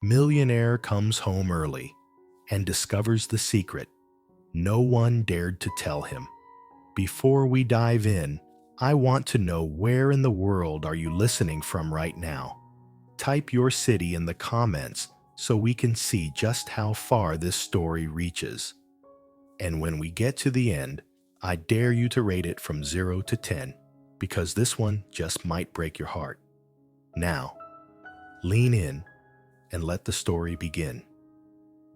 Millionaire comes home early and discovers the secret no one dared to tell him. Before we dive in, I want to know, where in the world are you listening from right now? Type your city in the comments so we can see just how far this story reaches. And when we get to the end, I dare you to rate it from 0 to 10, because this one just might break your heart. Now, lean in and let the story begin.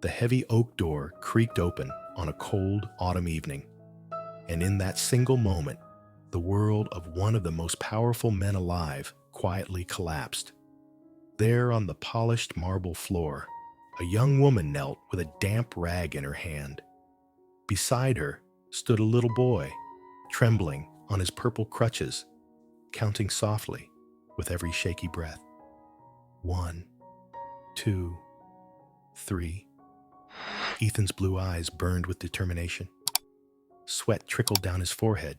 The heavy oak door creaked open on a cold autumn evening, and in that single moment, the world of one of the most powerful men alive quietly collapsed. There on the polished marble floor, a young woman knelt with a damp rag in her hand. Beside her stood a little boy, trembling on his purple crutches, counting softly with every shaky breath. 1, 2, 3. Ethan's blue eyes burned with determination. Sweat trickled down his forehead,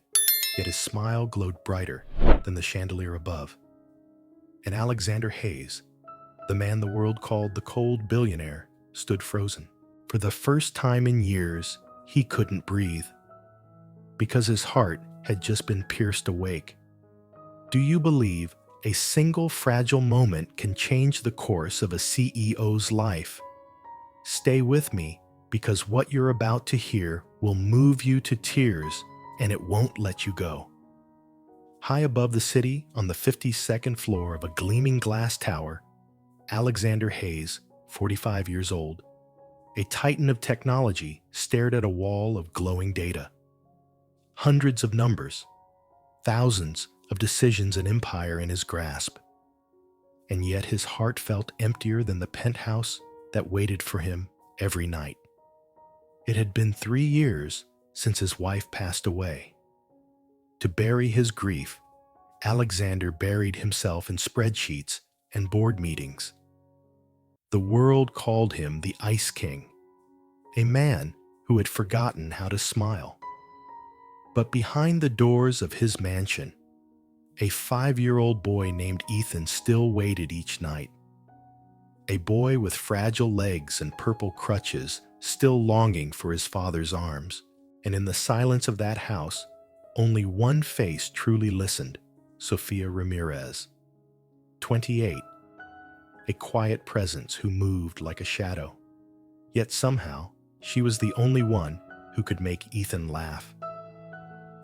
yet his smile glowed brighter than the chandelier above. And Alexander Hayes, the man the world called the cold billionaire, stood frozen. For the first time in years, he couldn't breathe, because his heart had just been pierced awake. Do you believe a single fragile moment can change the course of a CEO's life? Stay with me, because what you're about to hear will move you to tears, and it won't let you go. High above the city, on the 52nd floor of a gleaming glass tower, Alexander Hayes, 45 years old, a titan of technology, stared at a wall of glowing data. Hundreds of numbers, thousands of decisions and empire in his grasp. And yet his heart felt emptier than the penthouse that waited for him every night. It had been 3 years since his wife passed away. To bury his grief, Alexander buried himself in spreadsheets and board meetings. The world called him the Ice King, a man who had forgotten how to smile. But behind the doors of his mansion, a 5-year-old boy named Ethan still waited each night. A boy with fragile legs and purple crutches, still longing for his father's arms. And in the silence of that house, only one face truly listened: Sophia Ramirez, 28, a quiet presence who moved like a shadow. Yet somehow, she was the only one who could make Ethan laugh.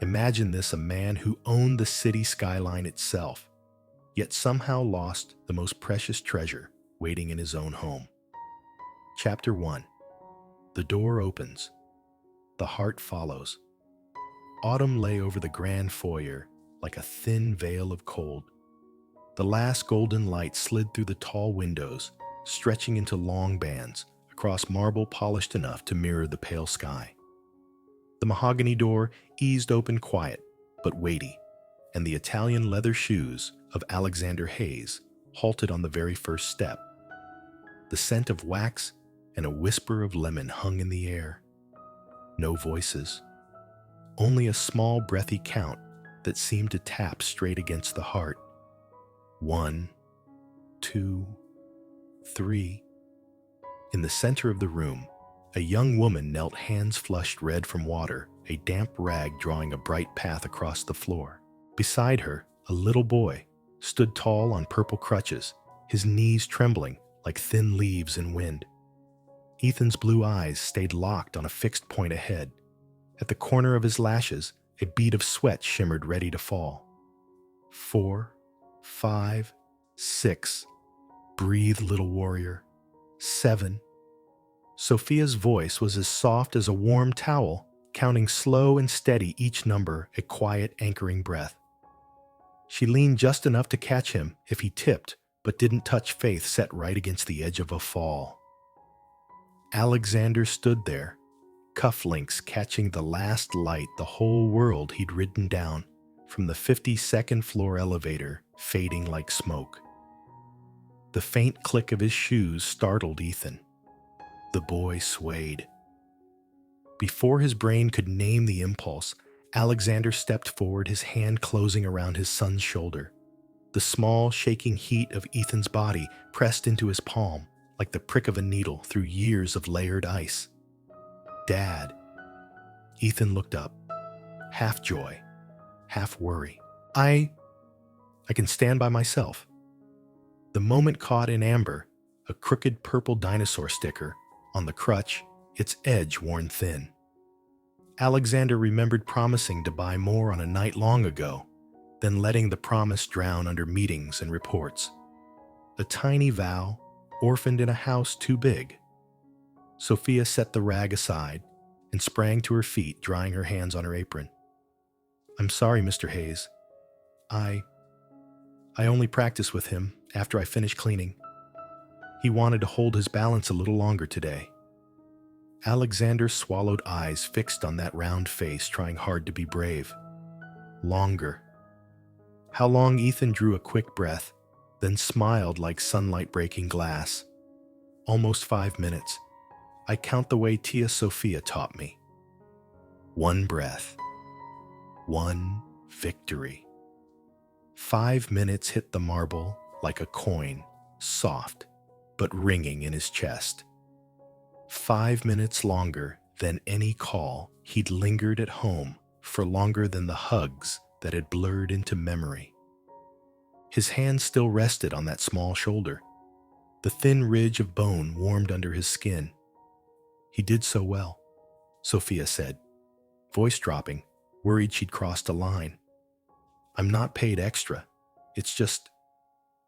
Imagine this: a man who owned the city skyline itself, yet somehow lost the most precious treasure waiting in his own home. Chapter 1. The door opens. The heart follows. Autumn lay over the grand foyer like a thin veil of cold. The last golden light slid through the tall windows, stretching into long bands across marble polished enough to mirror the pale sky. The mahogany door eased open, quiet but weighty, and the Italian leather shoes of Alexander Hayes halted on the very first step. The scent of wax and a whisper of lemon hung in the air. No voices, only a small breathy count that seemed to tap straight against the heart. 1, 2, 3. In the center of the room, a young woman knelt, hands flushed red from water, a damp rag drawing a bright path across the floor. Beside her, a little boy stood tall on purple crutches, his knees trembling like thin leaves in wind. Ethan's blue eyes stayed locked on a fixed point ahead. At the corner of his lashes, a bead of sweat shimmered, ready to fall. 4, 5, 6. Breathe, little warrior. 7. Sophia's voice was as soft as a warm towel, counting slow and steady each number, a quiet, anchoring breath. She leaned just enough to catch him if he tipped, but didn't touch Faith, set right against the edge of a fall. Alexander stood there, cufflinks catching the last light the whole world he'd ridden down from the 52nd floor elevator, fading like smoke. The faint click of his shoes startled Ethan. The boy swayed. Before his brain could name the impulse, Alexander stepped forward, his hand closing around his son's shoulder. The small, shaking heat of Ethan's body pressed into his palm, like the prick of a needle through years of layered ice. Dad. Ethan looked up, half joy, half worry. I can stand by myself. The moment caught in amber, a crooked purple dinosaur sticker on the crutch, its edge worn thin. Alexander remembered promising to buy more on a night long ago, then letting the promise drown under meetings and reports. A tiny vow, orphaned in a house too big. Sophia set the rag aside and sprang to her feet, drying her hands on her apron. I'm sorry, Mr. Hayes. I only practiced with him after I finished cleaning. He wanted to hold his balance a little longer today. Alexander's swallowed eyes fixed on that round face, trying hard to be brave. Longer. How long? Ethan drew a quick breath, then smiled like sunlight breaking glass. Almost 5 minutes. I count the way Tia Sophia taught me. 1 breath. 1 victory. 5 minutes hit the marble like a coin, soft but ringing in his chest. 5 minutes longer than any call. He'd lingered at home for longer than the hugs that had blurred into memory. His hand still rested on that small shoulder. The thin ridge of bone warmed under his skin. He did so well, Sophia said, voice dropping, worried she'd crossed a line. I'm not paid extra. It's just...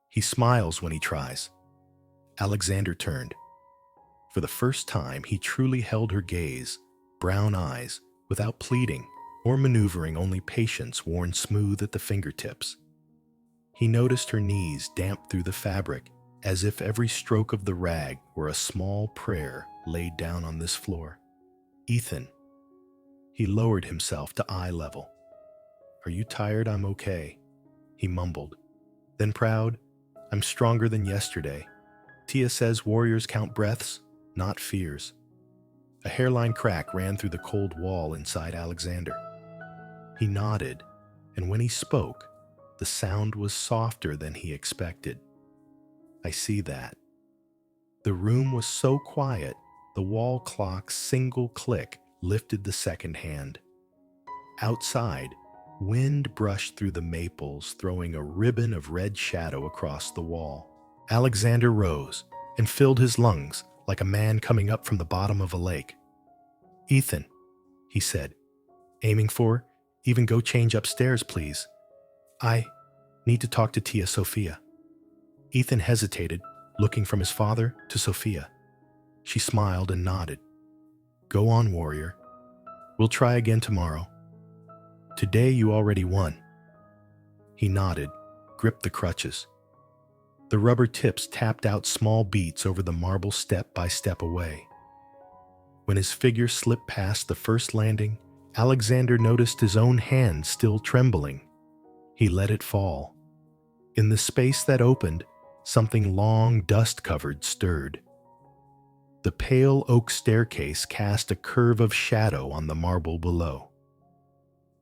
He smiles when he tries. Alexander turned. For the first time, he truly held her gaze, brown eyes, without pleading or maneuvering, only patience worn smooth at the fingertips. He noticed her knees damp through the fabric, as if every stroke of the rag were a small prayer laid down on this floor. Ethan. He lowered himself to eye level. Are you tired? I'm okay, he mumbled. Then proud, I'm stronger than yesterday. Tia says warriors count breaths, not fears. A hairline crack ran through the cold wall inside Alexander. He nodded, and when he spoke, the sound was softer than he expected. I see that. The room was so quiet, the wall clock's single click lifted the second hand. Outside, wind brushed through the maples, throwing a ribbon of red shadow across the wall. Alexander rose and filled his lungs like a man coming up from the bottom of a lake. Ethan, he said, aiming for, even go change upstairs, please. I need to talk to Tia Sophia. Ethan hesitated, looking from his father to Sophia. She smiled and nodded. Go on, warrior. We'll try again tomorrow. Today you already won. He nodded, gripped the crutches. The rubber tips tapped out small beats over the marble step by step away. When his figure slipped past the first landing, Alexander noticed his own hand still trembling. He let it fall. In the space that opened, something long, dust-covered stirred. The pale oak staircase cast a curve of shadow on the marble below.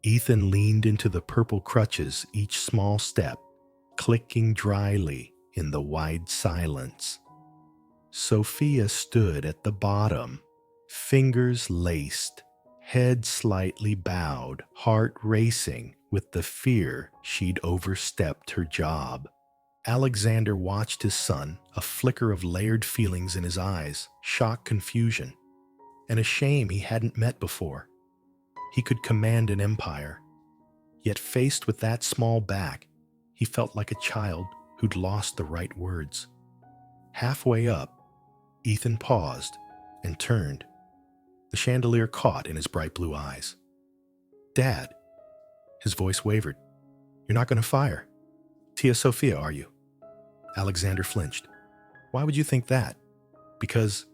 Ethan leaned into the purple crutches, each small step clicking dryly in the wide silence. Sophia stood at the bottom, fingers laced, head slightly bowed, heart racing with the fear she'd overstepped her job. Alexander watched his son, a flicker of layered feelings in his eyes, shock, confusion, and a shame he hadn't met before. He could command an empire, yet faced with that small back, he felt like a child who'd lost the right words. Halfway up, Ethan paused and turned. The chandelier caught in his bright blue eyes. Dad, his voice wavered. You're not going to fire Tia Sophia, are you? Alexander flinched. Why would you think that? Because...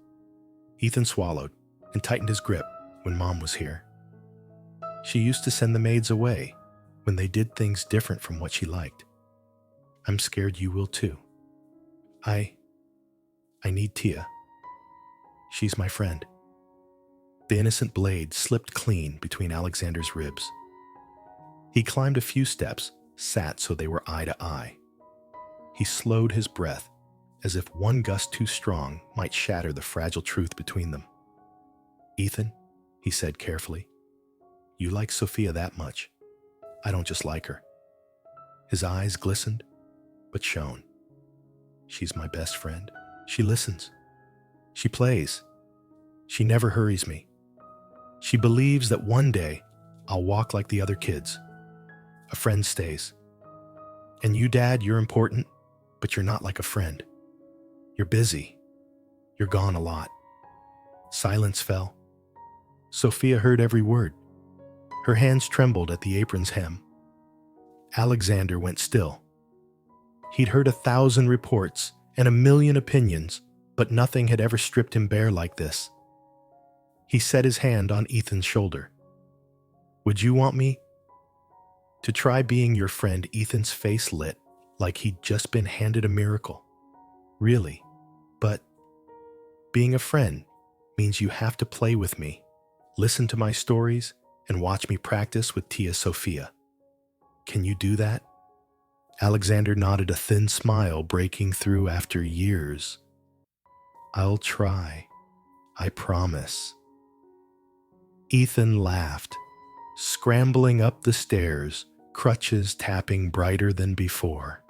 Ethan swallowed and tightened his grip when Mom was here. She used to send the maids away when they did things different from what she liked. I'm scared you will too. I need Tia. She's my friend. The innocent blade slipped clean between Alexander's ribs. He climbed a few steps, sat so they were eye to eye. He slowed his breath, as if one gust too strong might shatter the fragile truth between them. "Ethan," he said carefully, "you like Sophia that much. I don't just like her." His eyes glistened, but shone. "She's my best friend. She listens. She plays. She never hurries me. She believes that one day I'll walk like the other kids. A friend stays. And you, Dad, you're important, but you're not like a friend. You're busy. You're gone a lot." Silence fell. Sophia heard every word. Her hands trembled at the apron's hem. Alexander went still. He'd heard 1,000 reports and 1,000,000 opinions, but nothing had ever stripped him bare like this. He set his hand on Ethan's shoulder. "Would you want me to try being your friend?" Ethan's face lit like he'd just been handed a miracle. "Really? But being a friend means you have to play with me, listen to my stories, and watch me practice with Tia Sophia. Can you do that?" Alexander nodded, a thin smile breaking through after years. "I'll try. I promise." Ethan laughed, scrambling up the stairs, crutches tapping brighter than before.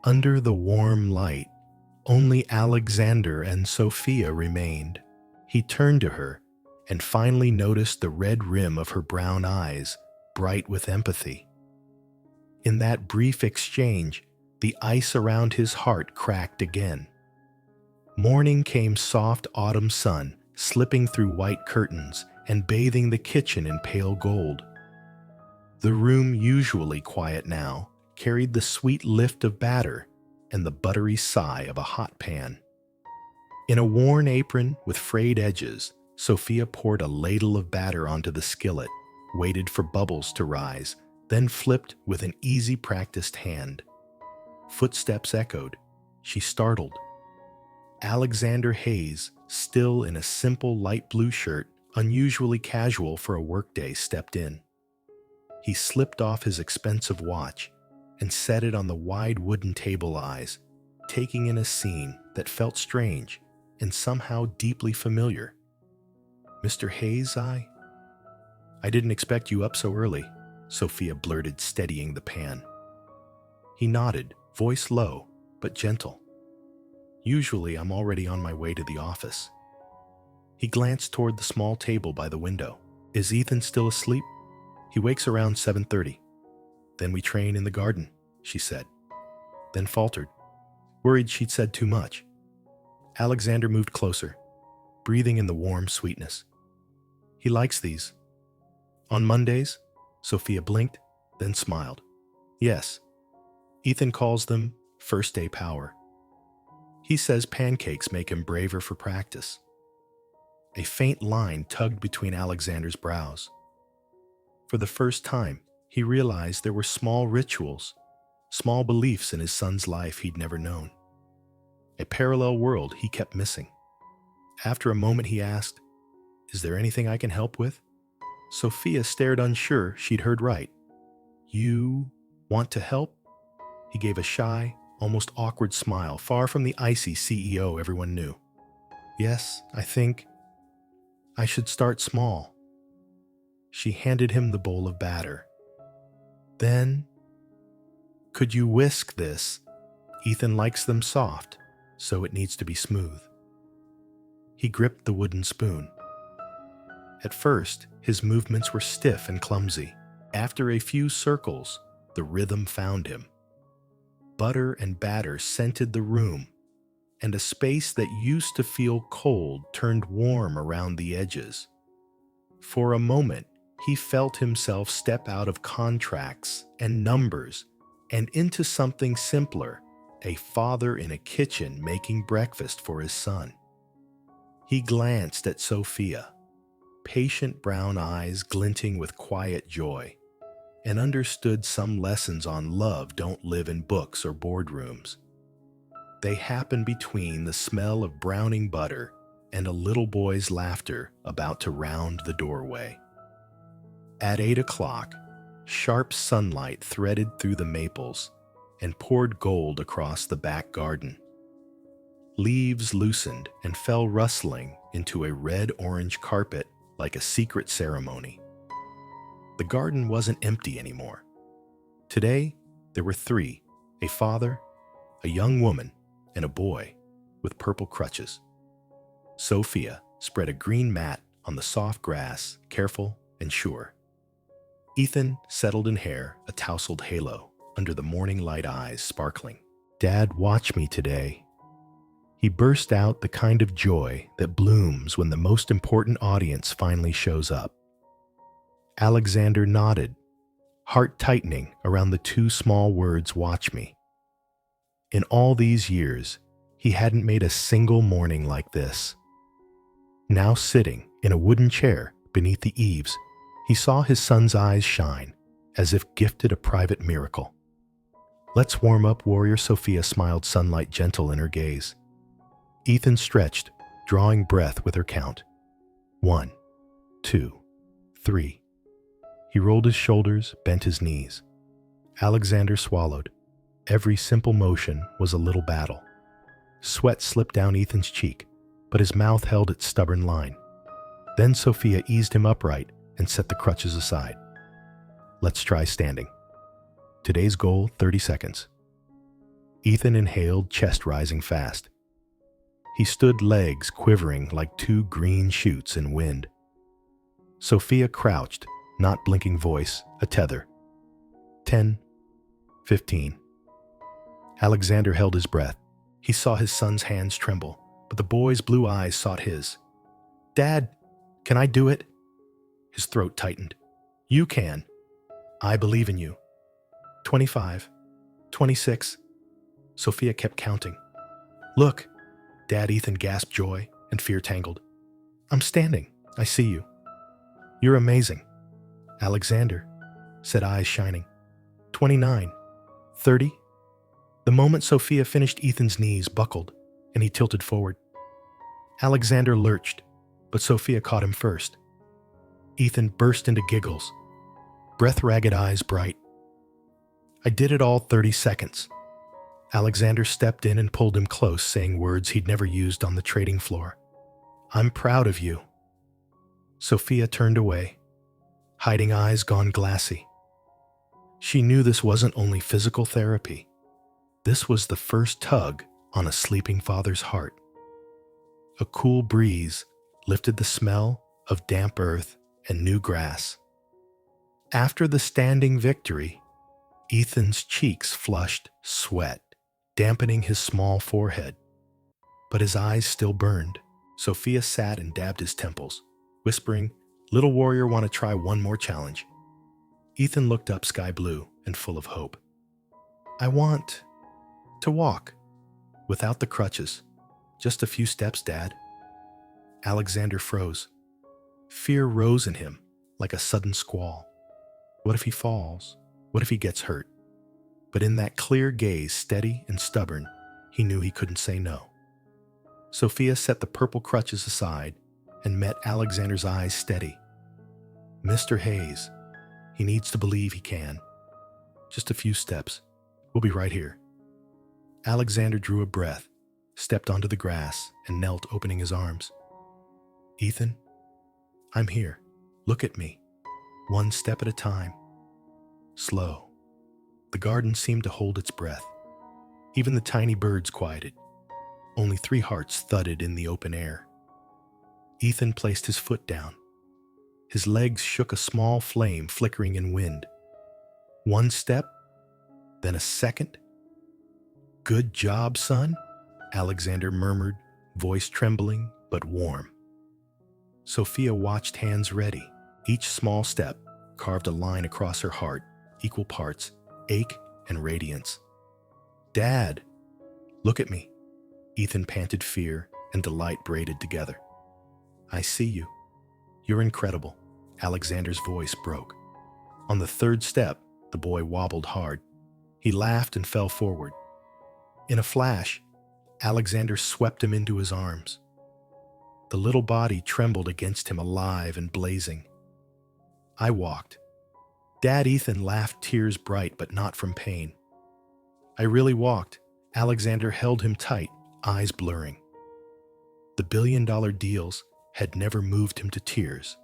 Under the warm light, only Alexander and Sophia remained. He turned to her and finally noticed the red rim of her brown eyes, bright with empathy. In that brief exchange, the ice around his heart cracked again. Morning came, soft autumn sun, slipping through white curtains and bathing the kitchen in pale gold. The room, usually quiet now, carried the sweet lift of batter and the buttery sigh of a hot pan. In a worn apron with frayed edges, Sophia poured a ladle of batter onto the skillet, waited for bubbles to rise, then flipped with an easy, practiced hand. Footsteps echoed. She startled. Alexander Hayes, still in a simple light blue shirt, unusually casual for a workday, stepped in. He slipped off his expensive watch and set it on the wide wooden table, eyes taking in a scene that felt strange and somehow deeply familiar. "Mr. Hayes, I didn't expect you up so early," Sophia blurted, steadying the pan. He nodded, voice low but gentle. "Usually I'm already on my way to the office." He glanced toward the small table by the window. "Is Ethan still asleep?" "He wakes around 7:30. "Then we train in the garden," she said, then faltered, worried she'd said too much. Alexander moved closer, breathing in the warm sweetness. "He likes these." "On Mondays?" Sophia blinked, then smiled. "Yes. Ethan calls them first day power. He says pancakes make him braver for practice." A faint line tugged between Alexander's brows. For the first time, he realized there were small rituals, small beliefs in his son's life he'd never known. A parallel world he kept missing. After a moment, he asked, "Is there anything I can help with?" Sophia stared, unsure she'd heard right. "You want to help?" He gave a shy, almost awkward smile, far from the icy CEO everyone knew. "Yes, I think I should start small." She handed him the bowl of batter. "Then, could you whisk this? Ethan likes them soft, so it needs to be smooth." He gripped the wooden spoon. At first, his movements were stiff and clumsy. After a few circles, the rhythm found him. Butter and batter scented the room, and a space that used to feel cold turned warm around the edges. For a moment, he felt himself step out of contracts and numbers and into something simpler, a father in a kitchen making breakfast for his son. He glanced at Sophia, patient brown eyes glinting with quiet joy, and understood some lessons on love don't live in books or boardrooms. They happen between the smell of browning butter and a little boy's laughter about to round the doorway. At 8 o'clock, sharp sunlight threaded through the maples and poured gold across the back garden. Leaves loosened and fell rustling into a red-orange carpet like a secret ceremony. The garden wasn't empty anymore. Today, there were three: a father, a young woman, and a boy with purple crutches. Sophia spread a green mat on the soft grass, careful and sure. Ethan settled in hair, a tousled halo, under the morning light eyes sparkling. "Dad, watch me today." He burst out, the kind of joy that blooms when the most important audience finally shows up. Alexander nodded, heart tightening around the two small words, "watch me." In all these years, he hadn't made a single morning like this. Now sitting in a wooden chair beneath the eaves, he saw his son's eyes shine, as if gifted a private miracle. "Let's warm up, warrior." Sophia smiled, sunlight gentle in her gaze. Ethan stretched, drawing breath with her count. 1, 2, 3. He rolled his shoulders, bent his knees. Alexander swallowed. Every simple motion was a little battle. Sweat slipped down Ethan's cheek, but his mouth held its stubborn line. Then Sophia eased him upright and set the crutches aside. "Let's try standing. Today's goal, 30 seconds. Ethan inhaled, chest rising fast. He stood, legs quivering like two green shoots in wind. Sophia crouched, not blinking, voice a tether. 10, 15. Alexander held his breath. He saw his son's hands tremble, but the boy's blue eyes sought his. "Dad, can I do it?" His throat tightened. "You can. I believe in you." 25, 26. Sophia kept counting. "Look." Dad, Ethan gasped, joy and fear tangled. "I'm standing. I see you." "You're amazing." Alexander said, eyes shining. 29, 30. The moment Sophia finished, Ethan's knees buckled and he tilted forward. Alexander lurched, but Sophia caught him first. Ethan burst into giggles, breath ragged, eyes bright. "I did it all 30 seconds. Alexander stepped in and pulled him close, saying words he'd never used on the trading floor. "I'm proud of you." Sophia turned away, hiding eyes gone glassy. She knew this wasn't only physical therapy. This was the first tug on a sleeping father's heart. A cool breeze lifted the smell of damp earth and new grass. After the standing victory, Ethan's cheeks flushed sweat, dampening his small forehead. But his eyes still burned. Sophia sat and dabbed his temples, whispering, "Little warrior, want to try one more challenge?" Ethan looked up, sky blue and full of hope. "I want to walk without the crutches. Just a few steps, Dad." Alexander froze. Fear rose in him like a sudden squall. What if he falls? What if he gets hurt? But in that clear gaze, steady and stubborn, he knew he couldn't say no. Sophia set the purple crutches aside and met Alexander's eyes steady. "Mr. Hayes, he needs to believe he can. Just a few steps. We'll be right here." Alexander drew a breath, stepped onto the grass, and knelt, opening his arms. "Ethan, I'm here. Look at me. One step at a time. Slow." The garden seemed to hold its breath. Even the tiny birds quieted. Only 3 hearts thudded in the open air. Ethan placed his foot down. His legs shook, a small flame flickering in wind. One step, then a second. "Good job, son," Alexander murmured, voice trembling but warm. Sophia watched, hands ready. Each small step carved a line across her heart, equal parts ache and radiance. "Dad, look at me." Ethan panted, fear and delight braided together. "I see you. You're incredible." Alexander's voice broke. On the 3rd step, the boy wobbled hard. He laughed and fell forward. In a flash, Alexander swept him into his arms. The little body trembled against him, alive and blazing. I walked. Dad, Ethan laughed, tears bright, but not from pain. I really walked. Alexander held him tight, eyes blurring. The billion-dollar deals had never moved him to tears,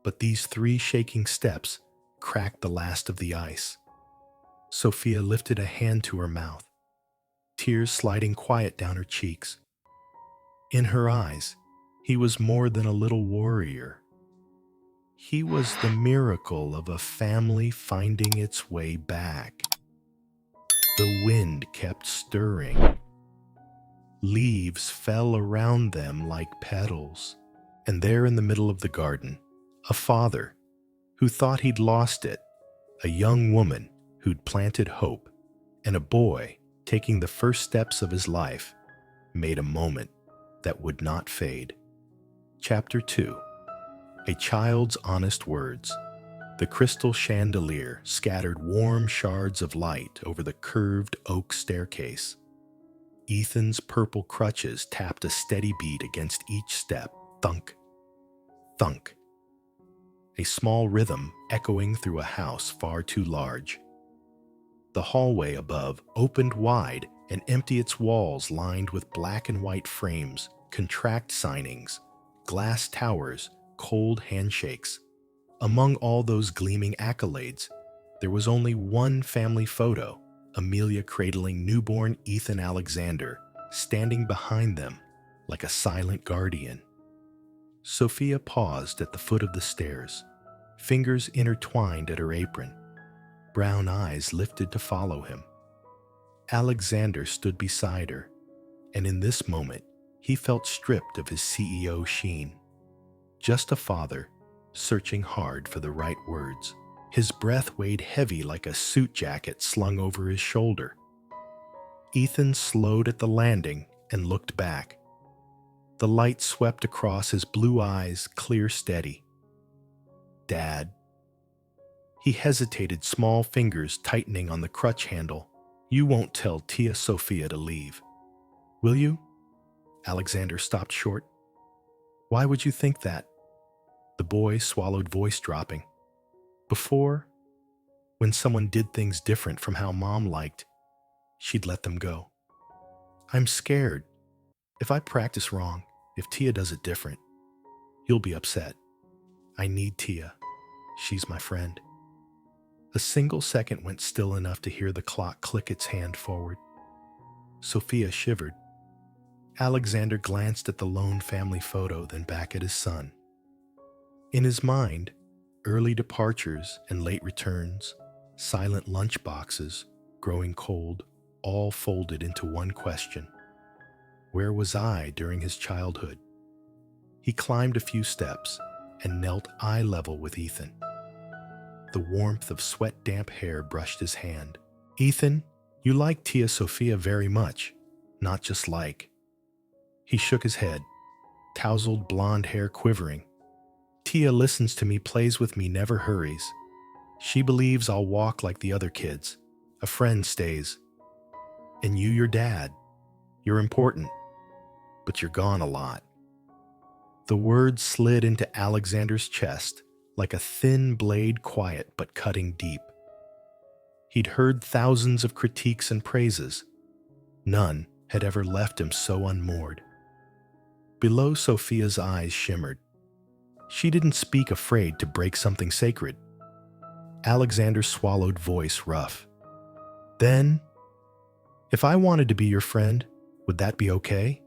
but these 3 shaking steps cracked the last of the ice. Sophia lifted a hand to her mouth, tears sliding quiet down her cheeks. In her eyes, he was more than a little warrior. He was the miracle of a family finding its way back. The wind kept stirring. Leaves fell around them like petals. And there in the middle of the garden, a father who thought he'd lost it, a young woman who'd planted hope, and a boy taking the first steps of his life made a moment that would not fade. Chapter 2. A child's honest words. The crystal chandelier scattered warm shards of light over the curved oak staircase. Ethan's purple crutches tapped a steady beat against each step. Thunk, thunk. A small rhythm echoing through a house far too large. The hallway above opened wide and emptied its walls lined with black and white frames, contract signings, glass towers, cold handshakes. Among all those gleaming accolades, there was only one family photo, Amelia cradling newborn Ethan Alexander, standing behind them like a silent guardian. Sophia paused at the foot of the stairs, fingers intertwined at her apron, brown eyes lifted to follow him. Alexander stood beside her, and in this moment, he felt stripped of his CEO sheen. Just a father, searching hard for the right words. His breath weighed heavy like a suit jacket slung over his shoulder. Ethan slowed at the landing and looked back. The light swept across his blue eyes, clear steady. Dad. He hesitated, small fingers tightening on the crutch handle. You won't tell Tia Sophia to leave, will you? Alexander stopped short. Why would you think that? The boy swallowed, voice dropping. Before, when someone did things different from how Mom liked, she'd let them go. I'm scared. If I practice wrong, if Tia does it different, you'll be upset. I need Tia. She's my friend. A single second went still enough to hear the clock click its hand forward. Sophia shivered. Alexander glanced at the lone family photo, then back at his son. In his mind, early departures and late returns, silent lunch boxes, growing cold, all folded into one question. Where was I during his childhood? He climbed a few steps and knelt eye level with Ethan. The warmth of sweat-damp hair brushed his hand. Ethan, you like Tia Sophia very much, not just like. He shook his head, tousled blonde hair quivering. Tia listens to me, plays with me, never hurries. She believes I'll walk like the other kids. A friend stays. And you, your dad. You're important, but you're gone a lot. The words slid into Alexander's chest like a thin blade, quiet but cutting deep. He'd heard thousands of critiques and praises. None had ever left him so unmoored. Below, Sophia's eyes shimmered. She didn't speak afraid to break something sacred. Alexander swallowed, voice rough. Then, if I wanted to be your friend, would that be okay?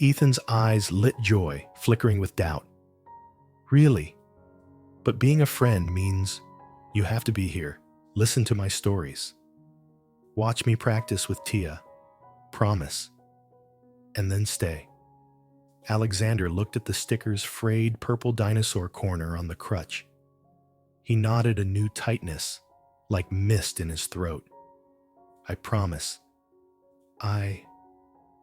Ethan's eyes lit joy, flickering with doubt. Really? But being a friend means you have to be here, listen to my stories. Watch me practice with Tia. Promise. And then stay. Alexander looked at the sticker's frayed purple dinosaur corner on the crutch. He nodded, a new tightness, like mist in his throat. I promise. I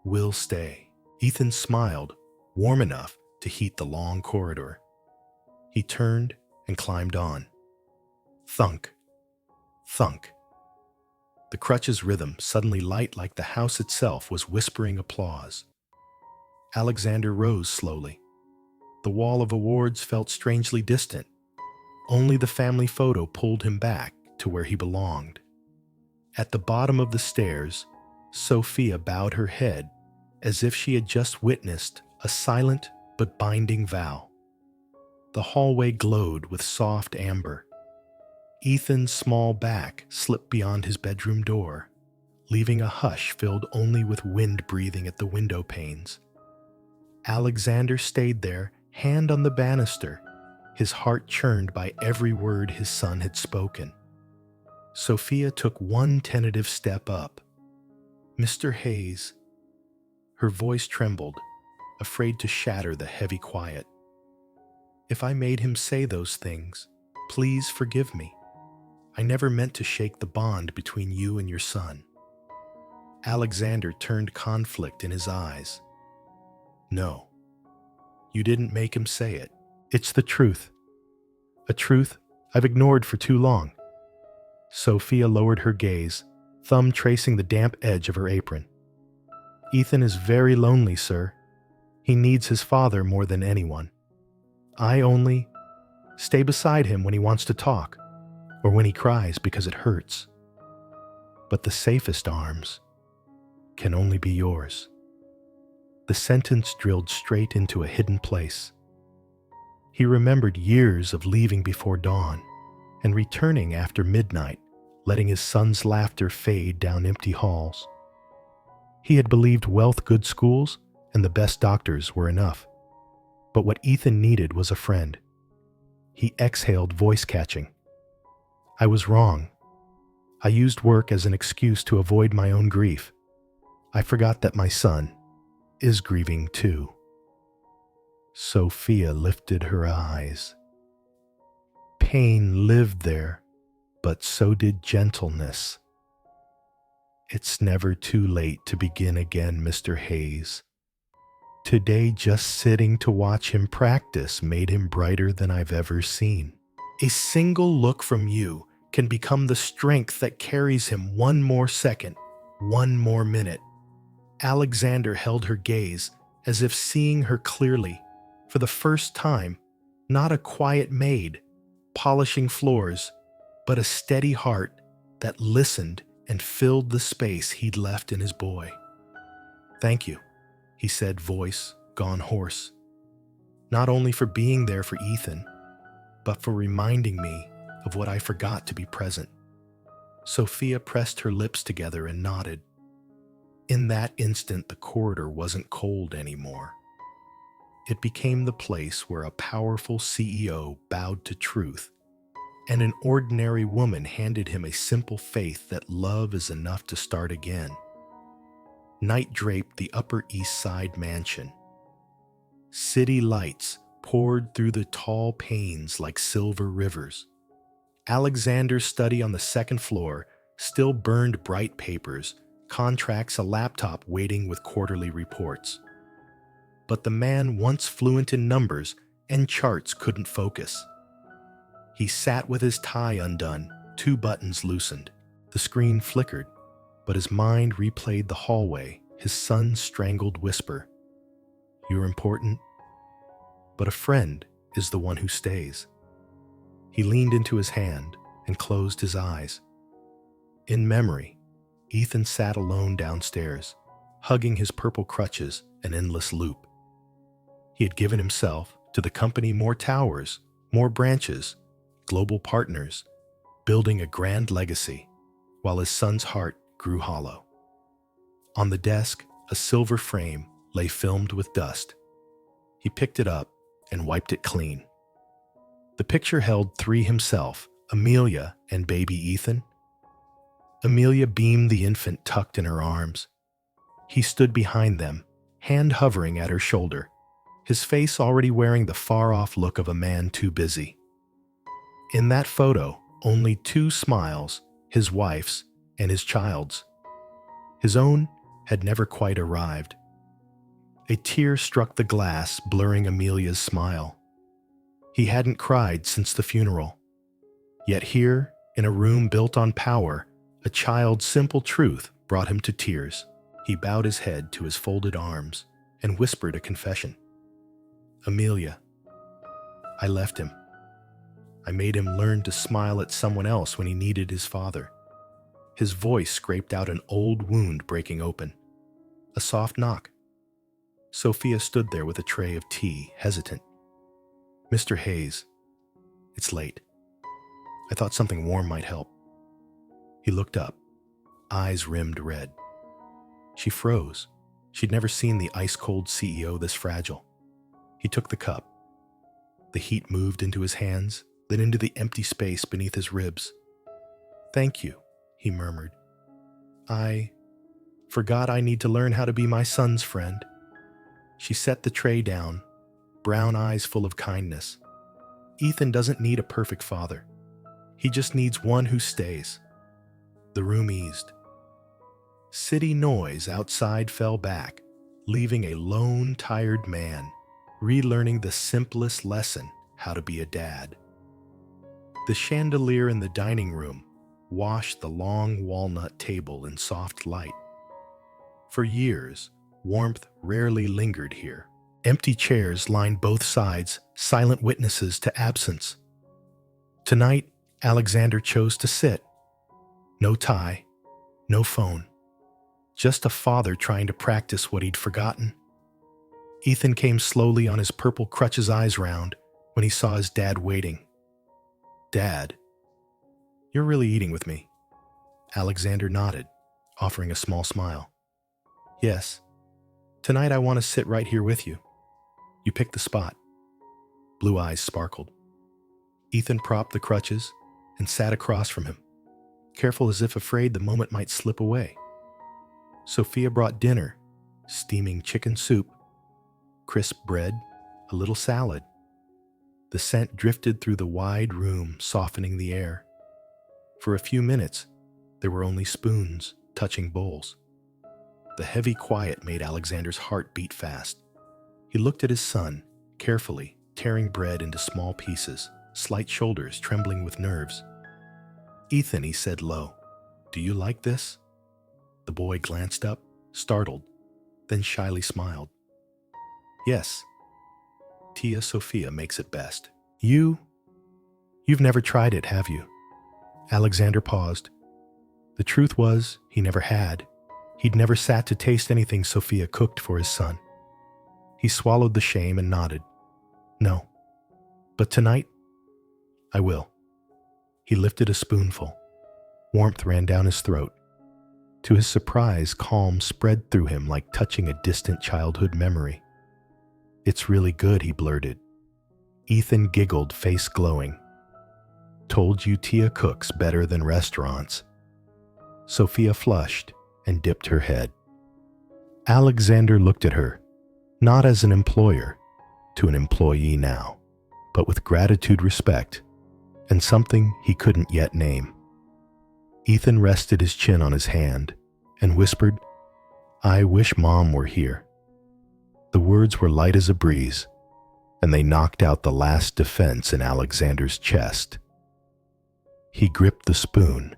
will stay. Ethan smiled, warm enough to heat the long corridor. He turned and climbed on. Thunk, thunk. The crutch's rhythm, suddenly light like the house itself, was whispering applause. Alexander rose slowly. The wall of awards felt strangely distant. Only the family photo pulled him back to where he belonged. At the bottom of the stairs, Sophia bowed her head, as if she had just witnessed a silent but binding vow. The hallway glowed with soft amber. Ethan's small back slipped beyond his bedroom door, leaving a hush filled only with wind breathing at the window panes. Alexander stayed there, hand on the banister, his heart churned by every word his son had spoken. Sophia took one tentative step up. "Mr. Hayes." Her voice trembled, afraid to shatter the heavy quiet. "If I made him say those things, please forgive me. I never meant to shake the bond between you and your son." Alexander turned conflict in his eyes. "No, you didn't make him say it. It's the truth. A truth I've ignored for too long." Sophia lowered her gaze, thumb tracing the damp edge of her apron. "Ethan is very lonely, sir. He needs his father more than anyone. I only stay beside him when he wants to talk, or when he cries because it hurts. But the safest arms can only be yours." The sentence drilled straight into a hidden place. He remembered years of leaving before dawn and returning after midnight, letting his son's laughter fade down empty halls. He had believed wealth, good schools, and the best doctors were enough. But what Ethan needed was a friend. He exhaled, voice catching. "I was wrong. I used work as an excuse to avoid my own grief. I forgot that my son is grieving too." Sophia lifted her eyes. Pain lived there, but so did gentleness. "It's never too late to begin again, Mr. Hayes. Today, just sitting to watch him practice made him brighter than I've ever seen. A single look from you can become the strength that carries him one more second, one more minute." Alexander held her gaze as if seeing her clearly. For the first time, not a quiet maid polishing floors, but a steady heart that listened and filled the space he'd left in his boy. "Thank you," he said, voice gone hoarse. "Not only for being there for Ethan, but for reminding me of what I forgot to be present." Sophia pressed her lips together and nodded. In that instant, the corridor wasn't cold anymore. It became the place where a powerful CEO bowed to truth, and an ordinary woman handed him a simple faith that love is enough to start again. Night draped the Upper East Side mansion. City lights poured through the tall panes like silver rivers. Alexander's study on the second floor still burned bright papers, contracts, a laptop waiting with quarterly reports. But the man, once fluent in numbers and charts, couldn't focus. He sat with his tie undone, 2 buttons loosened. The screen flickered, but his mind replayed the hallway, his son's strangled whisper. "You're important, but a friend is the one who stays." He leaned into his hand and closed his eyes. In memory, Ethan sat alone downstairs, hugging his purple crutches, an endless loop. He had given himself to the company more towers, more branches, global partners, building a grand legacy, while his son's heart grew hollow. On the desk, a silver frame lay filmed with dust. He picked it up and wiped it clean. The picture held 3 himself, Amelia and baby Ethan. Amelia beamed, the infant tucked in her arms. He stood behind them, hand hovering at her shoulder, his face already wearing the far-off look of a man too busy. In that photo, only 2 smiles, his wife's and his child's. His own had never quite arrived. A tear struck the glass, blurring Amelia's smile. He hadn't cried since the funeral. Yet here, in a room built on power, a child's simple truth brought him to tears. He bowed his head to his folded arms and whispered a confession. "Amelia, I left him. I made him learn to smile at someone else when he needed his father." His voice scraped out an old wound breaking open. A soft knock, Sophia stood there with a tray of tea, hesitant. "Mr. Hayes, it's late. I thought something warm might help." He looked up, eyes rimmed red. She froze. She'd never seen the ice-cold CEO this fragile. He took the cup. The heat moved into his hands, then into the empty space beneath his ribs. "Thank you," he murmured. "I forgot I need to learn how to be my son's friend." She set the tray down, brown eyes full of kindness. "Ethan doesn't need a perfect father. He just needs one who stays." The room eased. City noise outside fell back, leaving a lone, tired man relearning the simplest lesson, how to be a dad. The chandelier in the dining room washed the long walnut table in soft light. For years, warmth rarely lingered here. Empty chairs lined both sides, silent witnesses to absence. Tonight, Alexander chose to sit. No tie, no phone. Just a father trying to practice what he'd forgotten. Ethan came slowly on his purple crutches, eyes round, when he saw his dad waiting. "Dad, you're really eating with me?" Alexander nodded, offering a small smile. "Yes. Tonight I want to sit right here with you. You picked the spot." Blue eyes sparkled. Ethan propped the crutches and sat across from him, careful as if afraid the moment might slip away. Sophia brought dinner, steaming chicken soup, crisp bread, a little salad. The scent drifted through the wide room, softening the air. For a few minutes, there were only spoons touching bowls. The heavy quiet made Alexander's heart beat fast. He looked at his son, carefully, tearing bread into small pieces, slight shoulders trembling with nerves. "Ethan," he said low, "do you like this?" The boy glanced up, startled, then shyly smiled. "Yes. Tia Sophia makes it best. You've never tried it, have you?" Alexander paused. The truth was, he never had. He'd never sat to taste anything Sophia cooked for his son. He swallowed the shame and nodded. "No. But tonight, I will." He lifted a spoonful. Warmth ran down his throat. To his surprise, calm spread through him like touching a distant childhood memory. "It's really good," he blurted. Ethan giggled, face glowing. "Told you Tia cooks better than restaurants." Sophia flushed and dipped her head. Alexander looked at her, not as an employer, to an employee now, but with gratitude, respect, and something he couldn't yet name. Ethan rested his chin on his hand and whispered, "I wish Mom were here." The words were light as a breeze, and they knocked out the last defense in Alexander's chest. He gripped the spoon,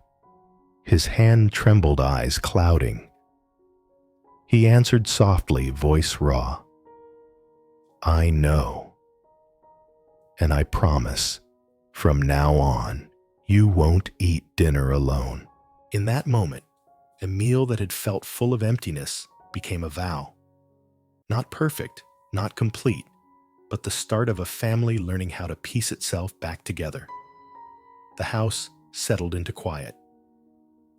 his hand trembled, eyes clouding. He answered softly, voice raw, "I know. And I promise, from now on, you won't eat dinner alone." In that moment, a meal that had felt full of emptiness became a vow. Not perfect, not complete, but the start of a family learning how to piece itself back together. The house settled into quiet.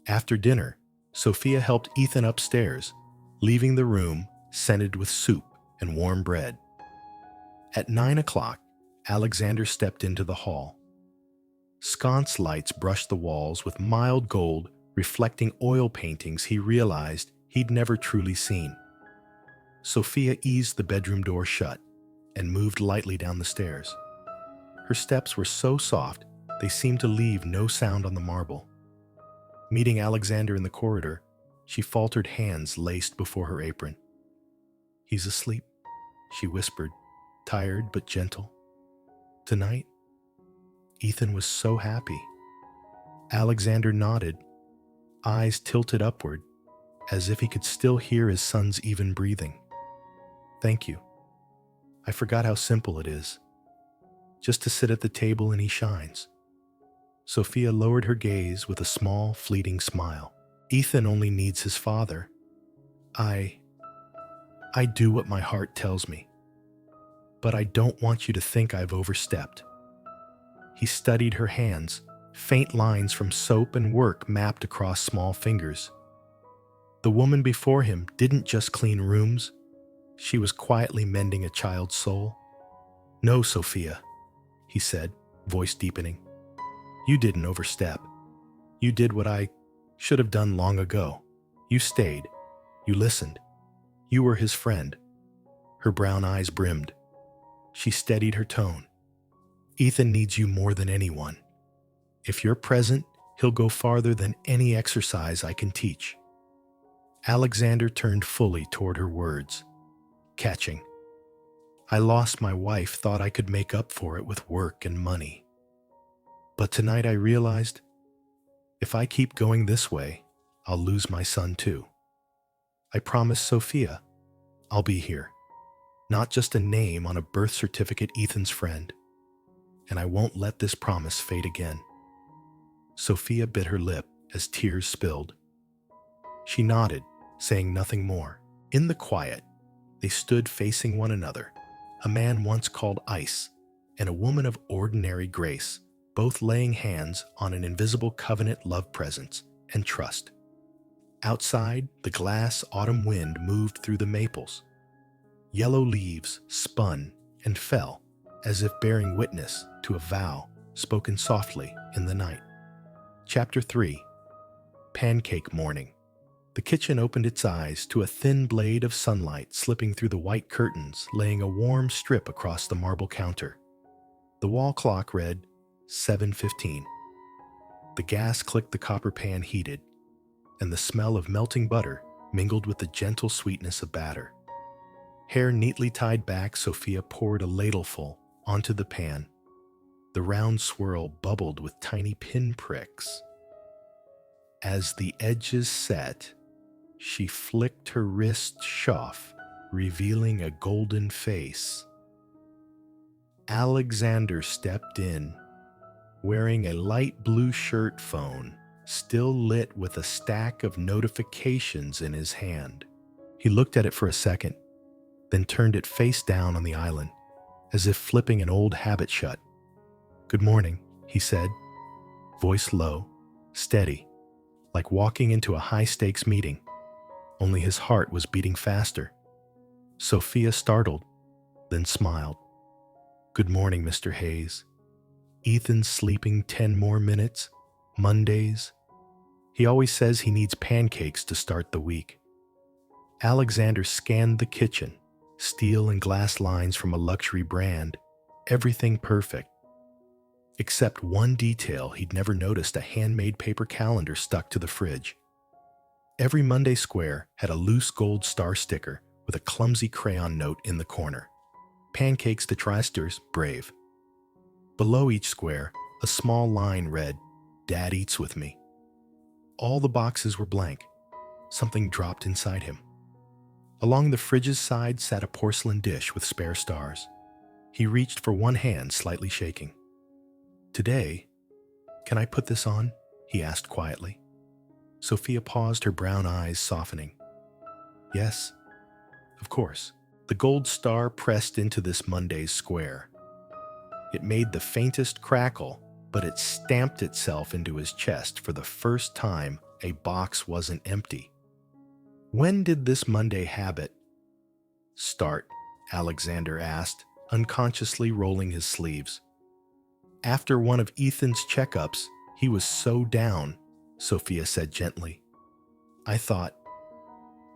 After dinner, Sophia helped Ethan upstairs, leaving the room scented with soup and warm bread. At 9 o'clock, Alexander stepped into the hall. Sconce lights brushed the walls with mild gold, reflecting oil paintings he realized he'd never truly seen. Sophia eased the bedroom door shut and moved lightly down the stairs. Her steps were so soft, they seemed to leave no sound on the marble. Meeting Alexander in the corridor, she faltered, hands laced before her apron. "He's asleep," she whispered, tired but gentle. "Tonight?" Ethan was so happy. Alexander nodded, eyes tilted upward, as if he could still hear his son's even breathing. "Thank you. I forgot how simple it is. Just to sit at the table and he shines." Sophia lowered her gaze with a small, fleeting smile. "Ethan only needs his father. I I do what my heart tells me. But I don't want you to think I've overstepped. He studied her hands, faint lines from soap and work mapped across small fingers. The woman before him didn't just clean rooms, she was quietly mending a child's soul. No, Sophia, he said, voice deepening. You didn't overstep. You did what I should have done long ago. You stayed. You listened. You were his friend. Her brown eyes brimmed. She steadied her tone. Ethan needs you more than anyone. If you're present, he'll go farther than any exercise I can teach. Alexander turned fully toward her words, catching. I lost my wife, thought I could make up for it with work and money. But tonight I realized, if I keep going this way, I'll lose my son too. I promised Sophia, I'll be here. Not just a name on a birth certificate, Ethan's friend. And I won't let this promise fade again. Sophia bit her lip as tears spilled. She nodded, saying nothing more. In the quiet, they stood facing one another, a man once called Ice and a woman of ordinary grace, both laying hands on an invisible covenant love presence and trust. Outside, the glass autumn wind moved through the maples. Yellow leaves spun and fell as if bearing witness to a vow spoken softly in the night. Chapter 3. Pancake Morning. The kitchen opened its eyes to a thin blade of sunlight slipping through the white curtains, laying a warm strip across the marble counter. The wall clock read 7:15. The gas clicked, the copper pan heated, and the smell of melting butter mingled with the gentle sweetness of batter. Hair neatly tied back, Sophia poured a ladleful onto the pan. The round swirl bubbled with tiny pin pricks. As the edges set, she flicked her wrist off, revealing a golden face. Alexander stepped in, wearing a light blue shirt, phone still lit with a stack of notifications in his hand. He looked at it for a second, then turned it face down on the island, as if flipping an old habit shut. Good morning, he said, voice low, steady, like walking into a high-stakes meeting. Only his heart was beating faster. Sophia startled, then smiled. Good morning, Mr. Hayes. Ethan's sleeping 10 more minutes. Mondays. He always says he needs pancakes to start the week. Alexander scanned the kitchen, steel and glass lines from a luxury brand, everything perfect. Except one detail he'd never noticed: a handmade paper calendar stuck to the fridge. Every Monday square had a loose gold star sticker with a clumsy crayon note in the corner. Pancakes to Tristers, brave. Below each square, a small line read, Dad eats with me. All the boxes were blank. Something dropped inside him. Along the fridge's side sat a porcelain dish with spare stars. He reached for one hand, slightly shaking. Today, can I put this on? He asked quietly. Sophia paused, her brown eyes softening. Yes, of course. The gold star pressed into this Monday's square. It made the faintest crackle, but it stamped itself into his chest. For the first time, a box wasn't empty. When did this Monday habit start? Alexander asked, unconsciously rolling his sleeves. After one of Ethan's checkups, he was so down, Sophia said gently. I thought,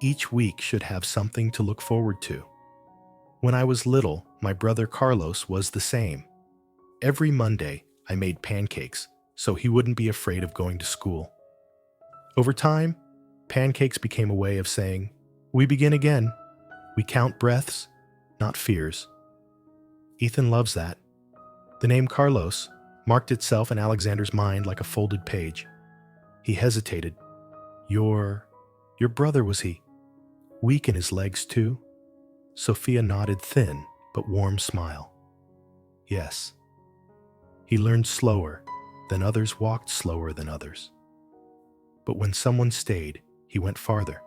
each week should have something to look forward to. When I was little, my brother Carlos was the same. Every Monday, I made pancakes so he wouldn't be afraid of going to school. Over time, pancakes became a way of saying, we begin again. We count breaths, not fears. Ethan loves that. The name Carlos marked itself in Alexander's mind like a folded page. He hesitated. Your brother, was he? Weak in his legs too? Sophia nodded, thin but warm smile. Yes. He learned slower than others, walked slower than others. But when someone stayed, he went farther.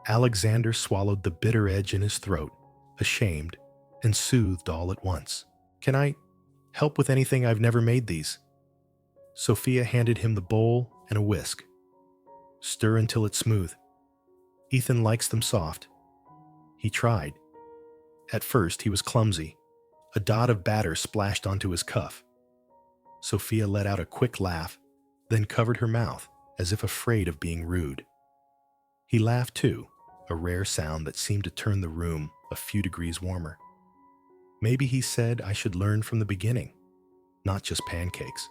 Alexander swallowed the bitter edge in his throat, ashamed and soothed all at once. "Can I help with anything? I've never made these." Sophia handed him the bowl and a whisk. "Stir until it's smooth. Ethan likes them soft." He tried. At first, he was clumsy. A dot of batter splashed onto his cuff. Sophia let out a quick laugh, then covered her mouth, as if afraid of being rude. He laughed too, a rare sound that seemed to turn the room a few degrees warmer. Maybe he said I should learn from the beginning, not just pancakes.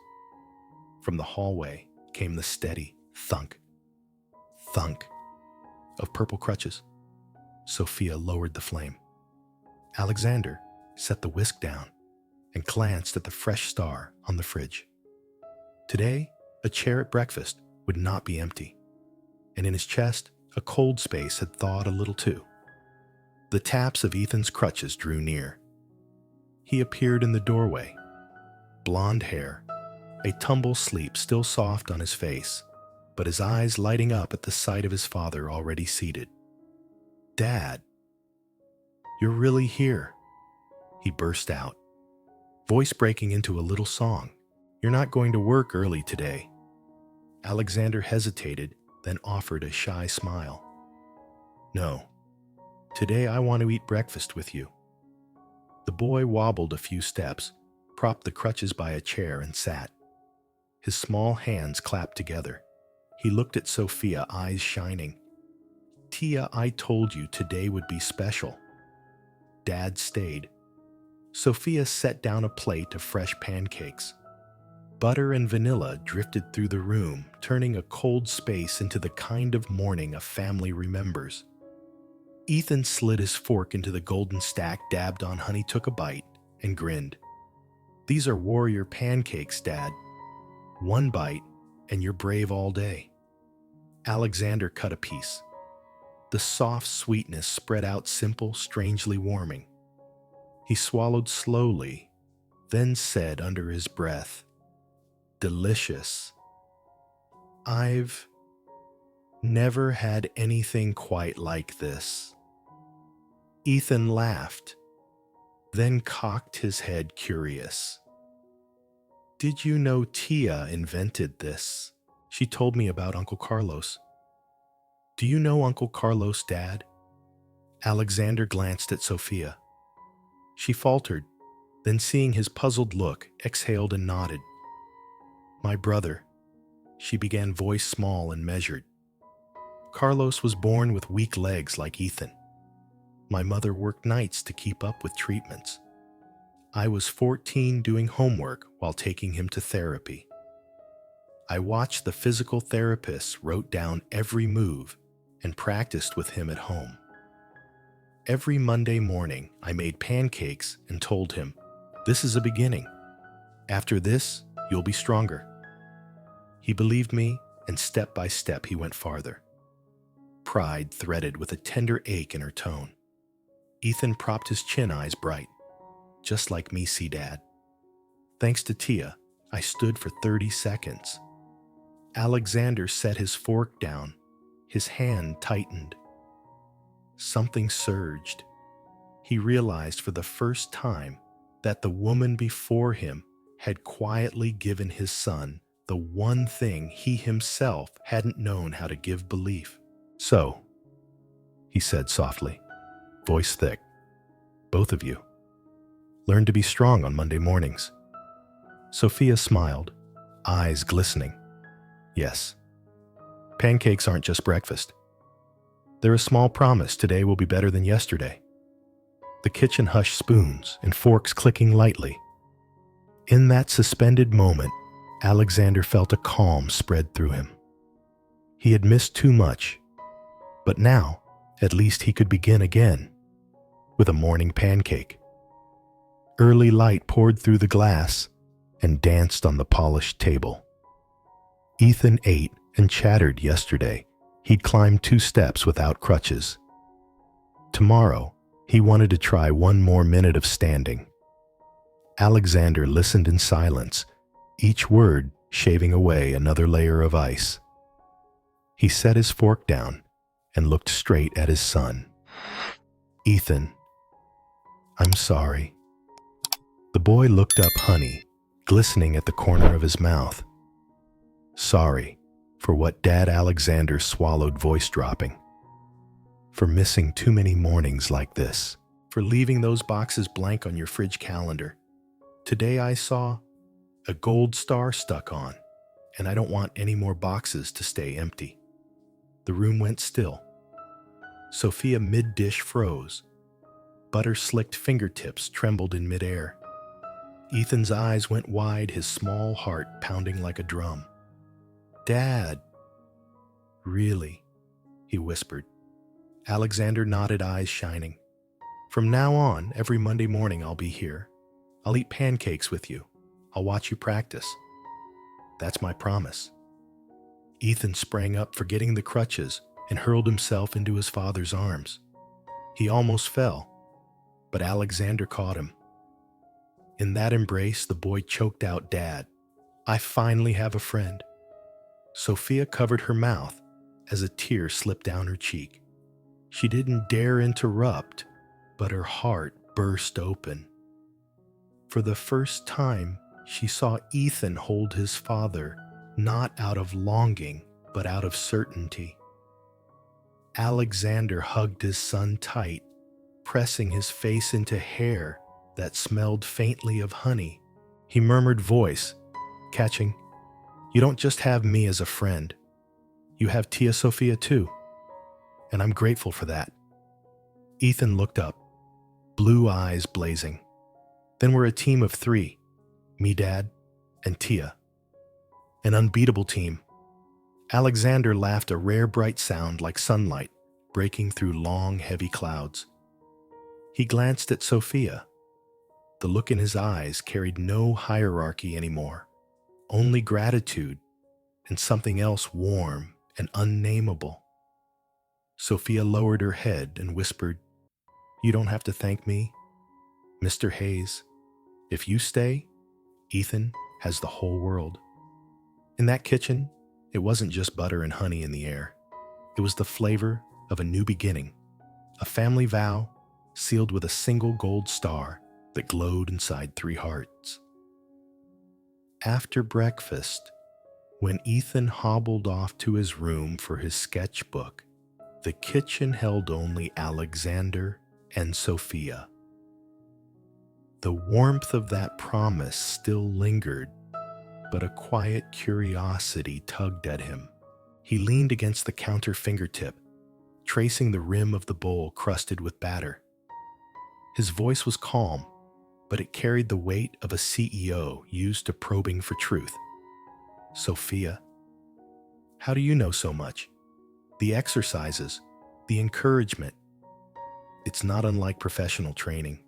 From the hallway came the steady thunk, thunk of purple crutches. Sophia lowered the flame. Alexander set the whisk down and glanced at the fresh star on the fridge. Today, a chair at breakfast would not be empty, and in his chest, a cold space had thawed a little too. The taps of Ethan's crutches drew near. He appeared in the doorway. Blonde hair, a tumble sleep still soft on his face, but his eyes lighting up at the sight of his father already seated. "Dad, you're really here," he burst out, voice breaking into a little song. "You're not going to work early today." Alexander hesitated, then offered a shy smile. "No, today I want to eat breakfast with you." The boy wobbled a few steps, propped the crutches by a chair, and sat. His small hands clapped together. He looked at Sophia, eyes shining. "Tia, I told you today would be special." Dad stayed. Sophia set down a plate of fresh pancakes. Butter and vanilla drifted through the room, turning a cold space into the kind of morning a family remembers. Ethan slid his fork into the golden stack, dabbed on honey, took a bite, and grinned. "These are warrior pancakes, Dad. One bite, and you're brave all day." Alexander cut a piece. The soft sweetness spread out, simple, strangely warming. He swallowed slowly, then said under his breath, "Delicious. I've never had anything quite like this." Ethan laughed, then cocked his head, curious. "Did you know Tia invented this? She told me about Uncle Carlos." "Do you know Uncle Carlos, Dad?" Alexander glanced at Sophia. She faltered, then seeing his puzzled look, exhaled and nodded. "My brother," she began, voice small and measured. "Carlos was born with weak legs like Ethan. My mother worked nights to keep up with treatments. I was 14 doing homework while taking him to therapy. I watched the physical therapists, wrote down every move, and practiced with him at home. Every Monday morning, I made pancakes and told him, 'This is a beginning. After this, you'll be stronger.' He believed me, and step by step he went farther." Pride threaded with a tender ache in her tone. Ethan propped his chin, eyes bright. "Just like me, see, Dad. Thanks to Tia, I stood for 30 seconds. Alexander set his fork down. His hand tightened. Something surged. He realized for the first time that the woman before him had quietly given his son the one thing he himself hadn't known how to give: belief. "So," he said softly, voice thick, "both of you, learn to be strong on Monday mornings." Sophia smiled, eyes glistening. "Yes. Pancakes aren't just breakfast. They're a small promise today will be better than yesterday." The kitchen hushed, spoons and forks clicking lightly. In that suspended moment, Alexander felt a calm spread through him. He had missed too much, but now, at least he could begin again, with a morning pancake. Early light poured through the glass and danced on the polished table. Ethan ate and chattered yesterday. He'd climbed 2 steps without crutches. Tomorrow, he wanted to try 1 more minute of standing. Alexander listened in silence, each word shaving away another layer of ice. He set his fork down and looked straight at his son. "Ethan, I'm sorry." The boy looked up, honey glistening at the corner of his mouth. "Sorry for what Dad?" Alexander swallowed, voice dropping. "For missing too many mornings like this. For leaving those boxes blank on your fridge calendar. Today I saw a gold star stuck on, and I don't want any more boxes to stay empty." The room went still. Sophia mid-dish froze. Butter-slicked fingertips trembled in midair. Ethan's eyes went wide, his small heart pounding like a drum. "Dad." "Really?" he whispered. Alexander nodded, eyes shining. "From now on, every Monday morning I'll be here. I'll eat pancakes with you. I'll watch you practice. That's my promise." Ethan sprang up, forgetting the crutches, and hurled himself into his father's arms. He almost fell, but Alexander caught him. In that embrace, the boy choked out, "Dad, I finally have a friend." Sophia covered her mouth as a tear slipped down her cheek. She didn't dare interrupt, but her heart burst open. For the first time, she saw Ethan hold his father, not out of longing, but out of certainty. Alexander hugged his son tight, pressing his face into hair that smelled faintly of honey. He murmured, voice catching, "You don't just have me as a friend. You have Tia Sophia too, and I'm grateful for that." Ethan looked up, blue eyes blazing. "Then we're a team of 3, me, Dad, and Tia. An unbeatable team." Alexander laughed, a rare bright sound like sunlight breaking through long, heavy clouds. He glanced at Sophia. The look in his eyes carried no hierarchy anymore, only gratitude and something else warm and unnameable. Sophia lowered her head and whispered, "You don't have to thank me, Mr. Hayes. If you stay, Ethan has the whole world." In that kitchen, it wasn't just butter and honey in the air. It was the flavor of a new beginning, a family vow sealed with a single gold star that glowed inside 3 hearts. After breakfast, when Ethan hobbled off to his room for his sketchbook, the kitchen held only Alexander and Sophia. The warmth of that promise still lingered, but a quiet curiosity tugged at him. He leaned against the counter fingertip, tracing the rim of the bowl crusted with batter. His voice was calm, but it carried the weight of a CEO used to probing for truth. "Sophia, how do you know so much? The exercises, the encouragement. It's not unlike professional training."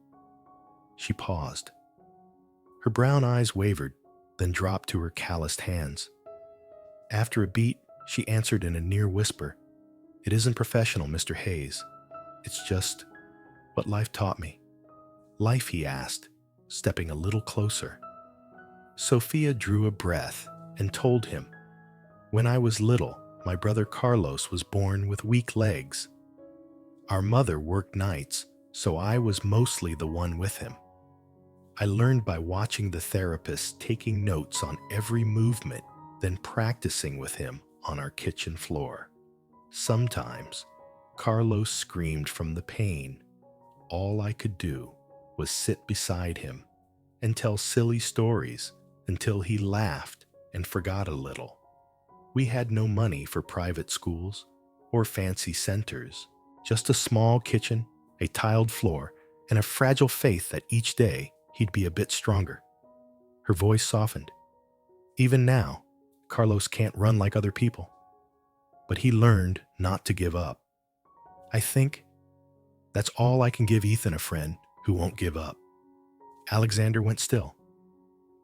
She paused. Her brown eyes wavered, then dropped to her calloused hands. After a beat, she answered in a near whisper, "It isn't professional, Mr. Hayes. It's just what life taught me." "Life?" he asked, stepping a little closer. Sophia drew a breath and told him, "When I was little, my brother Carlos was born with weak legs. Our mother worked nights, so I was mostly the one with him. I learned by watching the therapist, taking notes on every movement, then practicing with him on our kitchen floor. Sometimes, Carlos screamed from the pain. All I could do was sit beside him and tell silly stories until he laughed and forgot a little. We had no money for private schools or fancy centers, just a small kitchen, a tiled floor, and a fragile faith that each day he'd be a bit stronger." Her voice softened. "Even now, Carlos can't run like other people, but he learned not to give up. I think that's all I can give Ethan, a friend who won't give up." Alexander went still.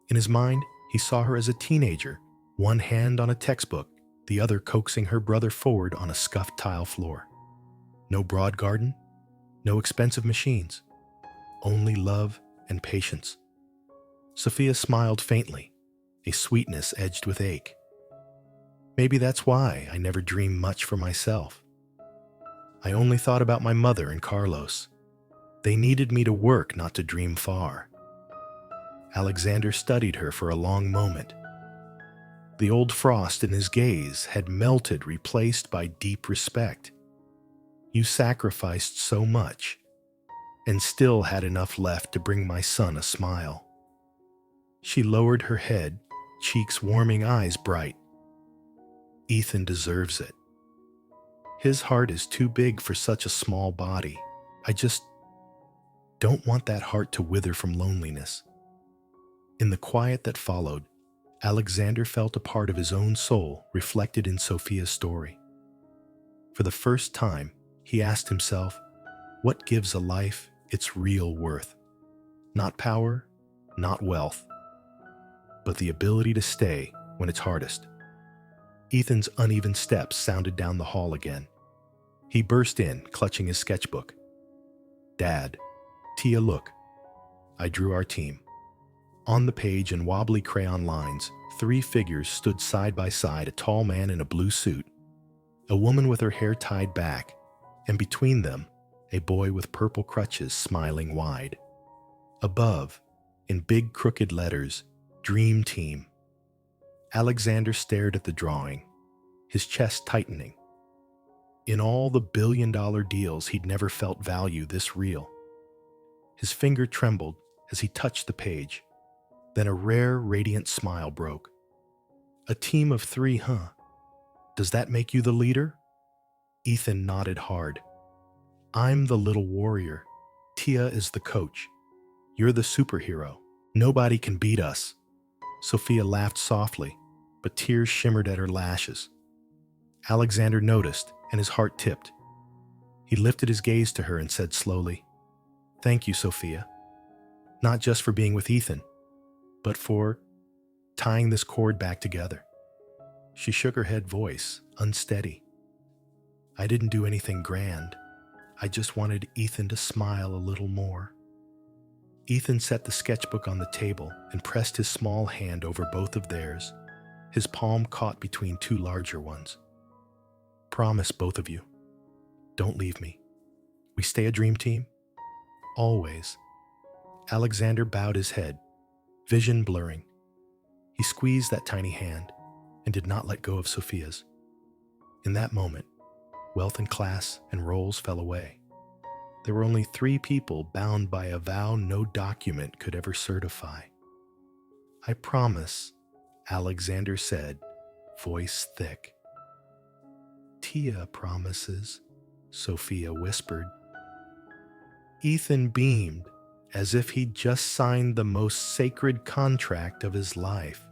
In his mind, he saw her as a teenager, one hand on a textbook, the other coaxing her brother forward on a scuffed tile floor. No broad garden, no expensive machines, only love and patience. Sophia smiled faintly, a sweetness edged with ache. "Maybe that's why I never dreamed much for myself. I only thought about my mother and Carlos. They needed me to work, not to dream far. Alexander studied her for a long moment. The old frost in his gaze had melted, replaced by deep respect. You sacrificed so much, and still had enough left to bring my son a smile. She lowered her head, cheeks warming, eyes bright. Ethan deserves it. His heart is too big for such a small body. I just don't want that heart to wither from loneliness. In the quiet that followed, Alexander felt a part of his own soul reflected in Sophia's story. For the first time, he asked himself, what gives a life its real worth? Not power, not wealth, but the ability to stay when it's hardest. Ethan's uneven steps sounded down the hall again. He burst in, clutching his sketchbook. Dad, Tia, look. I drew our team. On the page in wobbly crayon lines, 3 figures stood side by side, a tall man in a blue suit, a woman with her hair tied back, and between them, a boy with purple crutches smiling wide. Above, in big crooked letters, Dream Team. Alexander stared at the drawing, his chest tightening. In all the billion-dollar deals, he'd never felt value this real. His finger trembled as he touched the page. Then a rare, radiant smile broke. A team of 3, huh? Does that make you the leader? Ethan nodded hard. I'm the little warrior. Tia is the coach. You're the superhero. Nobody can beat us. Sophia laughed softly, but tears shimmered at her lashes. Alexander noticed, and his heart tipped. He lifted his gaze to her and said slowly, Thank you, Sophia. Not just for being with Ethan, but for tying this cord back together. She shook her head, voice unsteady. I didn't do anything grand. I just wanted Ethan to smile a little more. Ethan set the sketchbook on the table and pressed his small hand over both of theirs, his palm caught between 2 larger ones. Promise, both of you. Don't leave me. We stay a dream team? Always. Alexander bowed his head, vision blurring. He squeezed that tiny hand and did not let go of Sophia's. In that moment, wealth and class and roles fell away. There were only 3 people bound by a vow no document could ever certify. I promise, Alexander said, voice thick. Tia promises, Sophia whispered. Ethan beamed, as if he'd just signed the most sacred contract of his life.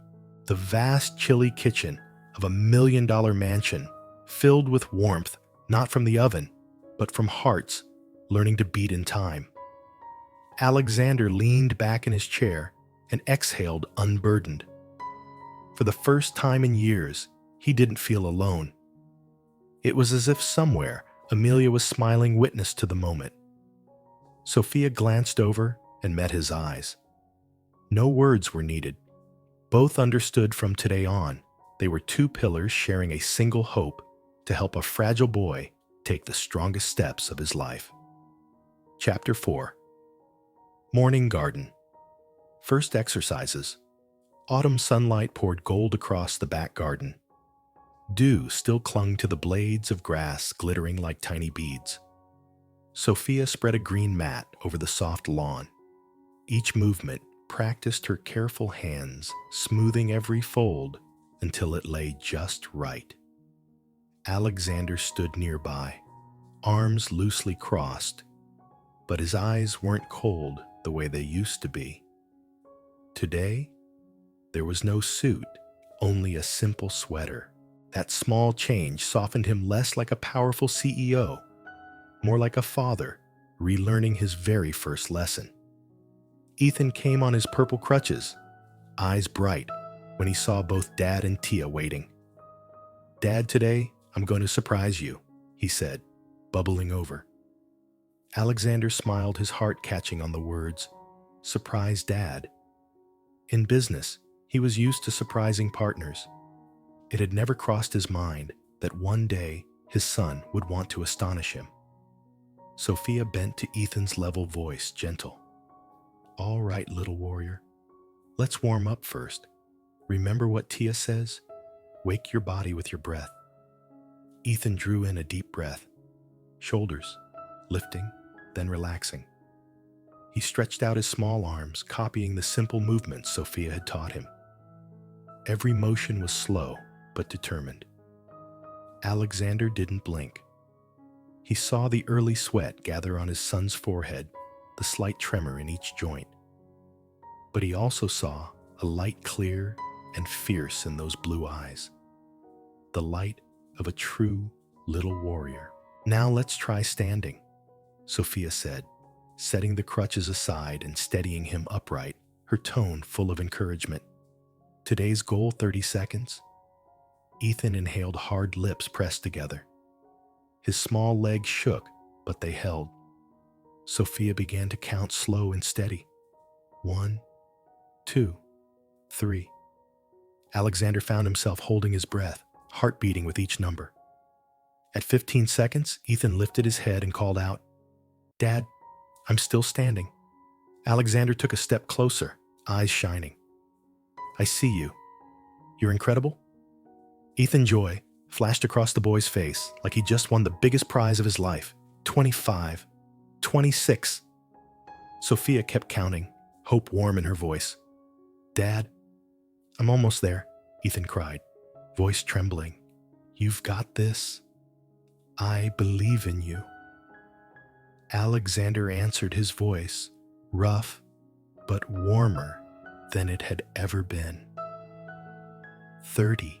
The vast, chilly kitchen of a $1 million mansion, filled with warmth, not from the oven, but from hearts learning to beat in time. Alexander leaned back in his chair and exhaled unburdened. For the first time in years, he didn't feel alone. It was as if somewhere Amelia was smiling witness to the moment. Sophia glanced over and met his eyes. No words were needed. Both understood from today on they were 2 pillars sharing a single hope to help a fragile boy take the strongest steps of his life. Chapter 4. Morning Garden. First exercises. Autumn sunlight poured gold across the back garden. Dew still clung to the blades of grass, glittering like tiny beads. Sophia spread a green mat over the soft lawn. Each movement practiced her careful hands, smoothing every fold until it lay just right. Alexander stood nearby, arms loosely crossed, but his eyes weren't cold the way they used to be. Today, there was no suit, only a simple sweater. That small change softened him less like a powerful CEO, more like a father relearning his very first lesson. Ethan came on his purple crutches, eyes bright, when he saw both Dad and Tia waiting. Dad, today, I'm going to surprise you, he said, bubbling over. Alexander smiled, his heart catching on the words, surprise Dad. In business, he was used to surprising partners. It had never crossed his mind that one day his son would want to astonish him. Sophia bent to Ethan's level voice, gentle. All right, little warrior. Let's warm up first. Remember what Tia says? Wake your body with your breath. Ethan drew in a deep breath, shoulders lifting, then relaxing. He stretched out his small arms, copying the simple movements Sophia had taught him. Every motion was slow, but determined. Alexander didn't blink. He saw the early sweat gather on his son's forehead, the slight tremor in each joint. But he also saw a light clear and fierce in those blue eyes. The light of a true little warrior. Now let's try standing, Sophia said, setting the crutches aside and steadying him upright, her tone full of encouragement. Today's goal, 30 seconds. Ethan inhaled, hard lips pressed together. His small legs shook, but they held. Sophia began to count slow and steady. 1, 2, 3. Alexander found himself holding his breath, heart beating with each number. At 15 seconds, Ethan lifted his head and called out, "Dad, I'm still standing." Alexander took a step closer, eyes shining. "I see you. You're incredible." Ethan's joy flashed across the boy's face like he just won the biggest prize of his life. 25, 26. Sophia kept counting, hope warm in her voice. "Dad, I'm almost there," Ethan cried, voice trembling. "You've got this. I believe in you." Alexander answered, his voice rough but warmer than it had ever been. 30.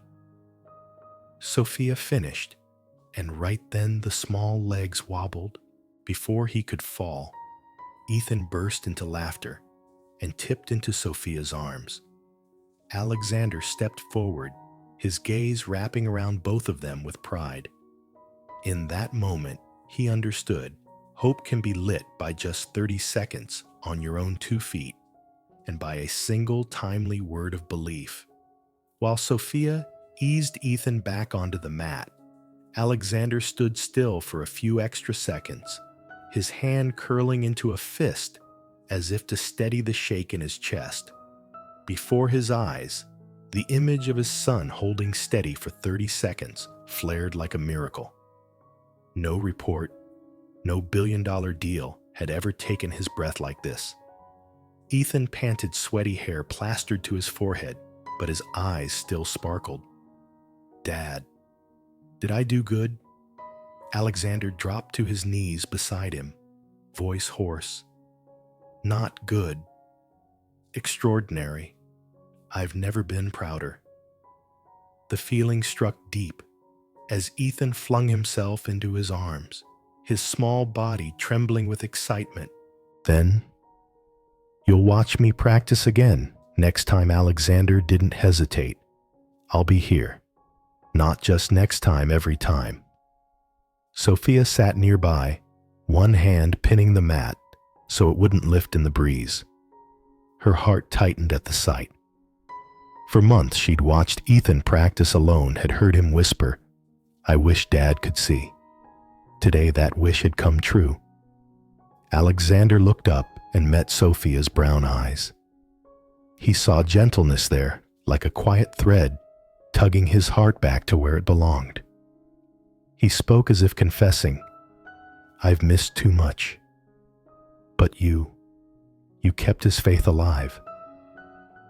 Sophia finished, and right then the small legs wobbled. Before he could fall, Ethan burst into laughter and tipped into Sophia's arms. Alexander stepped forward, his gaze wrapping around both of them with pride. In that moment, he understood hope can be lit by just 30 seconds on your own 2 feet and by a single timely word of belief. While Sophia eased Ethan back onto the mat, Alexander stood still for a few extra seconds, his hand curling into a fist as if to steady the shake in his chest. Before his eyes, the image of his son holding steady for 30 seconds flared like a miracle. No report, no billion-dollar deal had ever taken his breath like this. Ethan panted, sweaty hair plastered to his forehead, but his eyes still sparkled. "Dad, did I do good?" Alexander dropped to his knees beside him, voice hoarse. "Not good. Extraordinary. I've never been prouder." The feeling struck deep as Ethan flung himself into his arms, his small body trembling with excitement. "Then, you'll watch me practice again next time." Alexander didn't hesitate. "I'll be here. Not just next time, every time." Sophia sat nearby, one hand pinning the mat so it wouldn't lift in the breeze. Her heart tightened at the sight. For months she'd watched Ethan practice alone, had heard him whisper, "I wish Dad could see." Today that wish had come true. Alexander looked up and met Sophia's brown eyes. He saw gentleness there, like a quiet thread, tugging his heart back to where it belonged. He spoke as if confessing, "I've missed too much. But you kept his faith alive.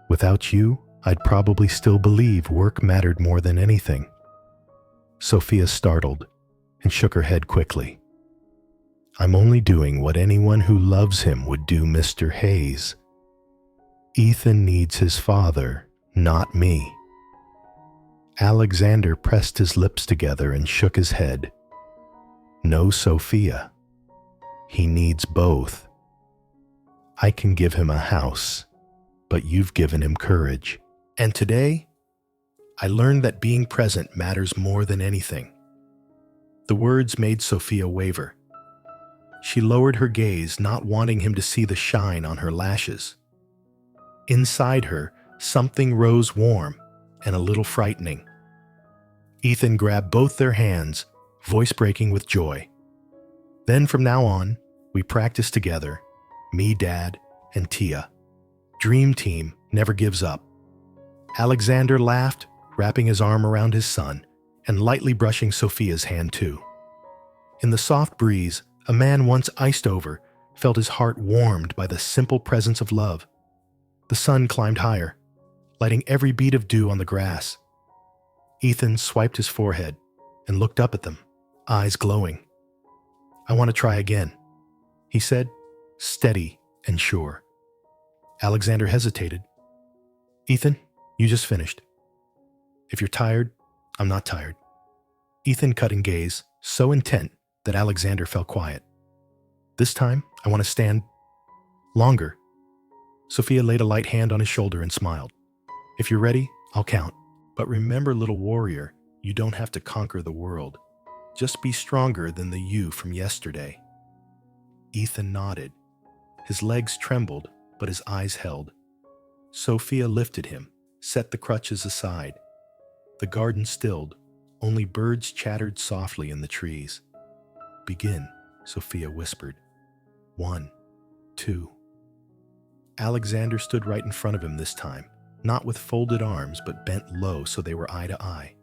Without you, I'd probably still believe work mattered more than anything." Sophia startled and shook her head quickly. "I'm only doing what anyone who loves him would do, Mr. Hayes. Ethan needs his father, not me." Alexander pressed his lips together and shook his head. "No, Sophia. He needs both. I can give him a house, but you've given him courage. And today, I learned that being present matters more than anything." The words made Sophia waver. She lowered her gaze, not wanting him to see the shine on her lashes. Inside her, something rose warm and a little frightening. Ethan grabbed both their hands, voice breaking with joy. Then from now on, we practice together, me, Dad, and Tia. Dream Team never gives up. Alexander laughed, wrapping his arm around his son and lightly brushing Sophia's hand too. In the soft breeze, a man once iced over felt his heart warmed by the simple presence of love. The sun climbed higher, lighting every bead of dew on the grass. Ethan swiped his forehead and looked up at them, eyes glowing. "I want to try again," he said, steady and sure. Alexander hesitated. "Ethan, you just finished. If you're tired, I'm not tired." Ethan cut in gaze, so intent that Alexander fell quiet. "This time, I want to stand longer." Sophia laid a light hand on his shoulder and smiled. "If you're ready, I'll count. But remember, little warrior, you don't have to conquer the world. Just be stronger than the you from yesterday." Ethan nodded. His legs trembled, but his eyes held. Sophia lifted him, set the crutches aside. The garden stilled. Only birds chattered softly in the trees. "Begin," Sophia whispered. 1, 2. Alexander stood right in front of him this time, not with folded arms but bent low so they were eye to eye.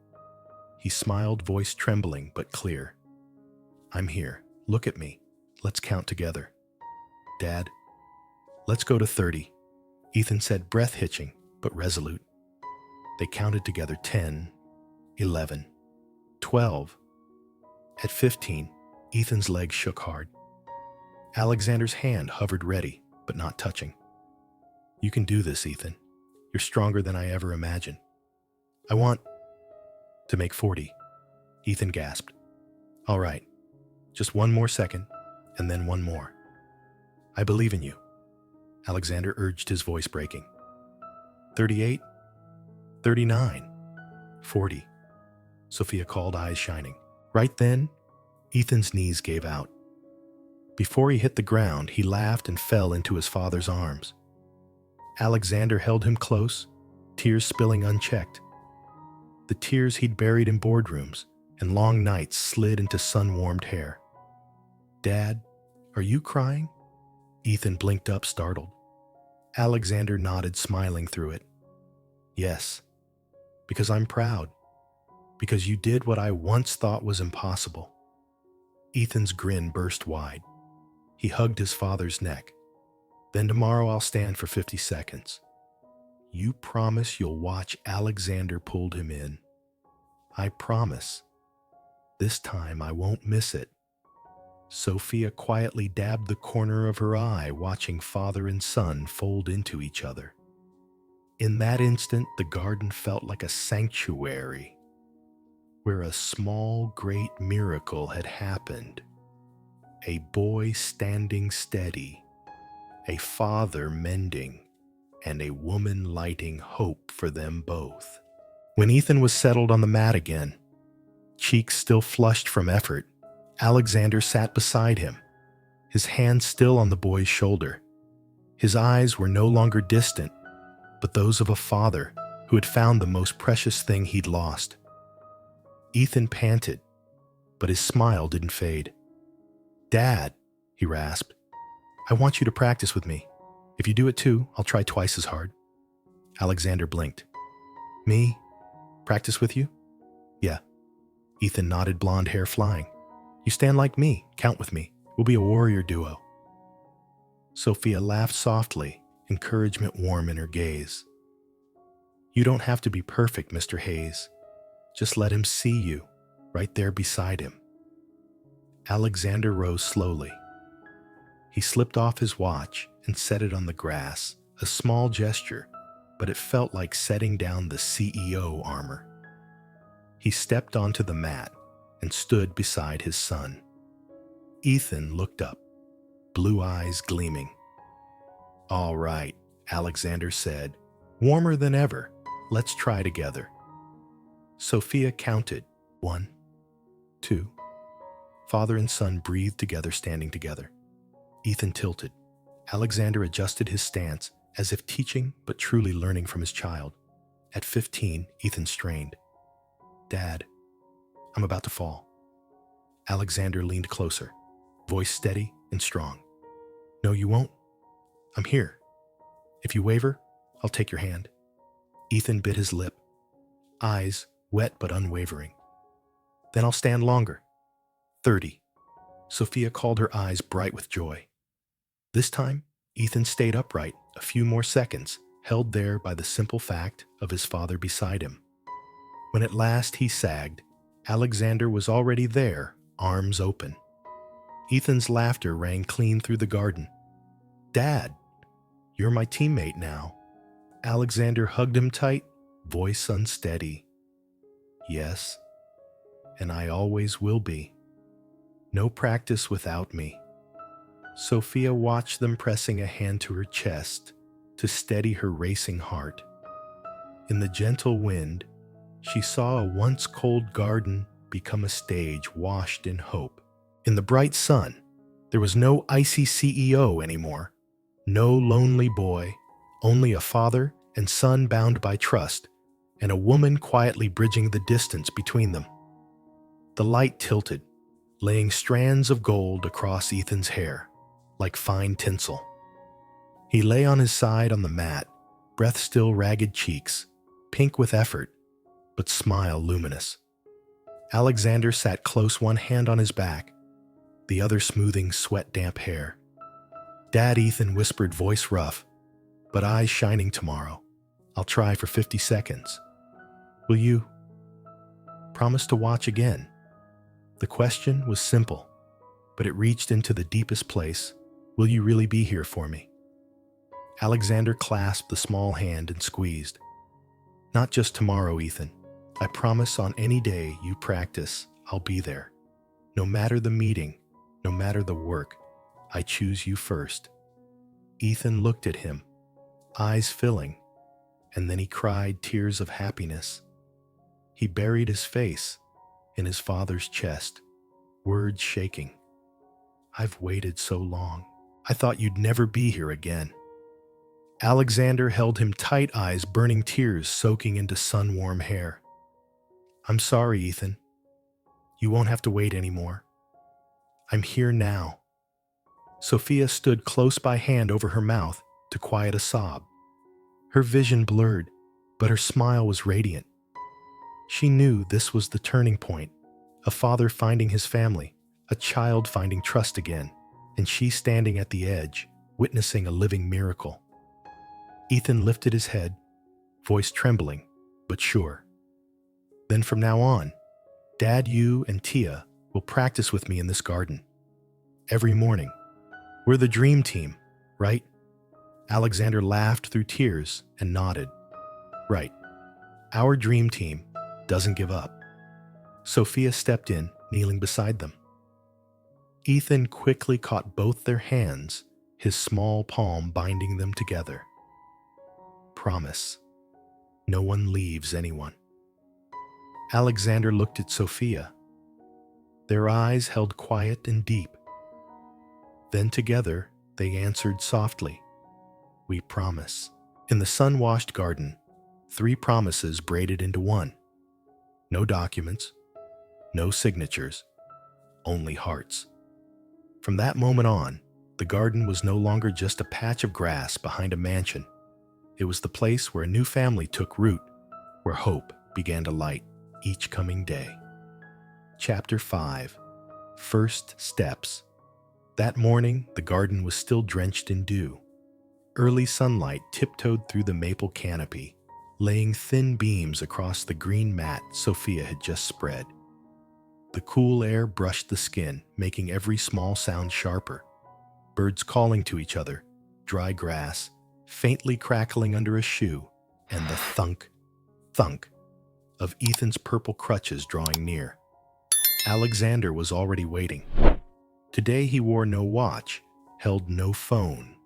He smiled, voice trembling but clear. "I'm here. Look at me. Let's count together." "Dad, let's go to 30. Ethan said, breath hitching but resolute. They counted together 10, 11, 12. At 15, Ethan's legs shook hard. Alexander's hand hovered ready, but not touching. "You can do this, Ethan. You're stronger than I ever imagined." "I want to make 40. Ethan gasped. "All right, just one more second, and then one more. I believe in you." Alexander urged, his voice breaking. 38, 39, 40. Sophia called, eyes shining. Right then, Ethan's knees gave out. Before he hit the ground, he laughed and fell into his father's arms. Alexander held him close, tears spilling unchecked. The tears he'd buried in boardrooms and long nights slid into sun-warmed hair. "Dad, are you crying?" Ethan blinked up, startled. Alexander nodded, smiling through it. "Yes, because I'm proud. Because you did what I once thought was impossible." Ethan's grin burst wide. He hugged his father's neck. "Then tomorrow I'll stand for 50 seconds. You promise you'll watch?" Alexander pulled him in. "I promise. This time I won't miss it." Sophia quietly dabbed the corner of her eye, watching father and son fold into each other. In that instant, the garden felt like a sanctuary, where a small, great miracle had happened. A boy standing steady, a father mending, and a woman lighting hope for them both. When Ethan was settled on the mat again, cheeks still flushed from effort, Alexander sat beside him, his hand still on the boy's shoulder. His eyes were no longer distant, but those of a father who had found the most precious thing he'd lost. Ethan panted, but his smile didn't fade. "Dad," he rasped, "I want you to practice with me. If you do it too, I'll try twice as hard." Alexander blinked. "Me? Practice with you?" "Yeah." Ethan nodded, blonde hair flying. "You stand like me, count with me. We'll be a warrior duo." Sophia laughed softly, encouragement warm in her gaze. "You don't have to be perfect, Mr. Hayes. Just let him see you, right there beside him." Alexander rose slowly. He slipped off his watch and set it on the grass, a small gesture, but it felt like setting down the CEO armor. He stepped onto the mat and stood beside his son. Ethan looked up, blue eyes gleaming. "All right," Alexander said, warmer than ever. "Let's try together." Sophia counted. 1, 2. Father and son breathed together, standing together. Ethan tilted. Alexander adjusted his stance, as if teaching but truly learning from his child. At 15, Ethan strained. "Dad, I'm about to fall." Alexander leaned closer. voice steady and strong. No, you won't. I'm here. If you waver, I'll take your hand. Ethan bit his lip, eyes wet but unwavering. Then I'll stand longer. 30. Sophia called, her eyes bright with joy. This time, Ethan stayed upright a few more seconds, held there by the simple fact of his father beside him. When at last he sagged, Alexander was already there, arms open. Ethan's laughter rang clean through the garden. Dad, you're my teammate now. Alexander hugged him tight, voice unsteady. Yes, and I always will be. No practice without me. Sophia watched them, pressing a hand to her chest to steady her racing heart. In the gentle wind, she saw a once cold garden become a stage washed in hope. In the bright sun, there was no icy CEO anymore, no lonely boy, only a father and son bound by trust, and a woman quietly bridging the distance between them. The light tilted, laying strands of gold across Ethan's hair, like fine tinsel. He lay on his side on the mat, breath-still ragged cheeks, pink with effort, but smile luminous. Alexander sat close, one hand on his back, the other smoothing sweat-damp hair. Dad, Ethan whispered, voice rough, but eyes shining. Tomorrow, I'll try for 50 seconds. Will you promise to watch again? The question was simple, but it reached into the deepest place. Will you really be here for me? Alexander clasped the small hand and squeezed. Not just tomorrow, Ethan. I promise on any day you practice, I'll be there. No matter the meeting, no matter the work, I choose you first. Ethan looked at him, eyes filling, and then he cried tears of happiness. He buried his face in his father's chest, words shaking. I've waited so long. I thought you'd never be here again. Alexander held him tight, eyes burning, tears soaking into sun-warm hair. I'm sorry, Ethan. You won't have to wait anymore. I'm here now. Sophia stood close by, hand over her mouth to quiet a sob. Her vision blurred, but her smile was radiant. She knew this was the turning point, a father finding his family, a child finding trust again, and she standing at the edge, witnessing a living miracle. Ethan lifted his head, voice trembling, but sure. Then from now on, Dad, you and Tia will practice with me in this garden. Every morning. We're the dream team, right? Alexander laughed through tears and nodded. Right. Our dream team doesn't give up. Sophia stepped in, kneeling beside them. Ethan quickly caught both their hands, his small palm binding them together. Promise. No one leaves anyone. Alexander looked at Sophia. Their eyes held quiet and deep. Then together they answered softly, We promise. In the sun-washed garden, 3 promises braided into one. No documents, no signatures, only hearts. From that moment on, the garden was no longer just a patch of grass behind a mansion. It was the place where a new family took root, where hope began to light each coming day. Chapter 5. First Steps. That morning, the garden was still drenched in dew. Early sunlight tiptoed through the maple canopy, laying thin beams across the green mat Sophia had just spread. The cool air brushed the skin, making every small sound sharper. Birds calling to each other, dry grass faintly crackling under a shoe, and the thunk, thunk of Ethan's purple crutches drawing near. Alexander was already waiting. Today he wore no watch, held no phone.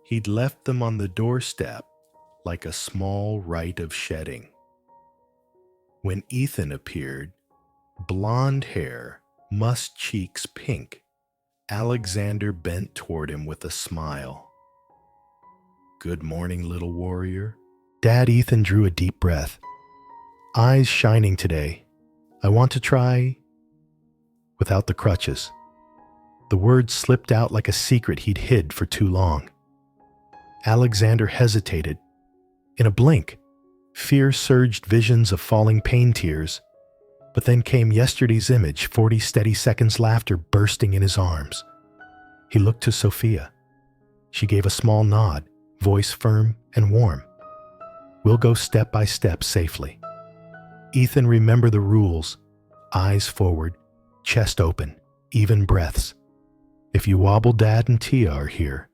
He'd left them on the doorstep like a small rite of shedding. When Ethan appeared, blonde hair, musk cheeks pink, Alexander bent toward him with a smile. Good morning, little warrior. Dad, Ethan drew a deep breath. Eyes shining today. I want to try without the crutches. The words slipped out like a secret he'd hid for too long. Alexander hesitated. In a blink, fear surged visions of falling pain tears, but then came yesterday's image, 40 steady seconds laughter bursting in his arms. He looked to Sophia. She gave a small nod, voice firm and warm. We'll go step by step safely. Ethan, remember the rules. Eyes forward, chest open, even breaths. If you wobble, Dad and Tia are here.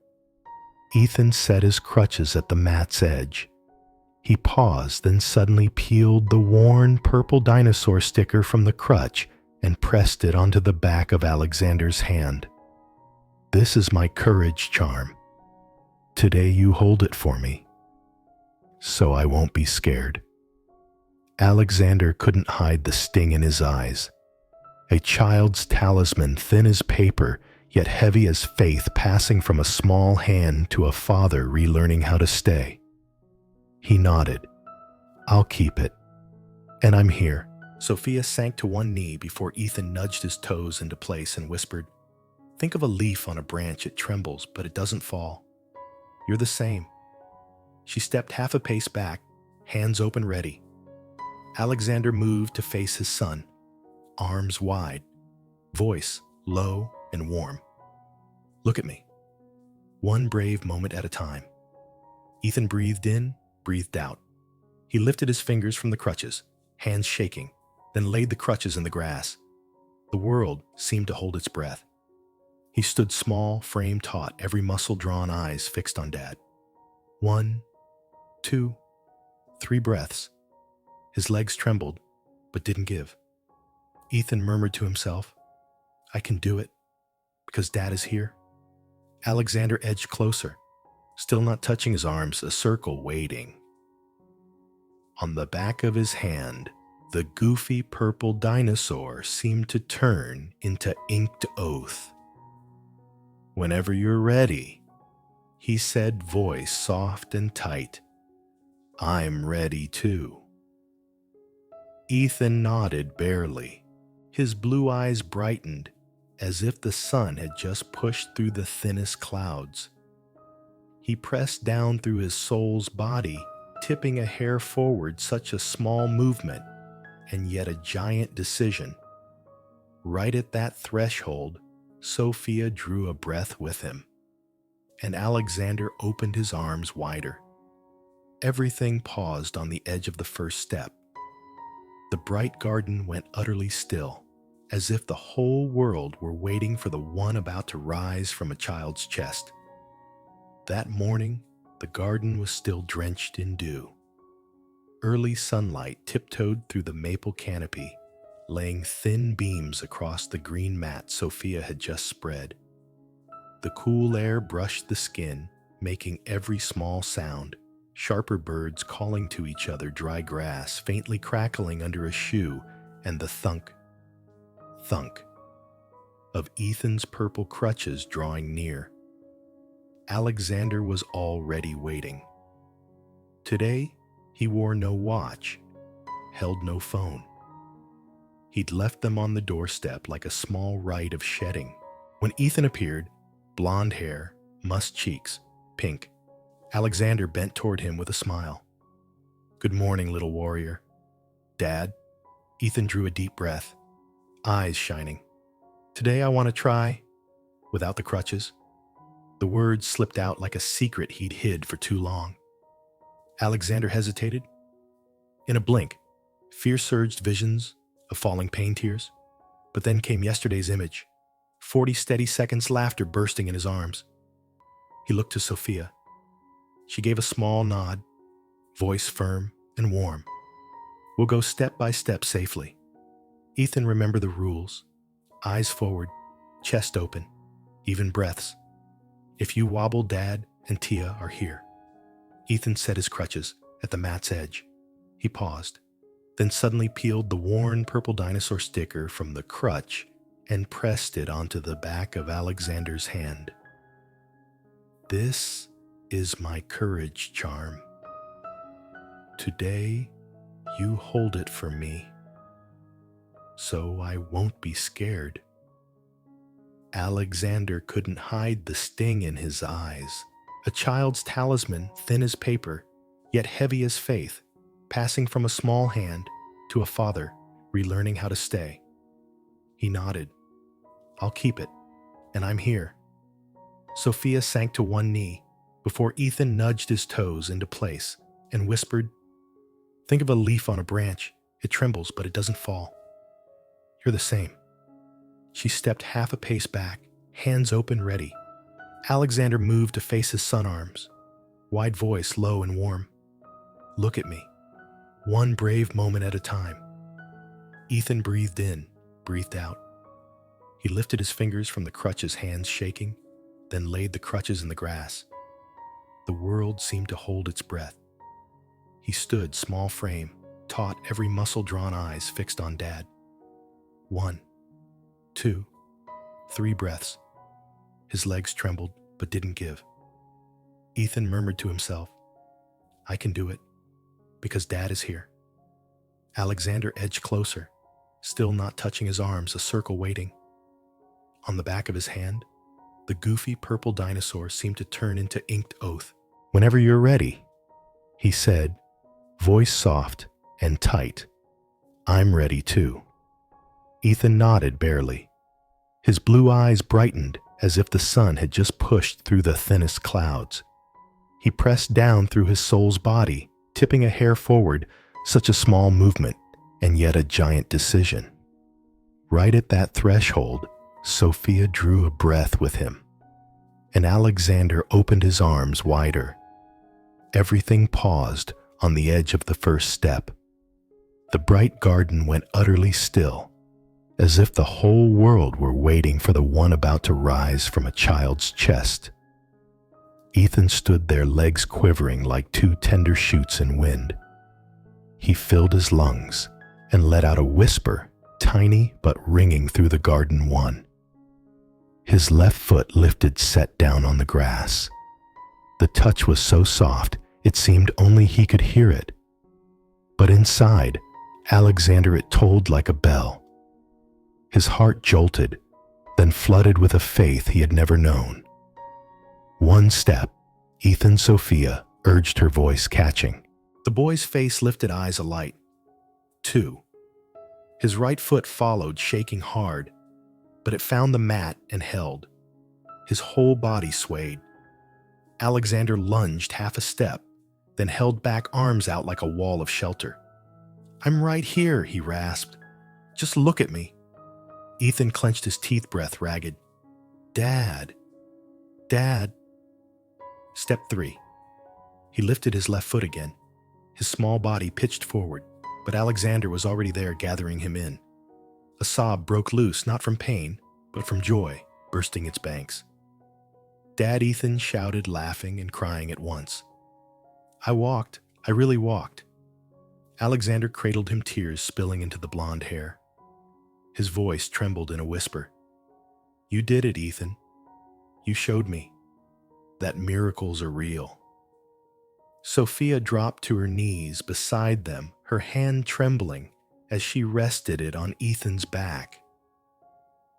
Ethan set his crutches at the mat's edge. He paused, then suddenly peeled the worn purple dinosaur sticker from the crutch and pressed it onto the back of Alexander's hand. This is my courage charm. Today you hold it for me, so I won't be scared. Alexander couldn't hide the sting in his eyes. A child's talisman, thin as paper, yet heavy as faith, passing from a small hand to a father relearning how to stay. He nodded. I'll keep it. And I'm here. Sophia sank to one knee before Ethan nudged his toes into place and whispered, think of a leaf on a branch. It trembles, but it doesn't fall. You're the same. She stepped half a pace back, hands open ready. Alexander moved to face his son, arms wide, voice low and warm. Look at me. One brave moment at a time. Ethan breathed in, breathed out. He lifted his fingers from the crutches, hands shaking, then laid the crutches in the grass. The world seemed to hold its breath. He stood small, frame taut, every muscle drawn, eyes fixed on Dad. 1, 2, 3 breaths. His legs trembled, but didn't give. Ethan murmured to himself, I can do it, because Dad is here. Alexander edged closer, still not touching his arms, a circle waiting. On the back of his hand, the goofy purple dinosaur seemed to turn into inked oath. Whenever you're ready, he said, voice soft and tight. I'm ready too. Ethan nodded barely. His blue eyes brightened as if the sun had just pushed through the thinnest clouds. He pressed down through his soul's body, tipping a hair forward, such a small movement, and yet a giant decision. Right at that threshold, Sophia drew a breath with him, and Alexander opened his arms wider. Everything paused on the edge of the first step. The bright garden went utterly still, as if the whole world were waiting for the one about to rise from a child's chest. That morning, the garden was still drenched in dew. Early sunlight tiptoed through the maple canopy, laying thin beams across the green mat Sophia had just spread. The cool air brushed the skin, making every small sound, sharper birds calling to each other, dry grass faintly crackling under a shoe, and the thunk, thunk of Ethan's purple crutches drawing near. Alexander was already waiting. Today, he wore no watch, held no phone. He'd left them on the doorstep like a small rite of shedding. When Ethan appeared, blonde hair, musk cheeks, pink, Alexander bent toward him with a smile. Good morning, little warrior. Dad? Ethan drew a deep breath, eyes shining. Today I want to try, without the crutches. The words slipped out like a secret he'd hid for too long. Alexander hesitated. In a blink, fear surged visions of falling pain tears, but then came yesterday's image, 40 steady seconds laughter bursting in his arms. He looked to Sophia. She gave a small nod, voice firm and warm. We'll go step by step safely. Ethan, remember the rules. Eyes forward, chest open, even breaths. If you wobble, Dad and Tia are here. Ethan set his crutches at the mat's edge. He paused, then suddenly peeled the worn purple dinosaur sticker from the crutch and pressed it onto the back of Alexander's hand. This is my courage charm. Today, you hold it for me, so I won't be scared. Alexander couldn't hide the sting in his eyes. A child's talisman, thin as paper, yet heavy as faith, passing from a small hand to a father relearning how to stay. He nodded. I'll keep it, and I'm here. Sophia sank to one knee before Ethan nudged his toes into place and whispered, think of a leaf on a branch. It trembles, but it doesn't fall. You're the same. She stepped half a pace back, hands open, ready. Alexander moved to face his son arms, wide voice low and warm. Look at me, one brave moment at a time. Ethan breathed in, breathed out. He lifted his fingers from the crutches, hands shaking, then laid the crutches in the grass. The world seemed to hold its breath. He stood, small frame, taut, every muscle-drawn eyes fixed on Dad. 1, 2, 3 breaths. His legs trembled, but didn't give. Ethan murmured to himself, I can do it, because Dad is here. Alexander edged closer, still not touching his arms, a circle waiting. On the back of his hand, the goofy purple dinosaur seemed to turn into inked oath. Whenever you're ready, he said, voice soft and tight. I'm ready too. Ethan nodded barely. His blue eyes brightened as if the sun had just pushed through the thinnest clouds. He pressed down through his soul's body, tipping a hair forward, such a small movement, and yet a giant decision. Right at that threshold, Sophia drew a breath with him, and Alexander opened his arms wider. Everything paused on the edge of the first step. The bright garden went utterly still, as if the whole world were waiting for the one about to rise from a child's chest. Ethan stood there, legs quivering like 2 tender shoots in wind. He filled his lungs and let out a whisper, tiny but ringing through the garden one. His left foot lifted, set down on the grass. The touch was so soft, it seemed only he could hear it. But inside, Alexander, it tolled like a bell. His heart jolted, then flooded with a faith he had never known. 1 step, Ethan, Sophia, urged her voice, catching. The boy's face lifted, eyes alight. 2. His right foot followed, shaking hard, but it found the mat and held. His whole body swayed. Alexander lunged half a step, then held back, arms out like a wall of shelter. I'm right here, he rasped. Just look at me. Ethan clenched his teeth, breath ragged. Dad. Dad. Step 3. He lifted his left foot again. His small body pitched forward, but Alexander was already there, gathering him in. A sob broke loose, not from pain, but from joy, bursting its banks. Dad, Ethan shouted, laughing and crying at once. I really walked. Alexander cradled him, tears spilling into the blonde hair. His voice trembled in a whisper. You did it, Ethan. You showed me that miracles are real. Sophia dropped to her knees beside them, her hand trembling as she rested it on Ethan's back.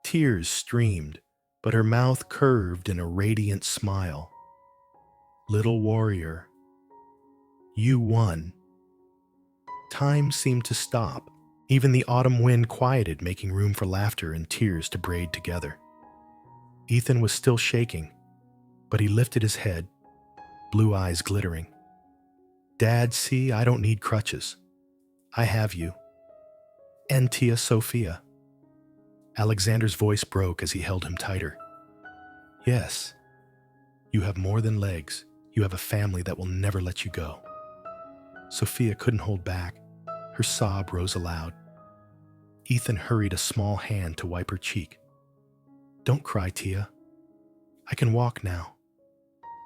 Tears streamed, but her mouth curved in a radiant smile. Little warrior, you won. Time seemed to stop. Even the autumn wind quieted, making room for laughter and tears to braid together. Ethan was still shaking, but he lifted his head, blue eyes glittering. Dad, see, I don't need crutches. I have you. And Tia Sophia. Alexander's voice broke as he held him tighter. Yes, you have more than legs. You have a family that will never let you go. Sophia couldn't hold back. Her sob rose aloud. Ethan hurried a small hand to wipe her cheek. Don't cry, Tia. I can walk now.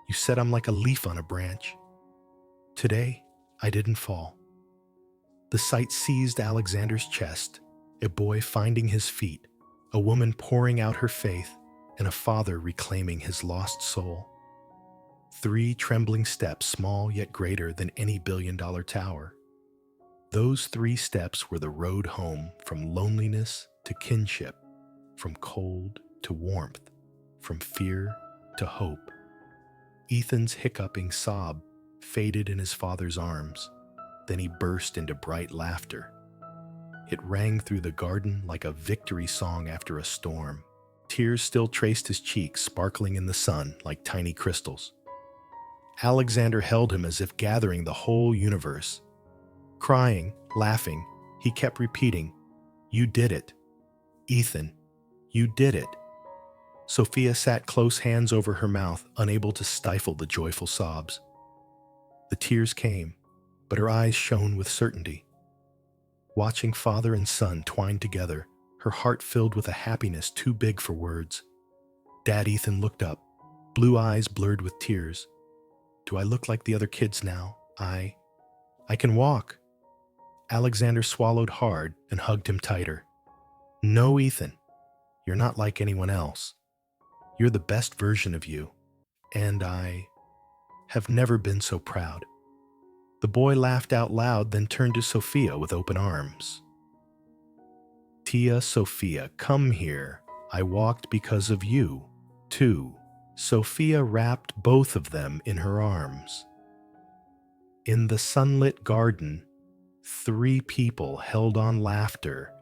You said I'm like a leaf on a branch. Today, I didn't fall. The sight seized Alexander's chest, a boy finding his feet, a woman pouring out her faith, and a father reclaiming his lost soul. 3 trembling steps, small yet greater than any billion-dollar tower. Those 3 steps were the road home, from loneliness to kinship, from cold to warmth, from fear to hope. Ethan's hiccuping sob faded in his father's arms. Then he burst into bright laughter. It rang through the garden like a victory song after a storm. Tears still traced his cheeks, sparkling in the sun like tiny crystals. Alexander held him as if gathering the whole universe. Crying, laughing, he kept repeating, "You did it. Ethan, you did it." Sophia sat close, hands over her mouth, unable to stifle the joyful sobs. The tears came, but her eyes shone with certainty. Watching father and son twine together, her heart filled with a happiness too big for words. Dad Ethan looked up, blue eyes blurred with tears. "Do I look like the other kids now? I can walk." Alexander swallowed hard and hugged him tighter. "No, Ethan, you're not like anyone else. You're the best version of you, and I have never been so proud." The boy laughed out loud, then turned to Sophia with open arms. "Tia, Sophia, come here. I walked because of you, too." Sophia wrapped both of them in her arms. In the sunlit garden, 3 people held on, laughter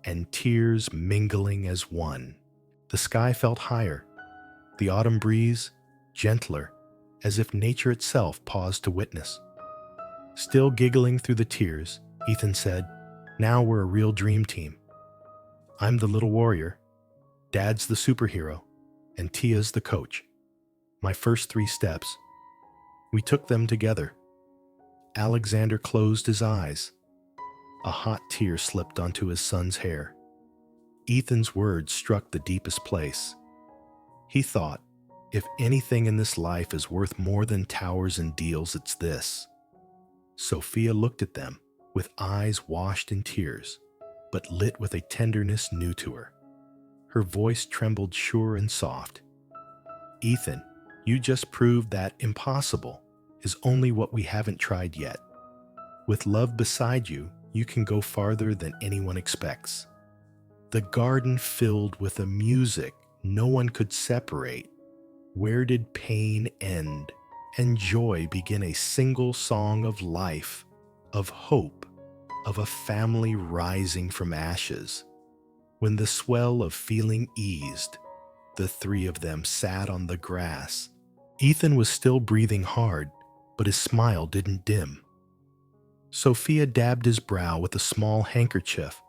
and tears mingling as one. The sky felt higher, the autumn breeze gentler, as if nature itself paused to witness. Still giggling through the tears, Ethan said, "Now we're a real dream team. I'm the little warrior, Dad's the superhero, and Tia's the coach. My first 3 steps." We took them together. Alexander closed his eyes. A hot tear slipped onto his son's hair. Ethan's words struck the deepest place. He thought, if anything in this life is worth more than towers and deals, it's this. Sophia looked at them with eyes washed in tears, but lit with a tenderness new to her. Her voice trembled sure and soft. "Ethan, you just proved that impossible is only what we haven't tried yet. With love beside you, you can go farther than anyone expects." The garden filled with a music no one could separate. Where did pain end and joy begin? A single song of life, of hope, of a family rising from ashes. When the swell of feeling eased, the 3 of them sat on the grass. Ethan was still breathing hard, but his smile didn't dim. Sophia dabbed his brow with a small handkerchief,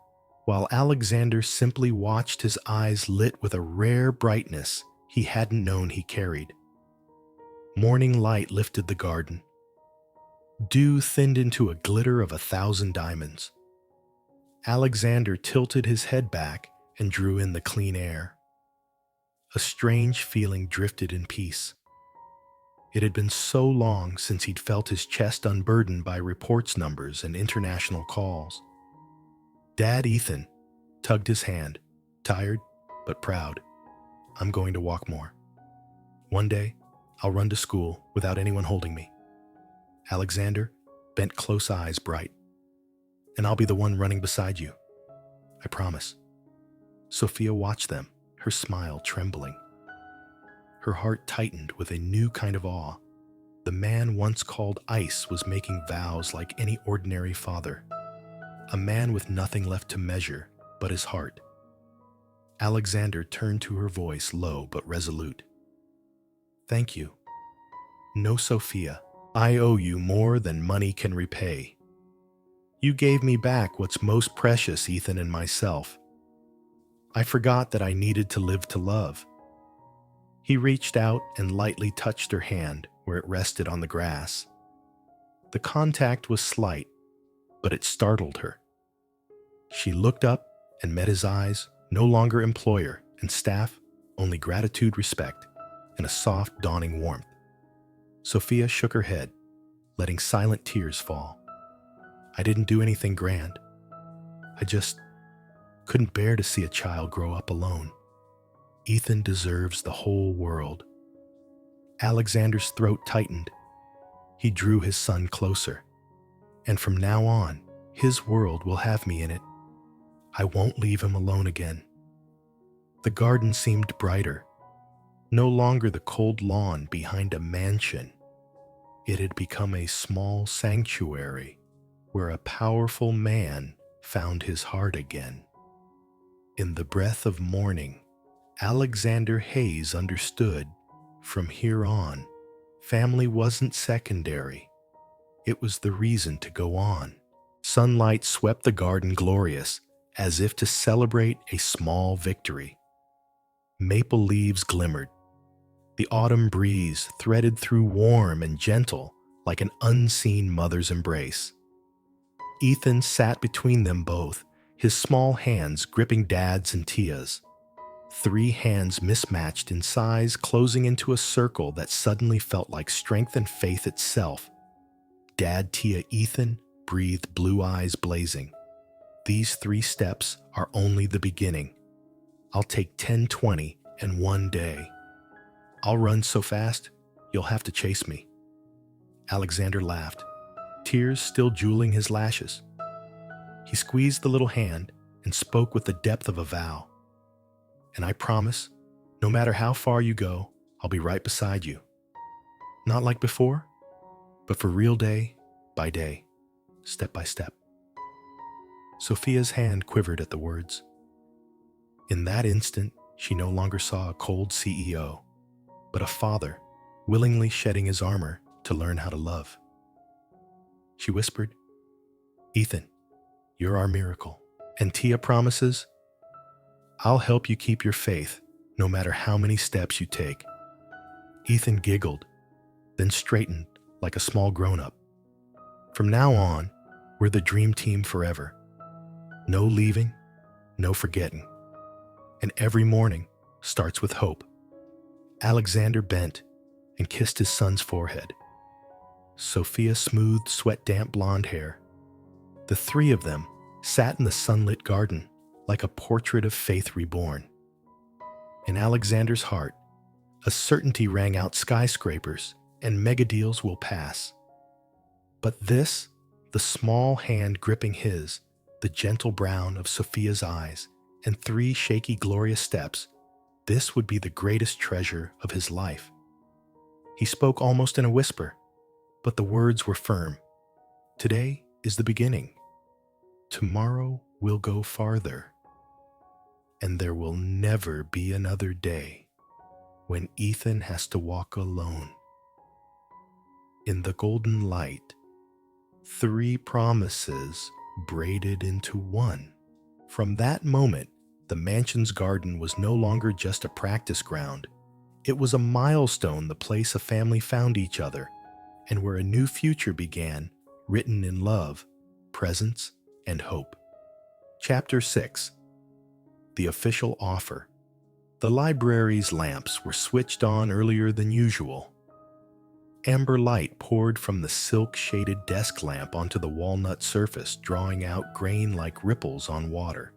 while Alexander simply watched, his eyes lit with a rare brightness he hadn't known he carried. Morning light lifted the garden. Dew thinned into a glitter of 1,000 diamonds. Alexander tilted his head back and drew in the clean air. A strange feeling drifted in peace. It had been so long since he'd felt his chest unburdened by reports numbers and international calls. Dad Ethan tugged his hand, tired but proud. "I'm going to walk more. One day, I'll run to school without anyone holding me." Alexander bent close eyes bright. "And I'll be the one running beside you. I promise." Sophia watched them, her smile trembling. Her heart tightened with a new kind of awe. The man once called Ice was making vows like any ordinary father. A man with nothing left to measure but his heart. Alexander turned to her, voice low but resolute. "Thank you. No, Sophia, I owe you more than money can repay. You gave me back what's most precious, Ethan, and myself. I forgot that I needed to live to love." He reached out and lightly touched her hand where it rested on the grass. The contact was slight, but it startled her. She looked up and met his eyes, no longer employer and staff, only gratitude, respect, and a soft, dawning warmth. Sophia shook her head, letting silent tears fall. "I didn't do anything grand. I just couldn't bear to see a child grow up alone. Ethan deserves the whole world." Alexander's throat tightened. He drew his son closer. "And from now on, his world will have me in it. I won't leave him alone again." The garden seemed brighter, no longer the cold lawn behind a mansion. It had become a small sanctuary where a powerful man found his heart again. In the breath of morning, Alexander Hayes understood, from here on, family wasn't secondary. It was the reason to go on. Sunlight swept the garden glorious, as if to celebrate a small victory. Maple leaves glimmered. The autumn breeze threaded through warm and gentle like an unseen mother's embrace. Ethan sat between them both, his small hands gripping Dad's and Tia's. 3 hands mismatched in size, closing into a circle that suddenly felt like strength and faith itself. Dad, Tia, Ethan breathed, blue eyes blazing. These 3 steps are only the beginning. I'll take 10, 20, and 1 day. I'll run so fast, you'll have to chase me. Alexander laughed, tears still jeweling his lashes. He squeezed the little hand and spoke with the depth of a vow. And I promise, no matter how far you go, I'll be right beside you. Not like before, but for real, day by day, step by step. Sophia's hand quivered at the words. In that instant, she no longer saw a cold CEO, but a father willingly shedding his armor to learn how to love. She whispered, Ethan, you're our miracle. And Tia promises, I'll help you keep your faith no matter how many steps you take. Ethan giggled, then straightened like a small grown-up. From now on, we're the dream team forever. No leaving, no forgetting. And every morning starts with hope. Alexander bent and kissed his son's forehead. Sophia smoothed sweat-damp blonde hair. The 3 of them sat in the sunlit garden like a portrait of faith reborn. In Alexander's heart, a certainty rang out skyscrapers and mega deals will pass. But this, the small hand gripping his, the gentle brown of Sophia's eyes, and 3 shaky, glorious steps, this would be the greatest treasure of his life. He spoke almost in a whisper, but the words were firm. Today is the beginning. Tomorrow we'll go farther. And there will never be another day when Ethan has to walk alone. In the golden light, 3 promises braided into one. From that moment, the mansion's garden was no longer just a practice ground. It was a milestone, the place a family found each other, and where a new future began, written in love, presence, and hope. Chapter 6. The official offer. The library's lamps were switched on earlier than usual. Amber light poured from the silk-shaded desk lamp onto the walnut surface, drawing out grain like ripples on water.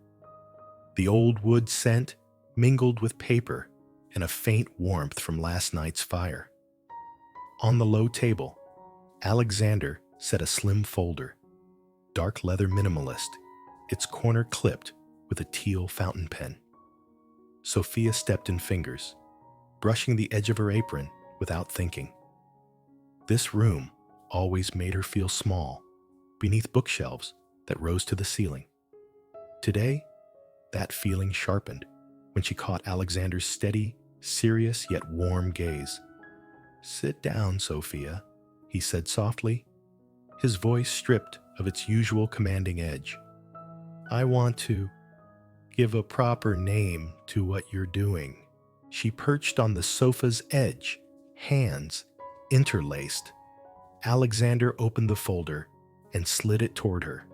The old wood scent mingled with paper and a faint warmth from last night's fire. On the low table, Alexander set a slim folder, dark leather minimalist, its corner clipped with a teal fountain pen. Sophia stepped in fingers, brushing the edge of her apron without thinking. This room always made her feel small, beneath bookshelves that rose to the ceiling. Today, that feeling sharpened when she caught Alexander's steady, serious yet warm gaze. Sit down, Sophia, he said softly, his voice stripped of its usual commanding edge. I want to give a proper name to what you're doing. She perched on the sofa's edge, hands interlaced. Alexander opened the folder and slid it toward her.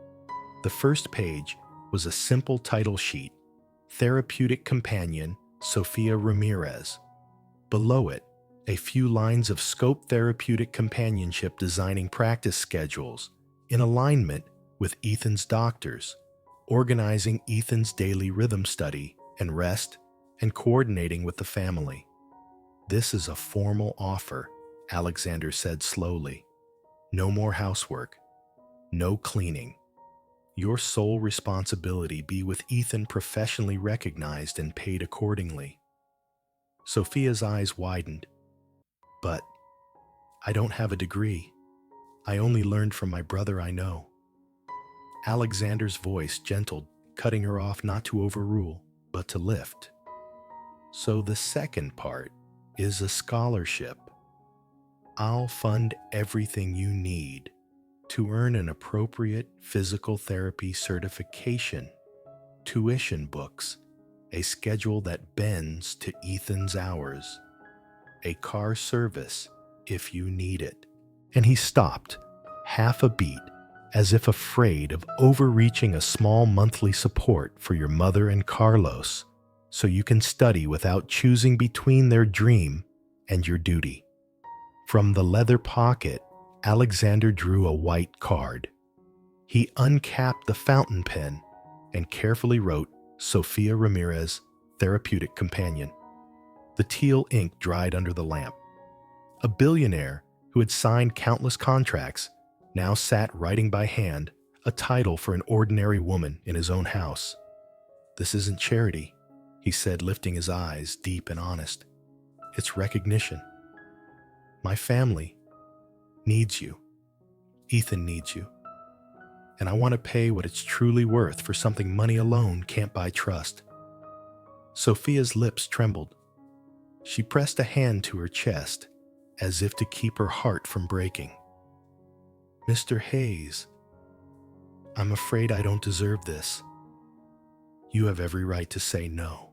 The first page was a simple title sheet, Therapeutic Companion, Sophia Ramirez. Below it, a few lines of scope therapeutic companionship designing practice schedules in alignment with Ethan's doctors, organizing Ethan's daily rhythm study and rest, and coordinating with the family. This is a formal offer, Alexander said slowly. No more housework. No cleaning. Your sole responsibility be with Ethan professionally recognized and paid accordingly. Sophia's eyes widened. But I don't have a degree. I only learned from my brother I know. Alexander's voice gentled, cutting her off not to overrule, but to lift. So the second part is a scholarship. I'll fund everything you need to earn an appropriate physical therapy certification, tuition books, a schedule that bends to Ethan's hours, a car service if you need it. And he stopped, half a beat, as if afraid of overreaching a small monthly support for your mother and Carlos, so you can study without choosing between their dream and your duty. From the leather pocket, Alexander drew a white card. He uncapped the fountain pen and carefully wrote Sophia Ramirez, Therapeutic Companion. The teal ink dried under the lamp. A billionaire who had signed countless contracts now sat writing by hand a title for an ordinary woman in his own house. This isn't charity, he said, lifting his eyes deep and honest. It's recognition. My family needs you. Ethan needs you. And I want to pay what it's truly worth for something money alone can't buy trust. Sophia's lips trembled. She pressed a hand to her chest as if to keep her heart from breaking. Mr. Hayes, I'm afraid I don't deserve this. You have every right to say no.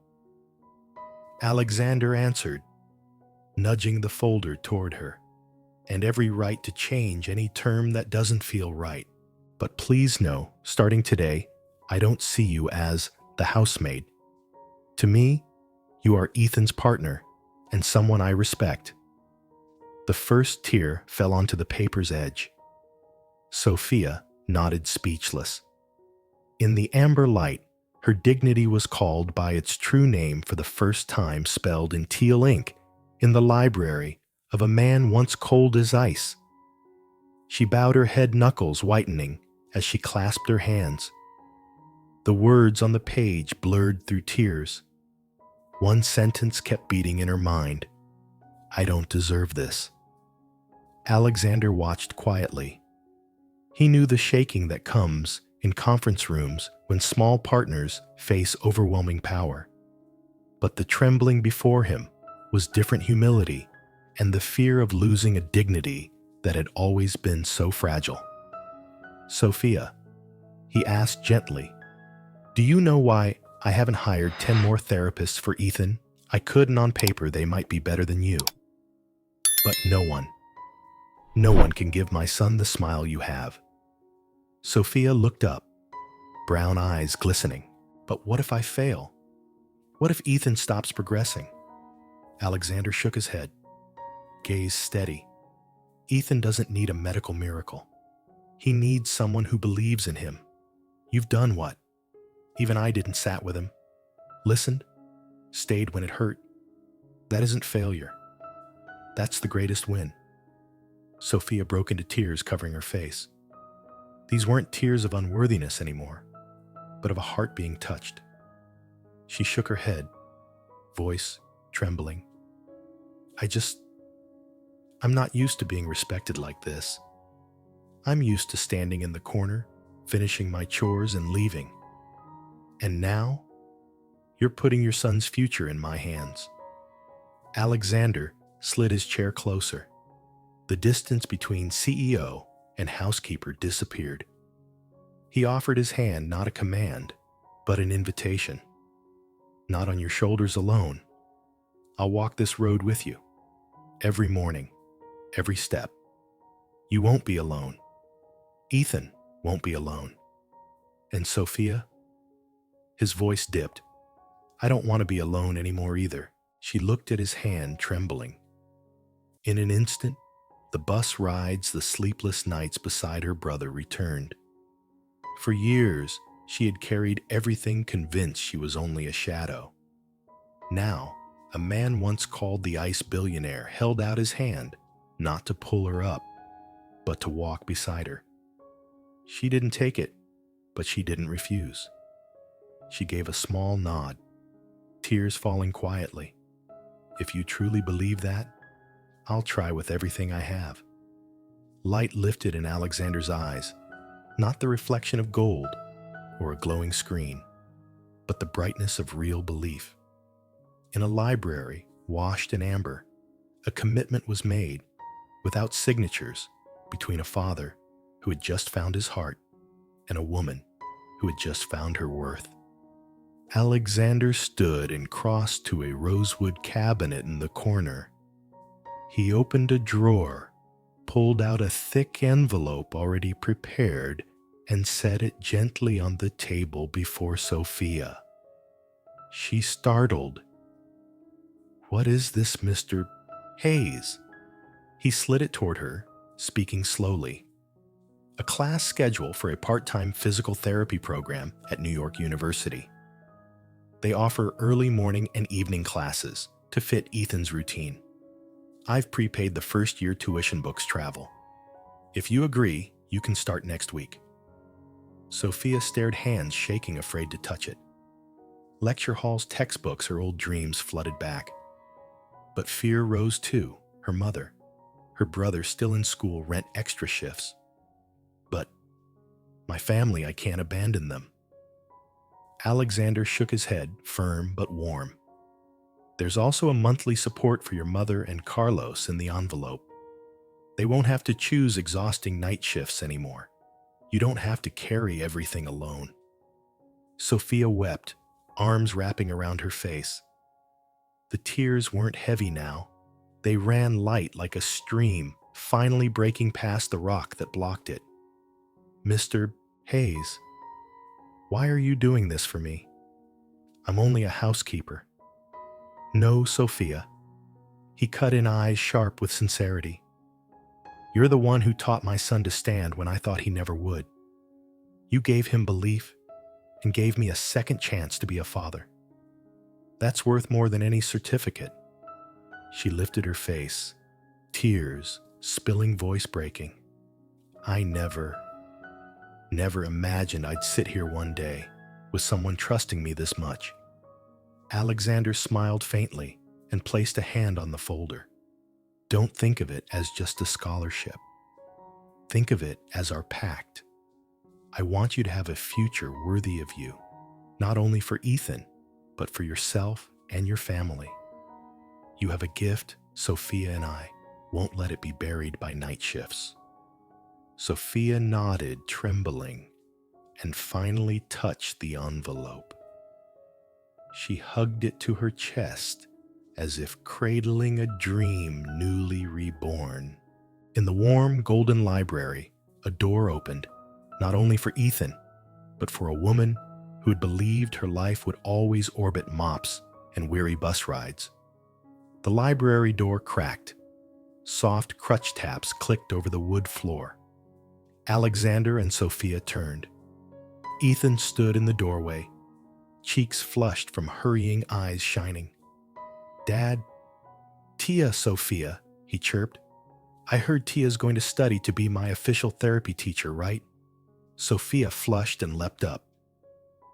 Alexander answered, nudging the folder toward her, and every right to change any term that doesn't feel right. But please know, starting today, I don't see you as the housemaid. To me, you are Ethan's partner and someone I respect. The first tear fell onto the paper's edge. Sophia nodded speechless. In the amber light, her dignity was called by its true name for the first time, spelled in teal ink in the library of a man once cold as ice. She bowed her head, knuckles whitening as she clasped her hands. The words on the page blurred through tears. One sentence kept beating in her mind. I don't deserve this. Alexander watched quietly. He knew the shaking that comes in conference rooms when small partners face overwhelming power. But the trembling before him was different humility and the fear of losing a dignity that had always been so fragile. Sophia, he asked gently, do you know why I haven't hired 10 more therapists for Ethan? I could, and on paper they might be better than you. But no one can give my son the smile you have. Sophia looked up, brown eyes glistening. But what if I fail? What if Ethan stops progressing? Alexander shook his head, gaze steady. Ethan doesn't need a medical miracle. He needs someone who believes in him. You've done what? Even I didn't. Sat with him, listened, stayed when it hurt. That isn't failure. That's the greatest win. Sophia broke into tears, covering her face. These weren't tears of unworthiness anymore, but of a heart being touched. She shook her head, voice trembling. I'm not used to being respected like this. I'm used to standing in the corner, finishing my chores and leaving. And now, you're putting your son's future in my hands. Alexander slid his chair closer. The distance between CEO and housekeeper disappeared. He offered his hand, not a command, but an invitation. Not on your shoulders alone. I'll walk this road with you. Every morning, every step. You won't be alone. Ethan won't be alone. And Sophia? His voice dipped. I don't want to be alone anymore either. She looked at his hand, trembling. In an instant, the bus rides, the sleepless nights beside her brother returned. For years, she had carried everything, convinced she was only a shadow. Now, a man once called the ice billionaire held out his hand, not to pull her up, but to walk beside her. She didn't take it, but she didn't refuse. She gave a small nod, tears falling quietly. If you truly believe that, I'll try with everything I have. Light lifted in Alexander's eyes, not the reflection of gold or a glowing screen, but the brightness of real belief. In a library washed in amber, a commitment was made, without signatures, between a father who had just found his heart and a woman who had just found her worth. Alexander stood and crossed to a rosewood cabinet in the corner. He opened a drawer, pulled out a thick envelope already prepared, and set it gently on the table before Sophia. She startled. "What is this, Mr. Hayes?" He slid it toward her, speaking slowly. "A class schedule for a part-time physical therapy program at New York University. They offer early morning and evening classes to fit Ethan's routine. I've prepaid the first-year tuition books travel. If you agree, you can start next week." Sophia stared, hands shaking, afraid to touch it. Lecture hall's textbooks, her old dreams flooded back. But fear rose too. Her mother, her brother still in school, rent extra shifts. But my family, I can't abandon them. Alexander shook his head, firm but warm. "There's also a monthly support for your mother and Carlos in the envelope. They won't have to choose exhausting night shifts anymore. You don't have to carry everything alone." Sophia wept, arms wrapping around her face. The tears weren't heavy now. They ran light like a stream, finally breaking past the rock that blocked it. "Mr. Hayes, why are you doing this for me? I'm only a housekeeper." "No, Sophia." He cut in, eyes sharp with sincerity. "You're the one who taught my son to stand when I thought he never would. You gave him belief and gave me a second chance to be a father. That's worth more than any certificate." She lifted her face, tears spilling, voice breaking. "I never imagined I'd sit here one day with someone trusting me this much." Alexander smiled faintly and placed a hand on the folder. "Don't think of it as just a scholarship. Think of it as our pact. I want you to have a future worthy of you, not only for Ethan, but for yourself and your family. You have a gift, Sophia, and I won't let it be buried by night shifts." Sophia nodded, trembling, and finally touched the envelope. She hugged it to her chest as if cradling a dream newly reborn. In the warm, golden library, a door opened, not only for Ethan, but for a woman who had believed her life would always orbit mops and weary bus rides. The library door cracked. Soft crutch taps clicked over the wood floor. Alexander and Sophia turned. Ethan stood in the doorway, cheeks flushed from hurrying, eyes shining. "Dad, Tia, Sophia," he chirped. "I heard Tia's going to study to be my official therapy teacher, right?" Sophia flushed and leapt up.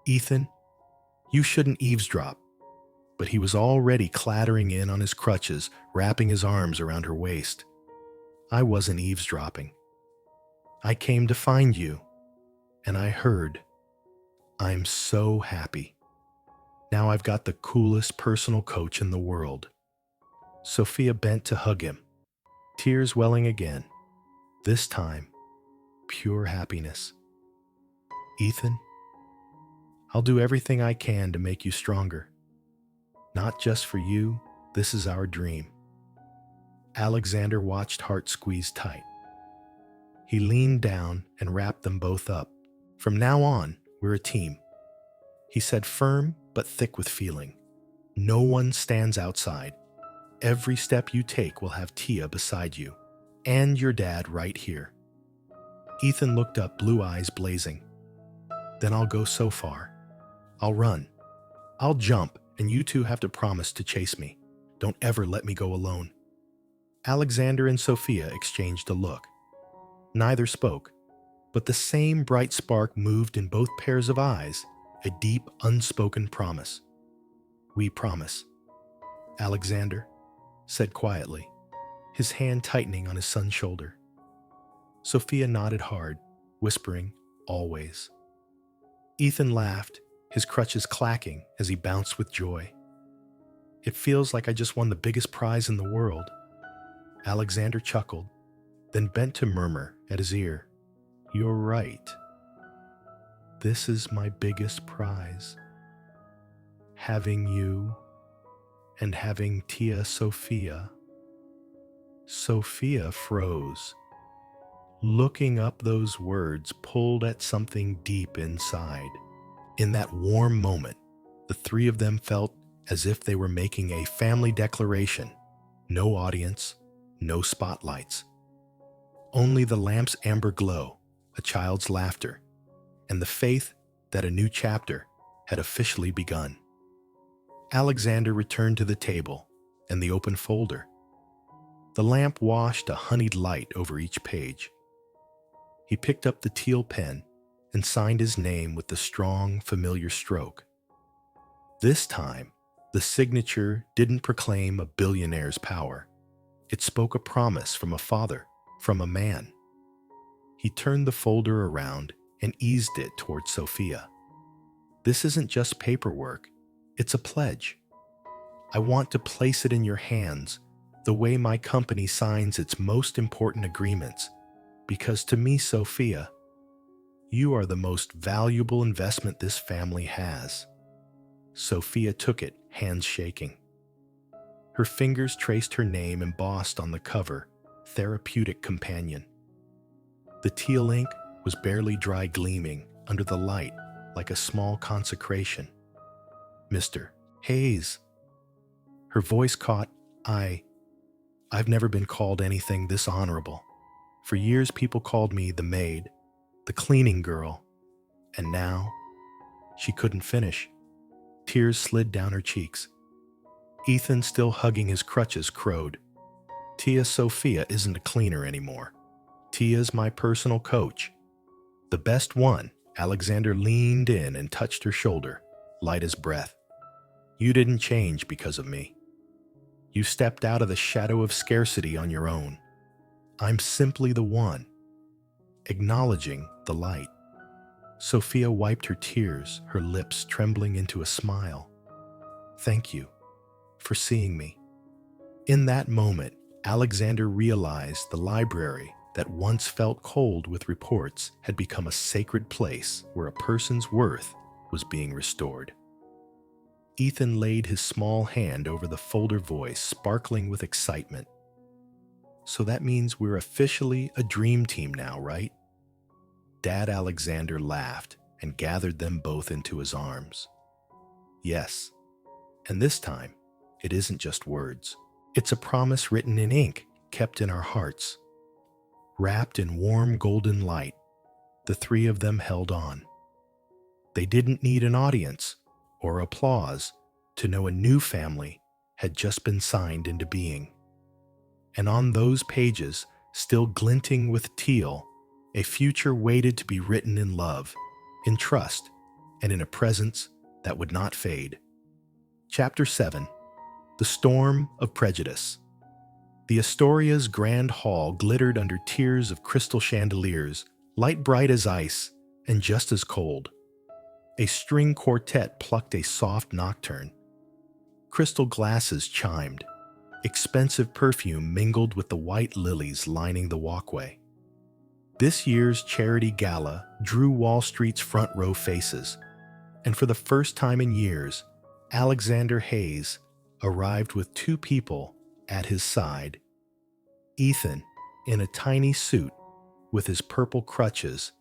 "Ethan, you shouldn't eavesdrop." But he was already clattering in on his crutches, wrapping his arms around her waist. "I wasn't eavesdropping. I came to find you, and I heard. I'm so happy. Now I've got the coolest personal coach in the world." Sophia bent to hug him, tears welling again. This time, pure happiness. "Ethan, I'll do everything I can to make you stronger. Not just for you, this is our dream." Alexander watched, heart squeezed tight. He leaned down and wrapped them both up. "From now on, we're a team," he said, firm but thick with feeling. "No one stands outside. Every step you take will have Tia beside you, and your dad right here." Ethan looked up, blue eyes blazing. "Then I'll go so far. I'll run. I'll jump, and you two have to promise to chase me. Don't ever let me go alone." Alexander and Sophia exchanged a look. Neither spoke. But the same bright spark moved in both pairs of eyes, a deep, unspoken promise. "We promise," Alexander said quietly, his hand tightening on his son's shoulder. Sophia nodded hard, whispering, "Always." Ethan laughed, his crutches clacking as he bounced with joy. "It feels like I just won the biggest prize in the world." Alexander chuckled, then bent to murmur at his ear, "You're right. This is my biggest prize. Having you and having Tia Sophia." Sophia froze. Looking up, those words pulled at something deep inside. In that warm moment, the three of them felt as if they were making a family declaration. No audience, no spotlights. Only the lamp's amber glow, a child's laughter, and the faith that a new chapter had officially begun. Alexander returned to the table and the open folder. The lamp washed a honeyed light over each page. He picked up the teal pen and signed his name with the strong, familiar stroke. This time, the signature didn't proclaim a billionaire's power. It spoke a promise from a father, from a man. He turned the folder around and eased it toward Sophia. "This isn't just paperwork, it's a pledge. I want to place it in your hands the way my company signs its most important agreements, because to me, Sophia, you are the most valuable investment this family has." Sophia took it, hands shaking. Her fingers traced her name embossed on the cover, "Therapeutic Companion." The teal ink was barely dry, gleaming under the light like a small consecration. "Mr. Hayes." Her voice caught, I've never been called anything this honorable. For years people called me the maid, the cleaning girl, and now..." She couldn't finish. Tears slid down her cheeks. Ethan, still hugging his crutches, crowed, "Tia Sophia isn't a cleaner anymore. Tia's my personal coach. The best one." Alexander leaned in and touched her shoulder, light as breath. "You didn't change because of me. You stepped out of the shadow of scarcity on your own. I'm simply the one." Acknowledging the light, Sophia wiped her tears, her lips trembling into a smile. "Thank you for seeing me." In that moment, Alexander realized the library that once felt cold with reports had become a sacred place where a person's worth was being restored. Ethan laid his small hand over the folder, voice sparkling with excitement. "So that means we're officially a dream team now, right?" Dad Alexander laughed and gathered them both into his arms. "Yes, and this time, it isn't just words. It's a promise written in ink, kept in our hearts." Wrapped in warm golden light, the three of them held on. They didn't need an audience or applause to know a new family had just been signed into being. And on those pages, still glinting with teal, a future waited to be written in love, in trust, and in a presence that would not fade. Chapter 7. The Storm of Prejudice. The Astoria's grand hall glittered under tiers of crystal chandeliers, light bright as ice and just as cold. A string quartet plucked a soft nocturne. Crystal glasses chimed. Expensive perfume mingled with the white lilies lining the walkway. This year's charity gala drew Wall Street's front row faces, and for the first time in years, Alexander Hayes arrived with two people at his side. Ethan, in a tiny suit with his purple crutches,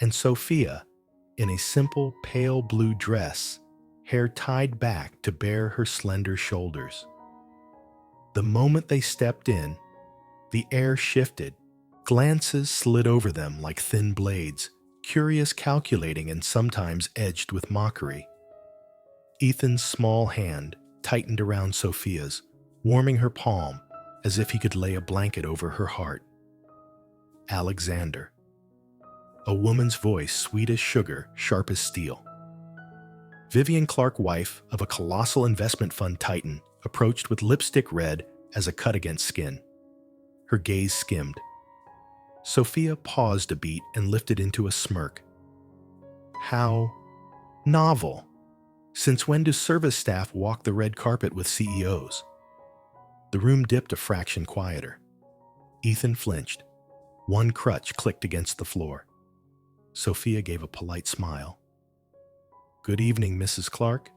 and Sophia, in a simple pale blue dress, hair tied back to bare her slender shoulders. The moment they stepped in, the air shifted. Glances slid over them like thin blades, curious, calculating, and sometimes edged with mockery. Ethan's small hand tightened around Sophia's, warming her palm as if he could lay a blanket over her heart. "Alexander." a woman's voice sweet as sugar, sharp as steel. Vivian Clark, wife of a colossal investment fund titan, approached with lipstick red as a cut against skin. Her gaze skimmed. Sophia paused a beat and lifted into a smirk. How novel. Since when do service staff walk the red carpet with CEOs? The room dipped a fraction quieter. Ethan flinched. One crutch clicked against the floor. Sophia gave a polite smile. "Good evening, Mrs. Clark."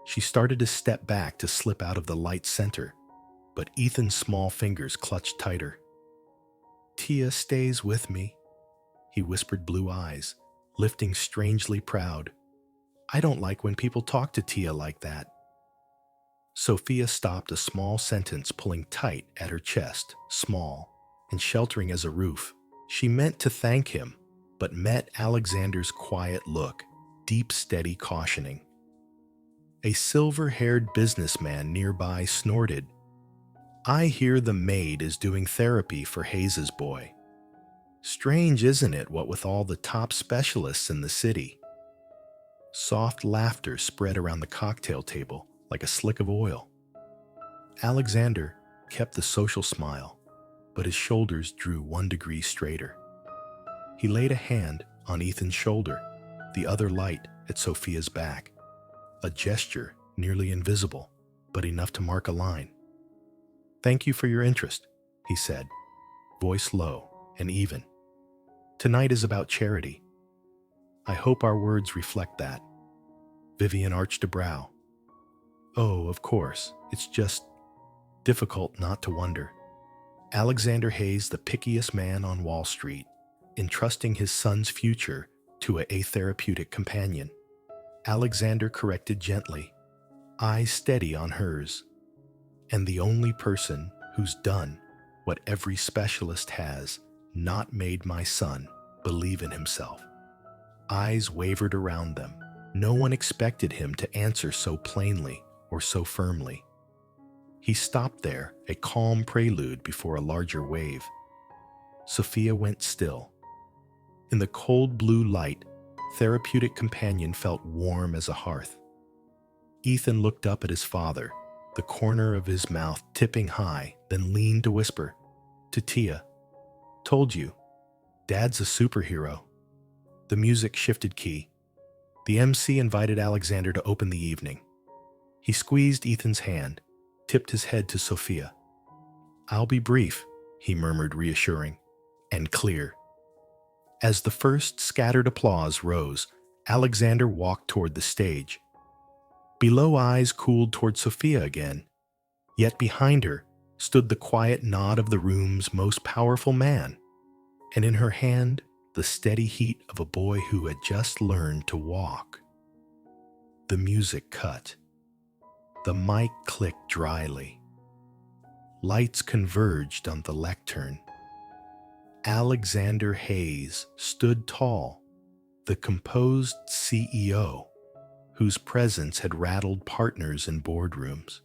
She started to step back to slip out of the light center, but Ethan's small fingers clutched tighter. "Tia stays with me," he whispered, blue eyes, lifting strangely proud. "I don't like when people talk to Tia like that." Sophia stopped a small sentence, pulling tight at her chest, small and sheltering as a roof. She meant to thank him, but met Alexander's quiet look, deep, steady, cautioning. A silver-haired businessman nearby snorted. "I hear the maid is doing therapy for Hayes's boy. Strange, isn't it, what with all the top specialists in the city?" Soft laughter spread around the cocktail table like a slick of oil. Alexander kept the social smile, but his shoulders drew 1 degree straighter. He laid a hand on Ethan's shoulder, the other light at Sophia's back. A gesture nearly invisible, but enough to mark a line. "Thank you for your interest," he said, voice low and even. "Tonight is about charity. I hope our words reflect that." Vivian arched a brow. "Oh, of course, it's just difficult not to wonder." Alexander Hayes, the pickiest man on Wall Street, entrusting his son's future to a therapeutic companion. Alexander corrected gently, eyes steady on hers. "And the only person who's done what every specialist has not made my son believe in himself." Eyes wavered around them. No one expected him to answer so plainly or so firmly. He stopped there, a calm prelude before a larger wave. Sophia went still. In the cold blue light, therapeutic companion felt warm as a hearth. Ethan looked up at his father, the corner of his mouth tipping high, then leaned to whisper, to Tia, "Told you, Dad's a superhero." The music shifted key. The MC invited Alexander to open the evening. He squeezed Ethan's hand, tipped his head to Sophia. "I'll be brief," he murmured, reassuring, "and clear." As the first scattered applause rose, Alexander walked toward the stage. Below, eyes cooled toward Sophia again, yet behind her stood the quiet nod of the room's most powerful man, and in her hand the steady heat of a boy who had just learned to walk. The music cut. The mic clicked dryly. Lights converged on the lectern. Alexander Hayes stood tall, the composed CEO, whose presence had rattled partners in boardrooms.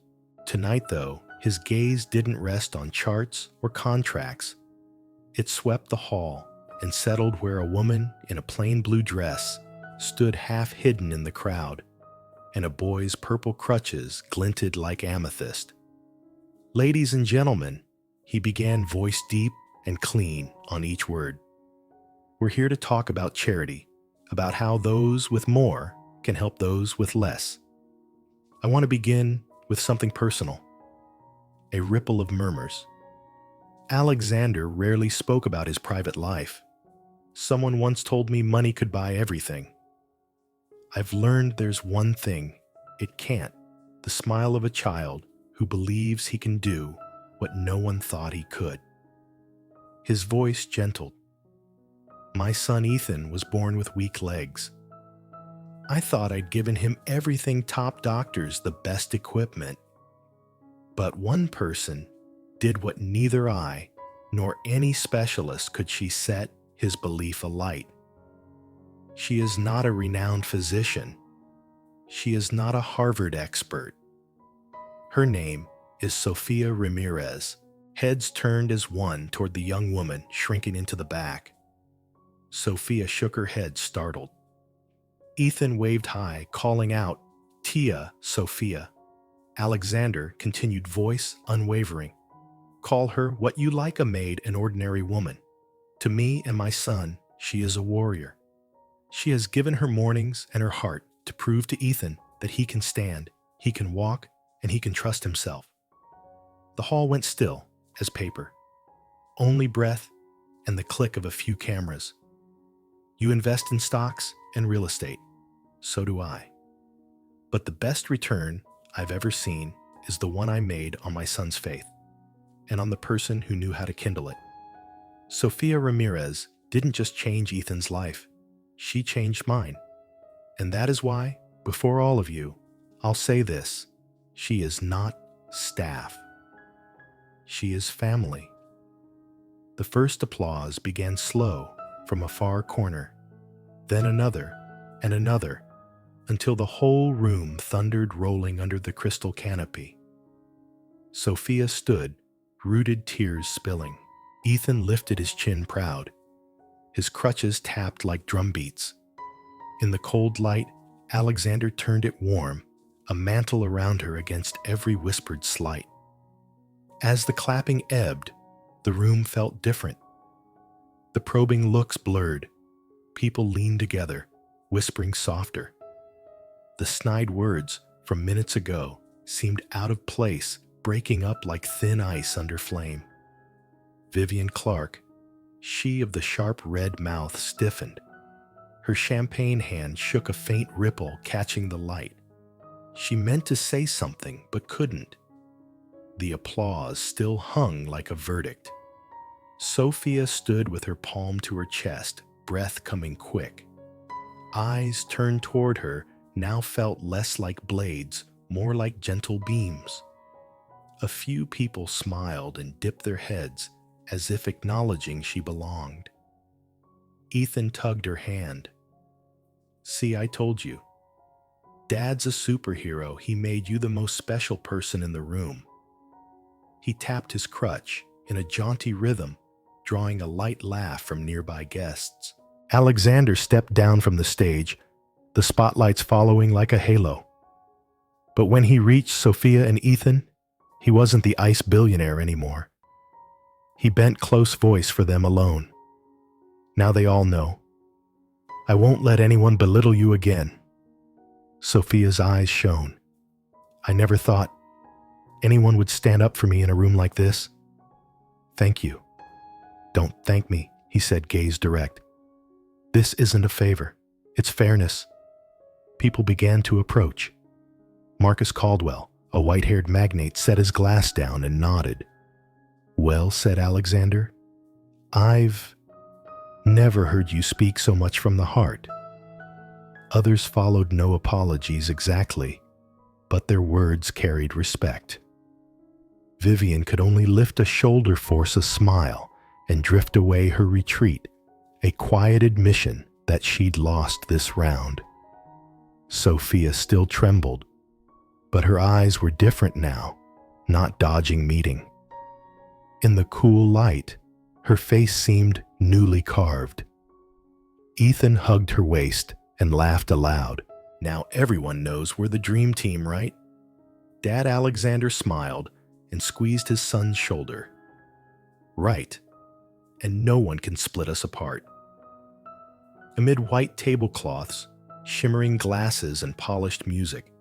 Tonight, though, his gaze didn't rest on charts or contracts. It swept the hall and settled where a woman in a plain blue dress stood half hidden in the crowd, and a boy's purple crutches glinted like amethyst. "Ladies and gentlemen," he began, voice deep and clean on each word. "We're here to talk about charity, about how those with more can help those with less. I want to begin with something personal." A ripple of murmurs. Alexander rarely spoke about his private life. "Someone once told me money could buy everything. I've learned there's one thing it can't: the smile of a child who believes he can do what no one thought he could." His voice gentled. "My son Ethan was born with weak legs. I thought I'd given him everything, top doctors, the best equipment. But one person did what neither I nor any specialist could. She set his belief alight. She is not a renowned physician. She is not a Harvard expert. Her name is Sophia Ramirez." Heads turned as one toward the young woman shrinking into the back. Sophia shook her head, startled. Ethan waved high, calling out, "Tia, Sophia." Alexander continued, voice unwavering. "Call her what you like, a maid, an ordinary woman. To me and my son, she is a warrior. She has given her mornings and her heart to prove to Ethan that he can stand, he can walk, and he can trust himself." The hall went still as paper. Only breath and the click of a few cameras. You invest in stocks and real estate. So do I. But the best return I've ever seen is the one I made on my son's faith and on the person who knew how to kindle it. Sophia Ramirez didn't just change Ethan's life. She changed mine. And that is why, before all of you, I'll say this: she is not staff. She is family. The first applause began slow from a far corner, then another and another, until the whole room thundered, rolling under the crystal canopy. Sophia stood, rooted, tears spilling. Ethan lifted his chin proud. His crutches tapped like drumbeats. In the cold light, Alexander turned it warm, a mantle around her against every whispered slight. As the clapping ebbed, the room felt different. The probing looks blurred. People leaned together, whispering softer. The snide words from minutes ago seemed out of place, breaking up like thin ice under flame. Vivian Clark, she of the sharp red mouth, stiffened. Her champagne hand shook a faint ripple, catching the light. She meant to say something, but couldn't. The applause still hung like a verdict. Sophia stood with her palm to her chest, breath coming quick. Eyes turned toward her now felt less like blades, more like gentle beams. A few people smiled and dipped their heads, as if acknowledging she belonged. Ethan tugged her hand. "See, I told you. Dad's a superhero. He made you the most special person in the room." He tapped his crutch in a jaunty rhythm, drawing a light laugh from nearby guests. Alexander stepped down from the stage, the spotlights following like a halo. But when he reached Sophia and Ethan, he wasn't the ice billionaire anymore. He bent close voice for them alone. "Now they all know. I won't let anyone belittle you again." Sophia's eyes shone. "I never thought anyone would stand up for me in a room like this. Thank you." "Don't thank me," he said, gaze direct. "This isn't a favor. It's fairness." People began to approach. Marcus Caldwell, a white-haired magnate, set his glass down and nodded. "Well," said Alexander, "I've never heard you speak so much from the heart." Others followed, no apologies exactly, but their words carried respect. Vivian could only lift a shoulder, force a smile, and drift away her retreat, a quiet admission that she'd lost this round. Sophia still trembled, but her eyes were different now, not dodging meeting. In the cool light, her face seemed newly carved. Ethan hugged her waist and laughed aloud. "Now everyone knows we're the dream team, right?" Dad Alexander smiled and squeezed his son's shoulder. "Right, and no one can split us apart." Amid white tablecloths, shimmering glasses, and polished music,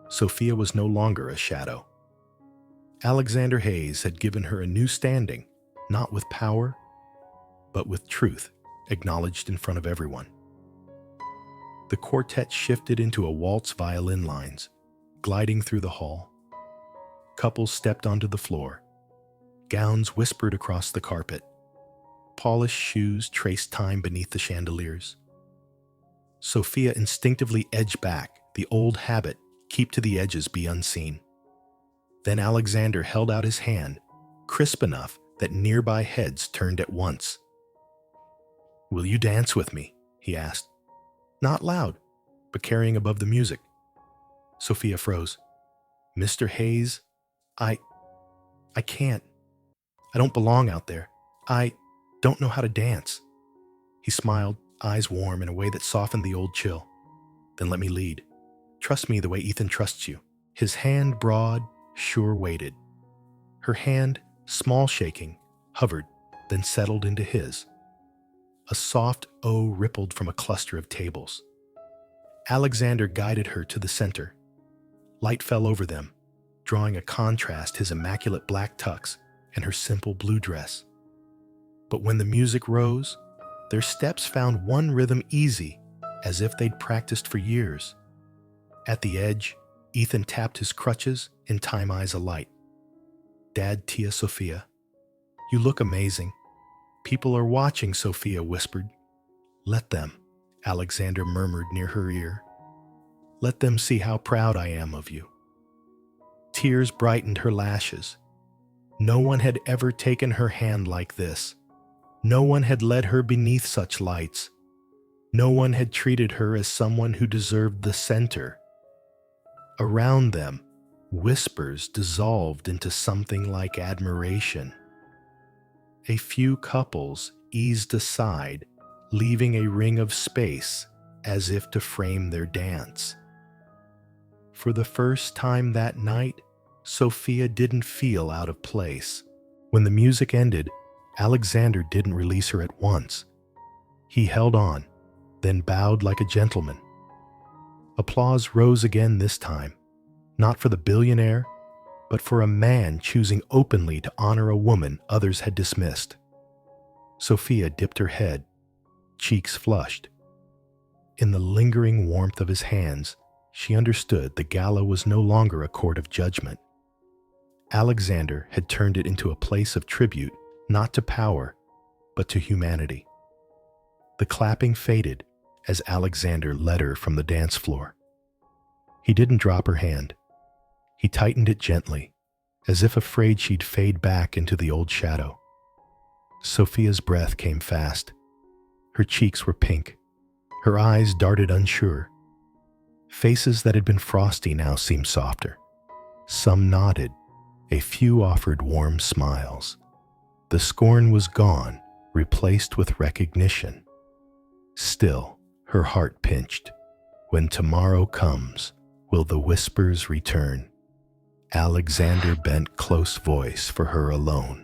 Sophia was no longer a shadow. Alexander Hayes had given her a new standing, not with power, but with truth, acknowledged in front of everyone. The quartet shifted into a waltz, violin lines, gliding through the hall. Couples stepped onto the floor. Gowns whispered across the carpet. Polished shoes traced time beneath the chandeliers. Sophia instinctively edged back, the old habit, keep to the edges, be unseen. Then Alexander held out his hand, crisp enough that nearby heads turned at once. "Will you dance with me?" he asked. Not loud, but carrying above the music. Sophia froze. "Mr. Hayes, I can't. I don't belong out there. I don't know how to dance." He smiled, eyes warm in a way that softened the old chill. Then let me lead. Trust me the way Ethan trusts you. His hand broad, sure weighted. Her hand, small shaking, hovered, then settled into his. A soft O rippled from a cluster of tables. Alexander guided her to the center. Light fell over them, drawing a contrast his immaculate black tux and her simple blue dress. But when the music rose, their steps found one rhythm easy, as if they'd practiced for years. At the edge, Ethan tapped his crutches in time eyes alight. Dad, Tia Sophia, you look amazing. People are watching, Sophia whispered. Let them, Alexander murmured near her ear. Let them see how proud I am of you. Tears brightened her lashes. No one had ever taken her hand like this. No one had led her beneath such lights. No one had treated her as someone who deserved the center. Around them, whispers dissolved into something like admiration. A few couples eased aside, leaving a ring of space as if to frame their dance. For the first time that night, Sophia didn't feel out of place. When the music ended, Alexander didn't release her at once. He held on, then bowed like a gentleman. Applause rose again this time, not for the billionaire, but for a man choosing openly to honor a woman others had dismissed. Sophia dipped her head, cheeks flushed. In the lingering warmth of his hands, she understood the gala was no longer a court of judgment. Alexander had turned it into a place of tribute, not to power, but to humanity. The clapping faded as Alexander led her from the dance floor. He didn't drop her hand. He tightened it gently, as if afraid she'd fade back into the old shadow. Sophia's breath came fast. Her cheeks were pink. Her eyes darted unsure. Faces that had been frosty now seemed softer. Some nodded. A few offered warm smiles. The scorn was gone, replaced with recognition. Still, her heart pinched. When tomorrow comes, will the whispers return? Alexander bent close voice for her alone.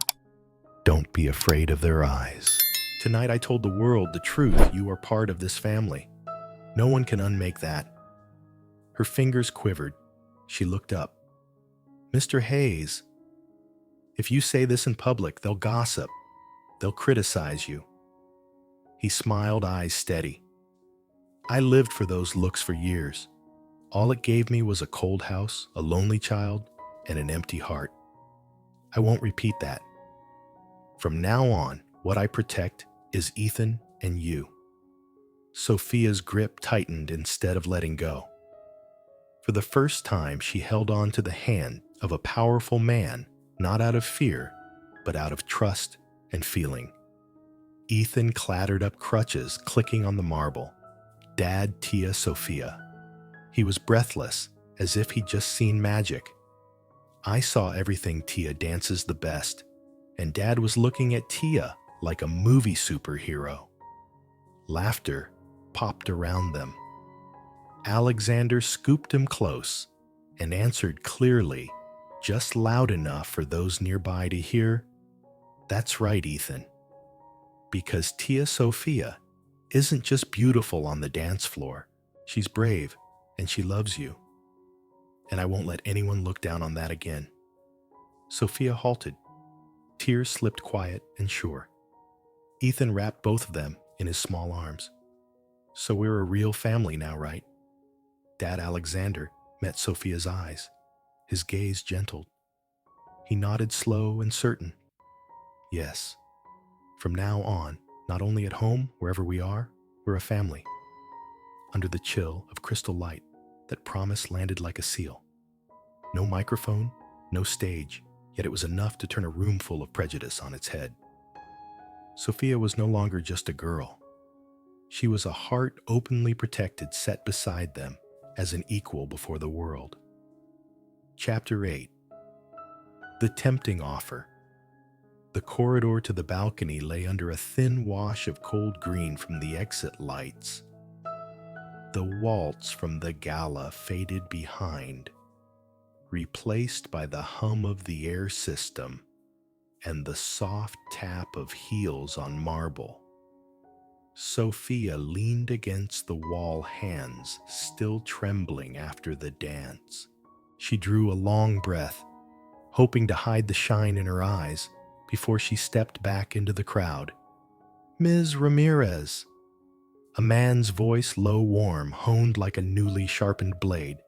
Don't be afraid of their eyes. Tonight I told the world the truth. You are part of this family. No one can unmake that. Her fingers quivered. She looked up. Mr. Hayes, if you say this in public, they'll gossip. They'll criticize you. He smiled, eyes steady. I lived for those looks for years. All it gave me was a cold house, a lonely child, and an empty heart. I won't repeat that. From now on, what I protect is Ethan and you. Sophia's grip tightened instead of letting go. For the first time, she held on to the hand of a powerful man, not out of fear, but out of trust and feeling. Ethan clattered up crutches, clicking on the marble. Dad, Tia, Sophia. He was breathless, as if he'd just seen magic. I saw everything Tia dances the best, and Dad was looking at Tia like a movie superhero. Laughter popped around them. Alexander scooped him close and answered clearly, just loud enough for those nearby to hear, "That's right, Ethan. Because Tia Sophia isn't just beautiful on the dance floor. She's brave, and she loves you. And I won't let anyone look down on that again." Sophia halted. Tears slipped quiet and sure. Ethan wrapped both of them in his small arms. So we're a real family now, right? Dad Alexander met Sophia's eyes. His gaze gentled. He nodded slow and certain. Yes. From now on, not only at home, wherever we are, we're a family. Under the chill of crystal light, that promise landed like a seal. No microphone, no stage, yet it was enough to turn a room full of prejudice on its head. Sophia was no longer just a girl. She was a heart openly protected, set beside them as an equal before the world. Chapter 8. The Tempting Offer. The corridor to the balcony lay under a thin wash of cold green from the exit lights. The waltz from the gala faded behind, replaced by the hum of the air system and the soft tap of heels on marble. Sophia leaned against the wall, hands still trembling after the dance. She drew a long breath, hoping to hide the shine in her eyes before she stepped back into the crowd. "Ms. Ramirez." A man's voice, low, warm, honed like a newly sharpened blade.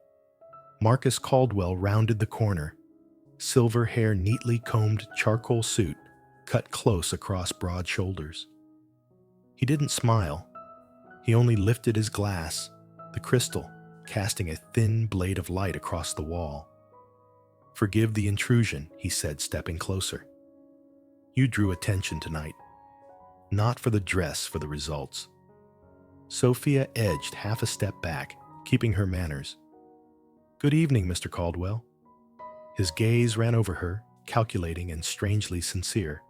Marcus Caldwell rounded the corner, silver hair neatly combed, charcoal suit cut close across broad shoulders. He didn't smile. He only lifted his glass, the crystal casting a thin blade of light across the wall. "Forgive the intrusion," he said, stepping closer. "You drew attention tonight. Not for the dress, for the results." Sophia edged half a step back, keeping her manners. "Good evening, Mr. Caldwell." His gaze ran over her, calculating and strangely sincere.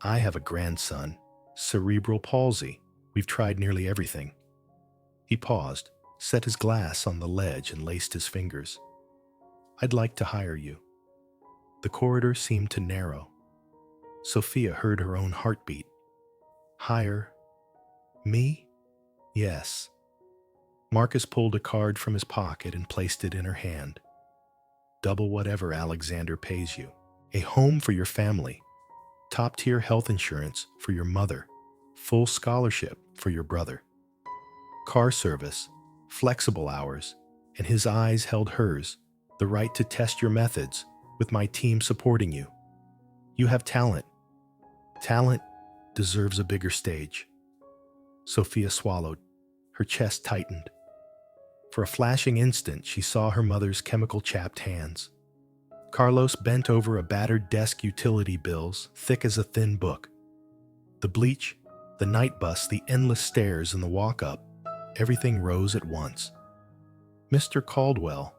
"I have a grandson, cerebral palsy. We've tried nearly everything." He paused, set his glass on the ledge and laced his fingers. "I'd like to hire you." The corridor seemed to narrow. Sophia heard her own heartbeat. "Hire me?" "Yes." Marcus pulled a card from his pocket and placed it in her hand. "Double whatever Alexander pays you. A home for your family. Top-tier health insurance for your mother. Full scholarship for your brother. Car service, flexible hours," and his eyes held hers, "the right to test your methods with my team supporting you. You have talent. Talent deserves a bigger stage." Sophia swallowed. Her chest tightened. For a flashing instant, she saw her mother's chemical-chapped hands. Carlos bent over a battered desk, utility bills thick as a thin book. The bleach, the night bus, the endless stairs and the walk-up, everything rose at once. "Mr. Caldwell."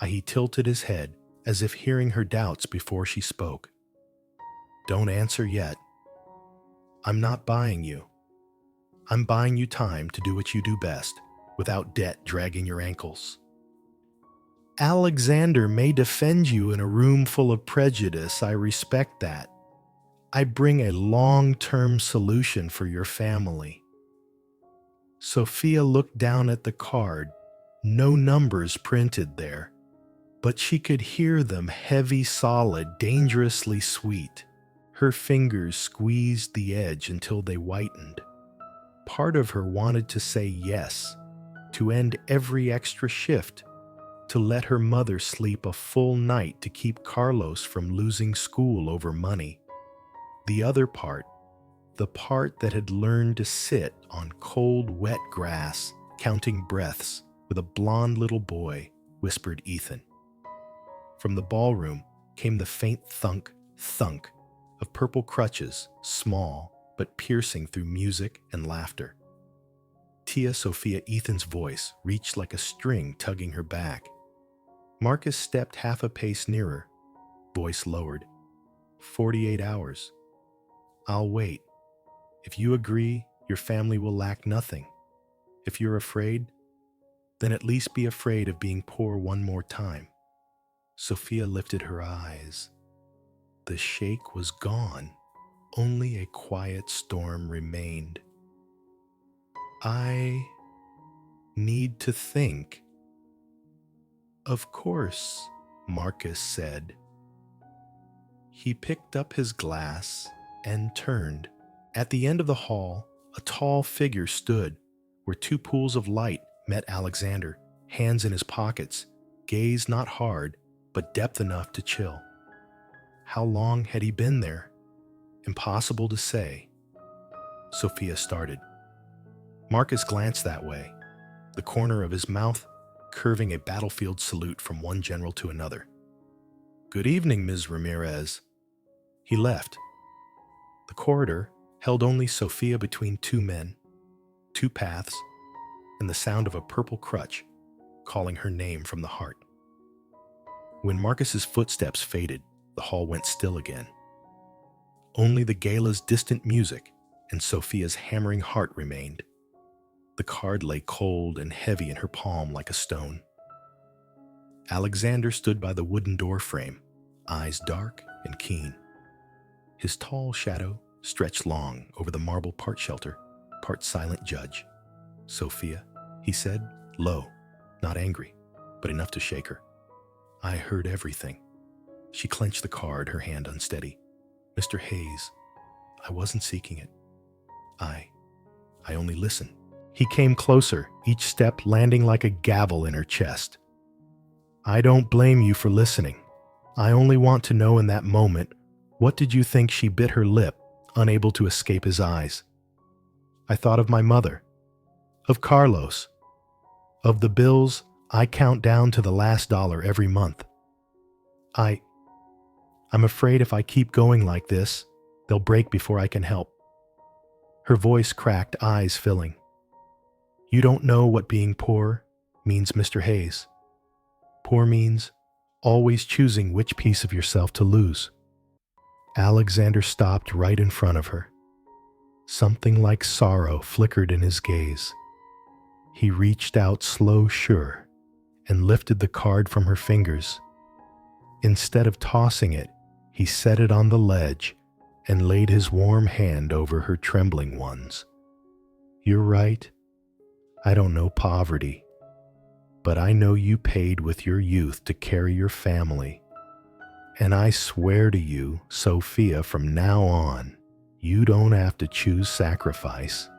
He tilted his head, as if hearing her doubts before she spoke. "Don't answer yet. I'm not buying you. I'm buying you time to do what you do best, without debt dragging your ankles." "Alexander may defend you in a room full of prejudice. I respect that. I bring a long-term solution for your family." Sophia looked down at the card. No numbers printed there, but she could hear them, heavy, solid, dangerously sweet. Her fingers squeezed the edge until they whitened. Part of her wanted to say yes, to end every extra shift, to let her mother sleep a full night to keep Carlos from losing school over money. The other part, the part that had learned to sit on cold, wet grass, counting breaths with a blond little boy, whispered Ethan. From the ballroom came the faint thunk, thunk of purple crutches, small but piercing through music and laughter. Tia Sophia Ethan's voice reached like a string tugging her back. Marcus stepped half a pace nearer, voice lowered. 48 hours. I'll wait. If you agree, your family will lack nothing. If you're afraid, then at least be afraid of being poor one more time." Sophia lifted her eyes. The shake was gone. Only a quiet storm remained. "I need to think." "Of course," Marcus said. He picked up his glass and turned. At the end of the hall, a tall figure stood, where two pools of light met Alexander, hands in his pockets, gaze not hard, but depth enough to chill. How long had he been there? Impossible to say. Sophia started. Marcus glanced that way, the corner of his mouth curving a battlefield salute from one general to another. "Good evening, Ms. Ramirez." He left. The corridor held only Sophia between two men, two paths, and the sound of a purple crutch calling her name from the heart. When Marcus's footsteps faded, the hall went still again. Only the gala's distant music and Sophia's hammering heart remained. The card lay cold and heavy in her palm like a stone. Alexander stood by the wooden door frame, eyes dark and keen. His tall shadow stretched long over the marble part shelter, part silent judge. "Sophia," he said, low, not angry, but enough to shake her. "I heard everything." She clenched the card, her hand unsteady. "Mr. Hayes, I wasn't seeking it. I only listened." He came closer, each step landing like a gavel in her chest. "I don't blame you for listening. I only want to know in that moment, what did you think?" She bit her lip, unable to escape his eyes. "I thought of my mother, of Carlos, of the bills I count down to the last dollar every month. I'm afraid if I keep going like this, they'll break before I can help." Her voice cracked, eyes filling. "You don't know what being poor means, Mr. Hayes. Poor means always choosing which piece of yourself to lose." Alexander stopped right in front of her. Something like sorrow flickered in his gaze. He reached out slow, sure, and lifted the card from her fingers. Instead of tossing it, he set it on the ledge and laid his warm hand over her trembling ones. "You're right. I don't know poverty, but I know you paid with your youth to carry your family. And I swear to you, Sophia, from now on, you don't have to choose sacrifice."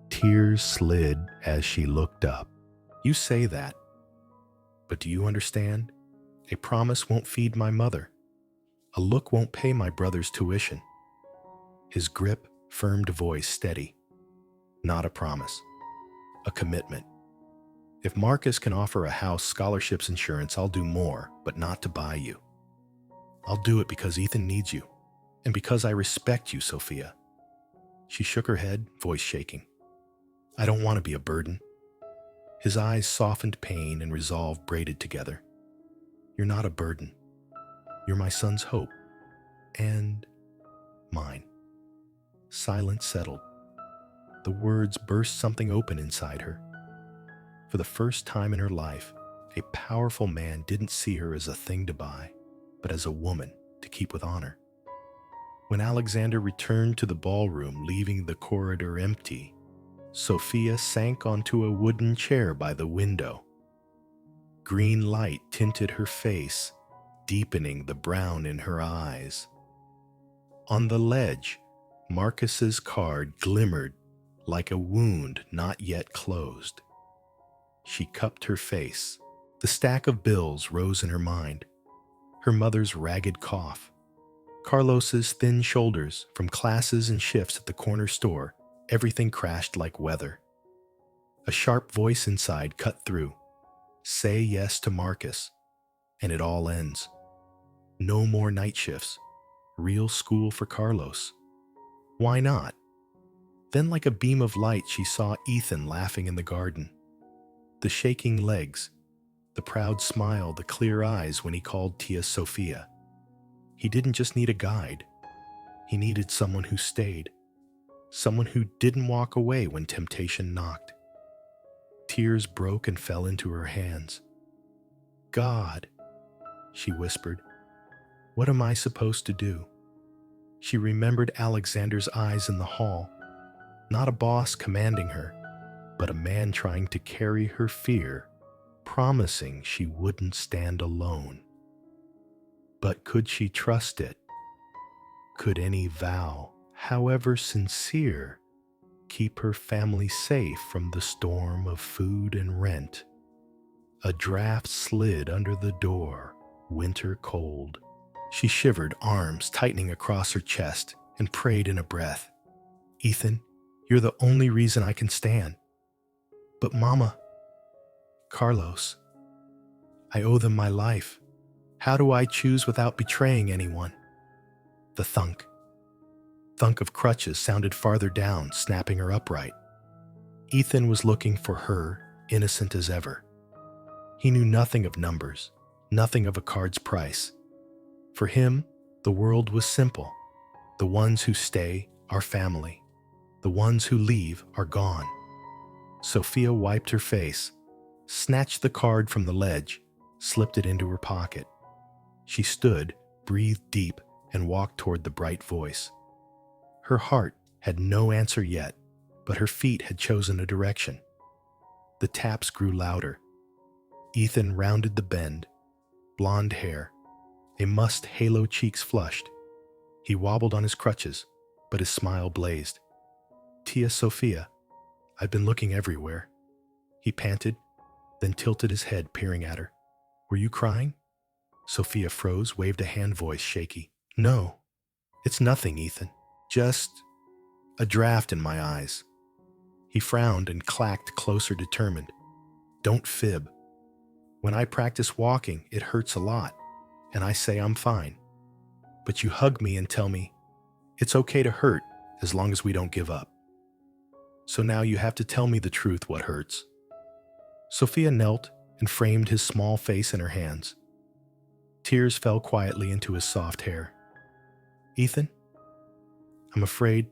Tears slid as she looked up. "You say that, but do you understand? A promise won't feed my mother. A look won't pay my brother's tuition." His grip, firmed voice steady. "Not a promise. A commitment. If Marcus can offer a house, scholarships, insurance, I'll do more, but not to buy you. I'll do it because Ethan needs you, and because I respect you, Sophia." She shook her head, voice shaking. "I don't want to be a burden." His eyes softened, pain and resolve braided together. "You're not a burden. You're my son's hope. And mine." Silence settled. The words burst something open inside her. For the first time in her life, a powerful man didn't see her as a thing to buy, but as a woman to keep with honor. When Alexander returned to the ballroom, leaving the corridor empty, Sophia sank onto a wooden chair by the window. Green light tinted her face, deepening the brown in her eyes. On the ledge, Marcus's card glimmered like a wound not yet closed. She cupped her face. The stack of bills rose in her mind. Her mother's ragged cough, Carlos's thin shoulders from classes and shifts at the corner store. Everything crashed like weather. A sharp voice inside cut through. "Say yes to Marcus, and it all ends. No more night shifts. Real school for Carlos. Why not?" Then like a beam of light, she saw Ethan laughing in the garden. The shaking legs, the proud smile, the clear eyes when he called Tia Sophia. He didn't just need a guide. He needed someone who stayed. Someone who didn't walk away when temptation knocked. Tears broke and fell into her hands. "God," she whispered, "what am I supposed to do?" She remembered Alexander's eyes in the hall. Not a boss commanding her, but a man trying to carry her fear, promising she wouldn't stand alone. But could she trust it? Could any vow, however sincere, keep her family safe from the storm of food and rent? A draft slid under the door, winter cold. She shivered, arms tightening across her chest, and prayed in a breath. "Ethan, you're the only reason I can stand." "But Mama, Carlos, I owe them my life. How do I choose without betraying anyone?" The thunk of crutches sounded farther down, snapping her upright. Ethan was looking for her, innocent as ever. He knew nothing of numbers, nothing of a card's price. For him, the world was simple. The ones who stay are family. The ones who leave are gone. Sophia wiped her face, snatched the card from the ledge, slipped it into her pocket. She stood, breathed deep, and walked toward the bright voice. Her heart had no answer yet, but her feet had chosen a direction. The taps grew louder. Ethan rounded the bend, blonde hair, a mussed halo cheeks flushed. He wobbled on his crutches, but his smile blazed. "Tia Sophia, I've been looking everywhere." He panted, then tilted his head, peering at her. "Were you crying?" Sophia froze, waved a hand, voice shaky. "No, it's nothing, Ethan. Just a draft in my eyes." He frowned and clacked closer, determined. "Don't fib. When I practice walking, it hurts a lot, and I say I'm fine. But you hug me and tell me, it's okay to hurt as long as we don't give up. So now you have to tell me the truth, what hurts." Sophia knelt and framed his small face in her hands. Tears fell quietly into his soft hair. "Ethan, I'm afraid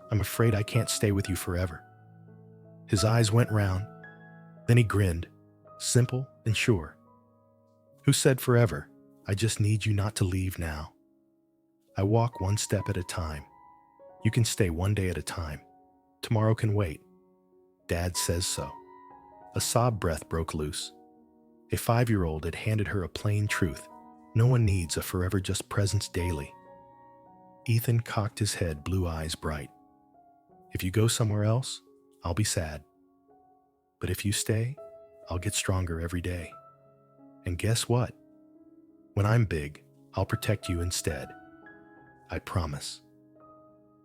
I can't stay with you forever." His eyes went round, then he grinned, simple and sure. "Who said forever? I just need you not to leave now. I walk one step at a time. You can stay one day at a time. Tomorrow can wait. Dad says so." A sob breath broke loose. A 5-year-old had handed her a plain truth. No one needs a forever just presence daily. Ethan cocked his head, blue eyes bright. "If you go somewhere else, I'll be sad. But if you stay, I'll get stronger every day. And guess what? When I'm big, I'll protect you instead. I promise."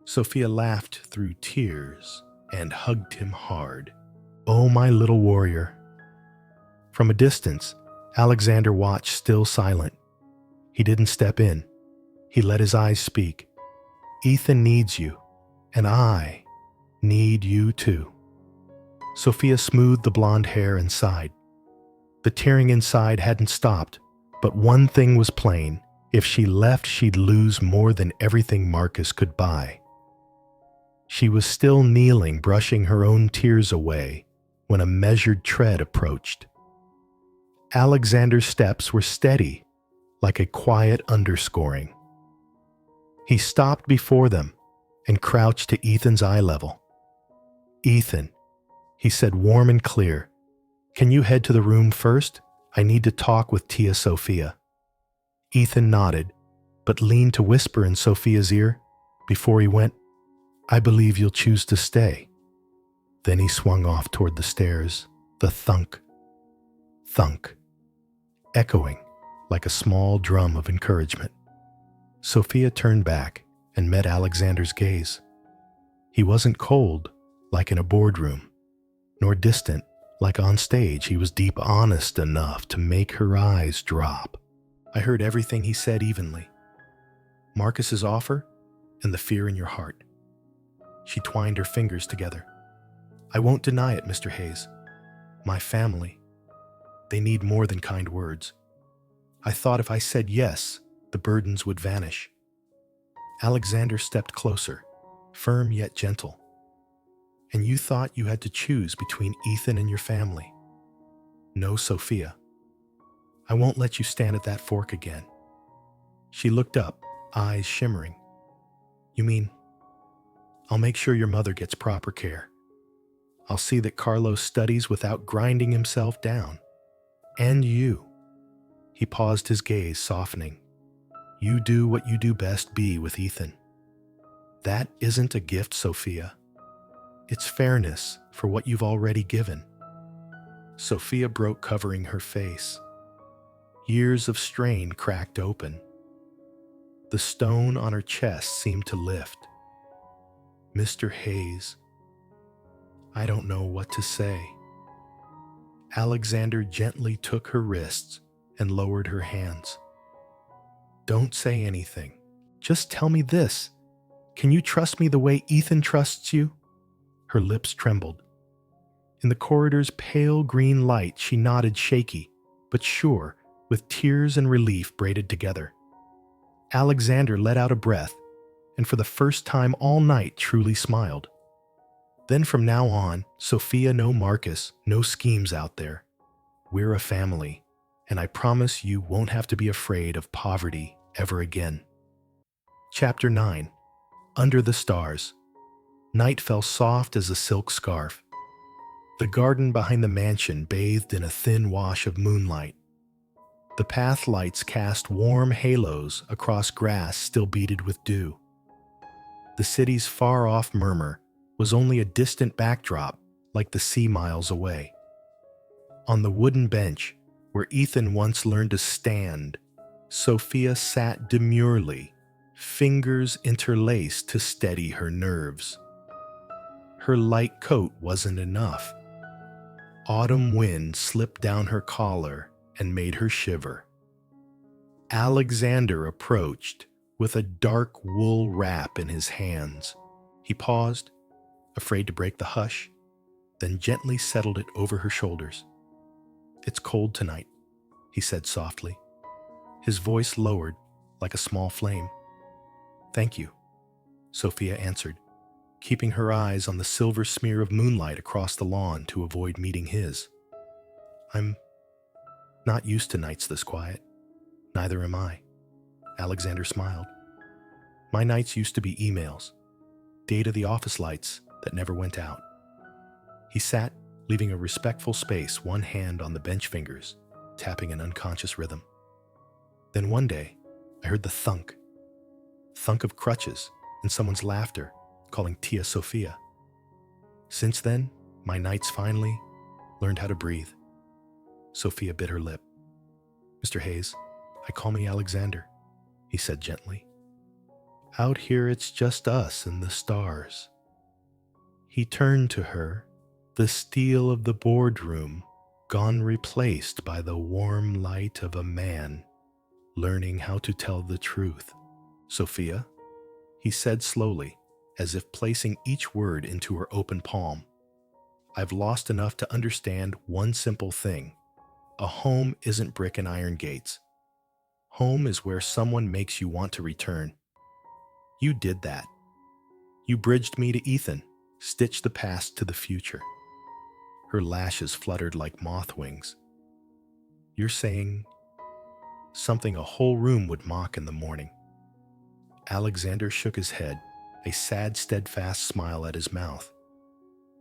Sophia laughed through tears and hugged him hard. "Oh, my little warrior." From a distance, Alexander watched, still silent. He didn't step in. He let his eyes speak. "Ethan needs you, and I need you too." Sophia smoothed the blonde hair and sighed. The tearing inside hadn't stopped, but one thing was plain. If she left, she'd lose more than everything Marcus could buy. She was still kneeling, brushing her own tears away, when a measured tread approached. Alexander's steps were steady, like a quiet underscoring. He stopped before them and crouched to Ethan's eye level. "Ethan," he said, warm and clear, "can you head to the room first? I need to talk with Tia Sophia." Ethan nodded, but leaned to whisper in Sophia's ear. Before he went, "I believe you'll choose to stay." Then he swung off toward the stairs, the thunk, thunk, echoing like a small drum of encouragement. Sophia turned back and met Alexander's gaze. He wasn't cold, like in a boardroom, nor distant, like on stage. He was deep, honest enough to make her eyes drop. "I heard everything he said evenly. Marcus's offer and the fear in your heart." She twined her fingers together. "I won't deny it, Mr. Hayes. My family, they need more than kind words. I thought if I said yes, the burdens would vanish." Alexander stepped closer, firm yet gentle. "And you thought you had to choose between Ethan and your family. No, Sophia. I won't let you stand at that fork again." She looked up, eyes shimmering. "You mean, I'll make sure your mother gets proper care. I'll see that Carlos studies without grinding himself down. And you." He paused, his gaze softening. "You do what you do best, be with Ethan. That isn't a gift, Sophia. It's fairness for what you've already given." Sophia broke, covering her face. Years of strain cracked open. The stone on her chest seemed to lift. "Mr. Hayes, I don't know what to say." Alexander gently took her wrists and lowered her hands. "Don't say anything. Just tell me this. Can you trust me the way Ethan trusts you?" Her lips trembled. In the corridor's pale green light, she nodded, shaky, but sure, with tears and relief braided together. Alexander let out a breath, and for the first time all night truly smiled. Then from now on, Sophia, no Marcus, no schemes out there. We're a family, and I promise you won't have to be afraid of poverty ever again. Chapter 9. Under the Stars. Night fell soft as a silk scarf. The garden behind the mansion bathed in a thin wash of moonlight. The path lights cast warm halos across grass still beaded with dew. The city's far-off murmur was only a distant backdrop like the sea miles away. On the wooden bench where Ethan once learned to stand, Sophia sat demurely, fingers interlaced to steady her nerves. Her light coat wasn't enough. Autumn wind slipped down her collar and made her shiver. Alexander approached with a dark wool wrap in his hands. He paused, afraid to break the hush, then gently settled it over her shoulders. "It's cold tonight," he said softly. His voice lowered like a small flame. "Thank you," Sophia answered, keeping her eyes on the silver smear of moonlight across the lawn to avoid meeting his. "I'm not used to nights this quiet. Neither am I," Alexander smiled. "My nights used to be emails, data the office lights that never went out." He sat, leaving a respectful space, one hand on the bench fingers, tapping an unconscious rhythm. Then one day, I heard the thunk of crutches and someone's laughter, calling Tia Sophia. Since then, my nights finally learned how to breathe. Sophia bit her lip. "Mr. Hayes, I call me Alexander," he said gently. "Out here it's just us and the stars." He turned to her, the steel of the boardroom gone replaced by the warm light of a man learning how to tell the truth. "Sophia," he said slowly, as if placing each word into her open palm, "I've lost enough to understand one simple thing. A home isn't brick and iron gates. Home is where someone makes you want to return. You did that. You bridged me to Ethan, stitched the past to the future." Her lashes fluttered like moth wings. "You're saying something a whole room would mock in the morning." Alexander shook his head, a sad, steadfast smile at his mouth.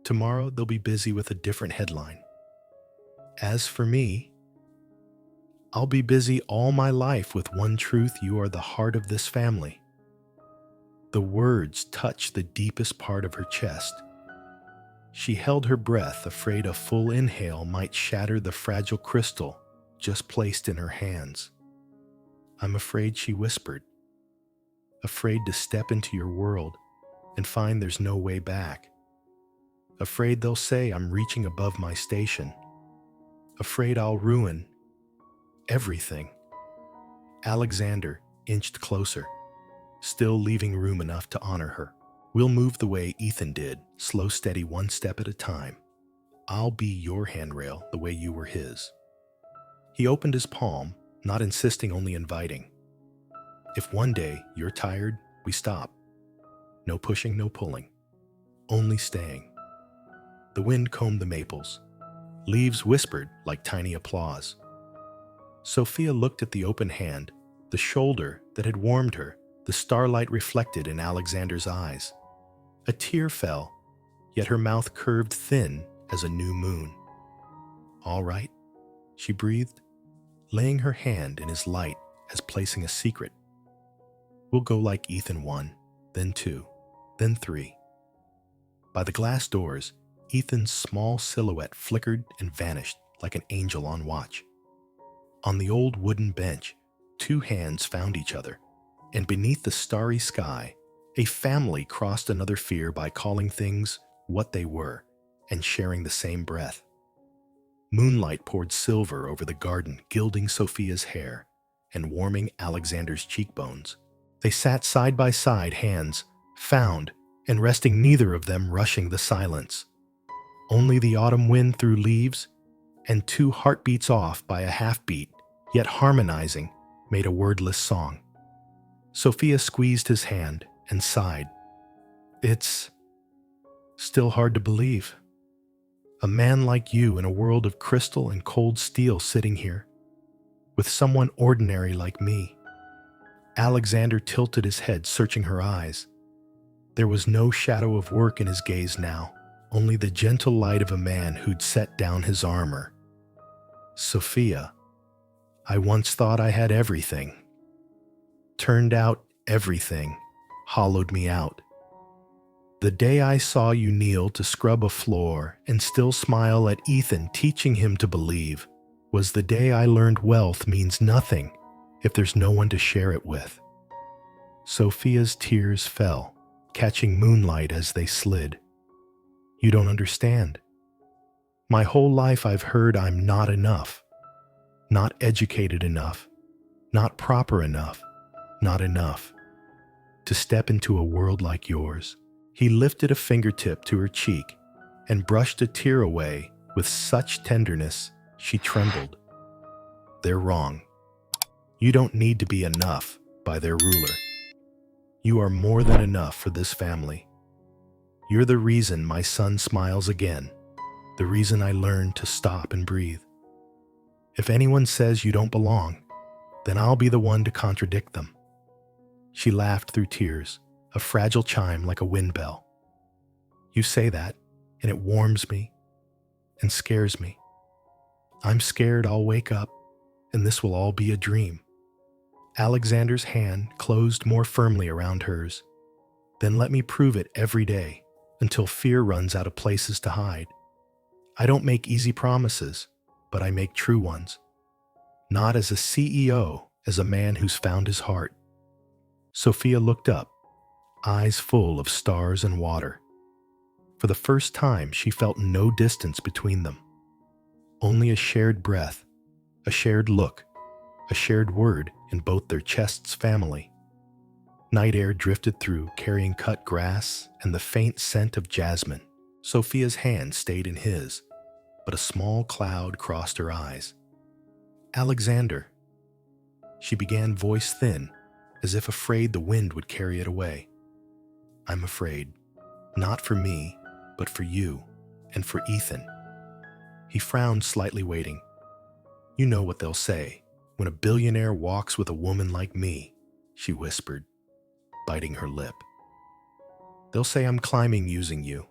"Tomorrow they'll be busy with a different headline. As for me, I'll be busy all my life with one truth: you are the heart of this family." The words touched the deepest part of her chest. She held her breath, afraid a full inhale might shatter the fragile crystal just placed in her hands. "I'm afraid," she whispered. "Afraid to step into your world and find there's no way back. Afraid they'll say I'm reaching above my station. Afraid I'll ruin everything." Alexander inched closer, still leaving room enough to honor her. "We'll move the way Ethan did, slow, steady, one step at a time. I'll be your handrail the way you were his." He opened his palm, not insisting, only inviting. "If one day you're tired, we stop. No pushing, no pulling. Only staying." The wind combed the maples. Leaves whispered like tiny applause. Sophia looked at the open hand, the shoulder that had warmed her, the starlight reflected in Alexander's eyes. A tear fell, yet her mouth curved thin as a new moon. "All right," she breathed, laying her hand in his light as placing a secret. "We'll go like Ethan 1, then 2, then 3. By the glass doors, Ethan's small silhouette flickered and vanished like an angel on watch. On the old wooden bench, two hands found each other, and beneath the starry sky, a family crossed another fear by calling things what they were and sharing the same breath. Moonlight poured silver over the garden, gilding Sophia's hair and warming Alexander's cheekbones. They sat side by side, hands found and resting, neither of them rushing the silence. Only the autumn wind through leaves and two heartbeats off by a half-beat, yet harmonizing, made a wordless song. Sophia squeezed his hand, and sighed. It's still hard to believe. A man like you in a world of crystal and cold steel sitting here, with someone ordinary like me. Alexander tilted his head, searching her eyes. There was no shadow of work in his gaze now, only the gentle light of a man who'd set down his armor. Sophia, I once thought I had everything. Turned out everything hollowed me out. The day I saw you kneel to scrub a floor and still smile at Ethan teaching him to believe was the day I learned wealth means nothing if there's no one to share it with. Sophia's tears fell, catching moonlight as they slid. You don't understand. My whole life I've heard I'm not enough, not educated enough, not proper enough, not enough to step into a world like yours. He lifted a fingertip to her cheek and brushed a tear away with such tenderness she trembled. They're wrong. You don't need to be enough by their ruler. You are more than enough for this family. You're the reason my son smiles again, the reason I learned to stop and breathe. If anyone says you don't belong, then I'll be the one to contradict them. She laughed through tears, a fragile chime like a wind bell. You say that, and it warms me and scares me. I'm scared I'll wake up, and this will all be a dream. Alexander's hand closed more firmly around hers. Then let me prove it every day, until fear runs out of places to hide. I don't make easy promises, but I make true ones. Not as a CEO, as a man who's found his heart. Sophia looked up, eyes full of stars and water. For the first time, she felt no distance between them. Only a shared breath, a shared look, a shared word in both their chests' family. Night air drifted through, carrying cut grass and the faint scent of jasmine. Sophia's hand stayed in his, but a small cloud crossed her eyes. Alexander. She began, voice thin, as if afraid the wind would carry it away. I'm afraid, not for me, but for you and for Ethan. He frowned, slightly, waiting. You know what they'll say when a billionaire walks with a woman like me, she whispered, biting her lip. They'll say I'm climbing using you.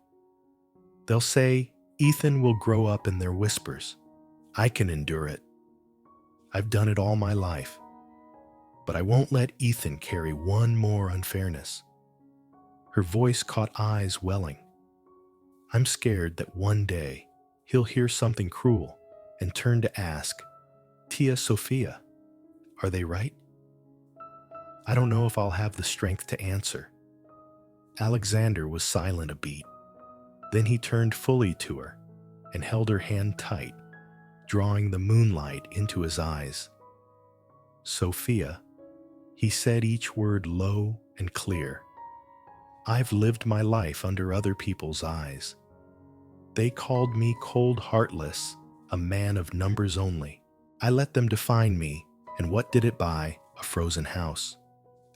They'll say Ethan will grow up in their whispers. I can endure it. I've done it all my life. But I won't let Ethan carry one more unfairness. Her voice caught eyes welling. I'm scared that one day he'll hear something cruel and turn to ask, Tia Sophia, are they right? I don't know if I'll have the strength to answer. Alexander was silent a beat. Then he turned fully to her and held her hand tight, drawing the moonlight into his eyes. Sophia, he said each word low and clear. I've lived my life under other people's eyes. They called me cold, heartless, a man of numbers only. I let them define me, and what did it buy? A frozen house.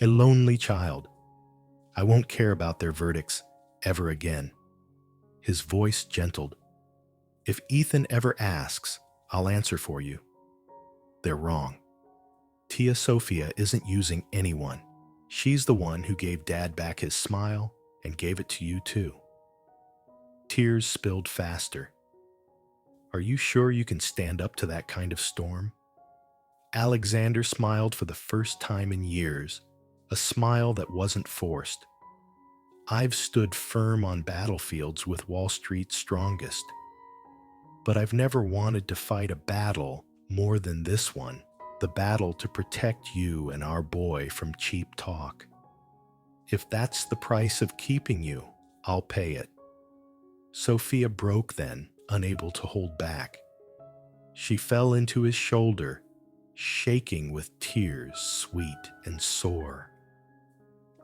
A lonely child. I won't care about their verdicts ever again. His voice gentled. If Ethan ever asks, I'll answer for you. They're wrong. Tia Sophia isn't using anyone. She's the one who gave Dad back his smile and gave it to you too. Tears spilled faster. Are you sure you can stand up to that kind of storm? Alexander smiled for the first time in years, a smile that wasn't forced. I've stood firm on battlefields with Wall Street's strongest, but I've never wanted to fight a battle more than this one, the battle to protect you and our boy from cheap talk. If that's the price of keeping you, I'll pay it. Sophia broke then, unable to hold back. She fell into his shoulder, shaking with tears, sweet and sore.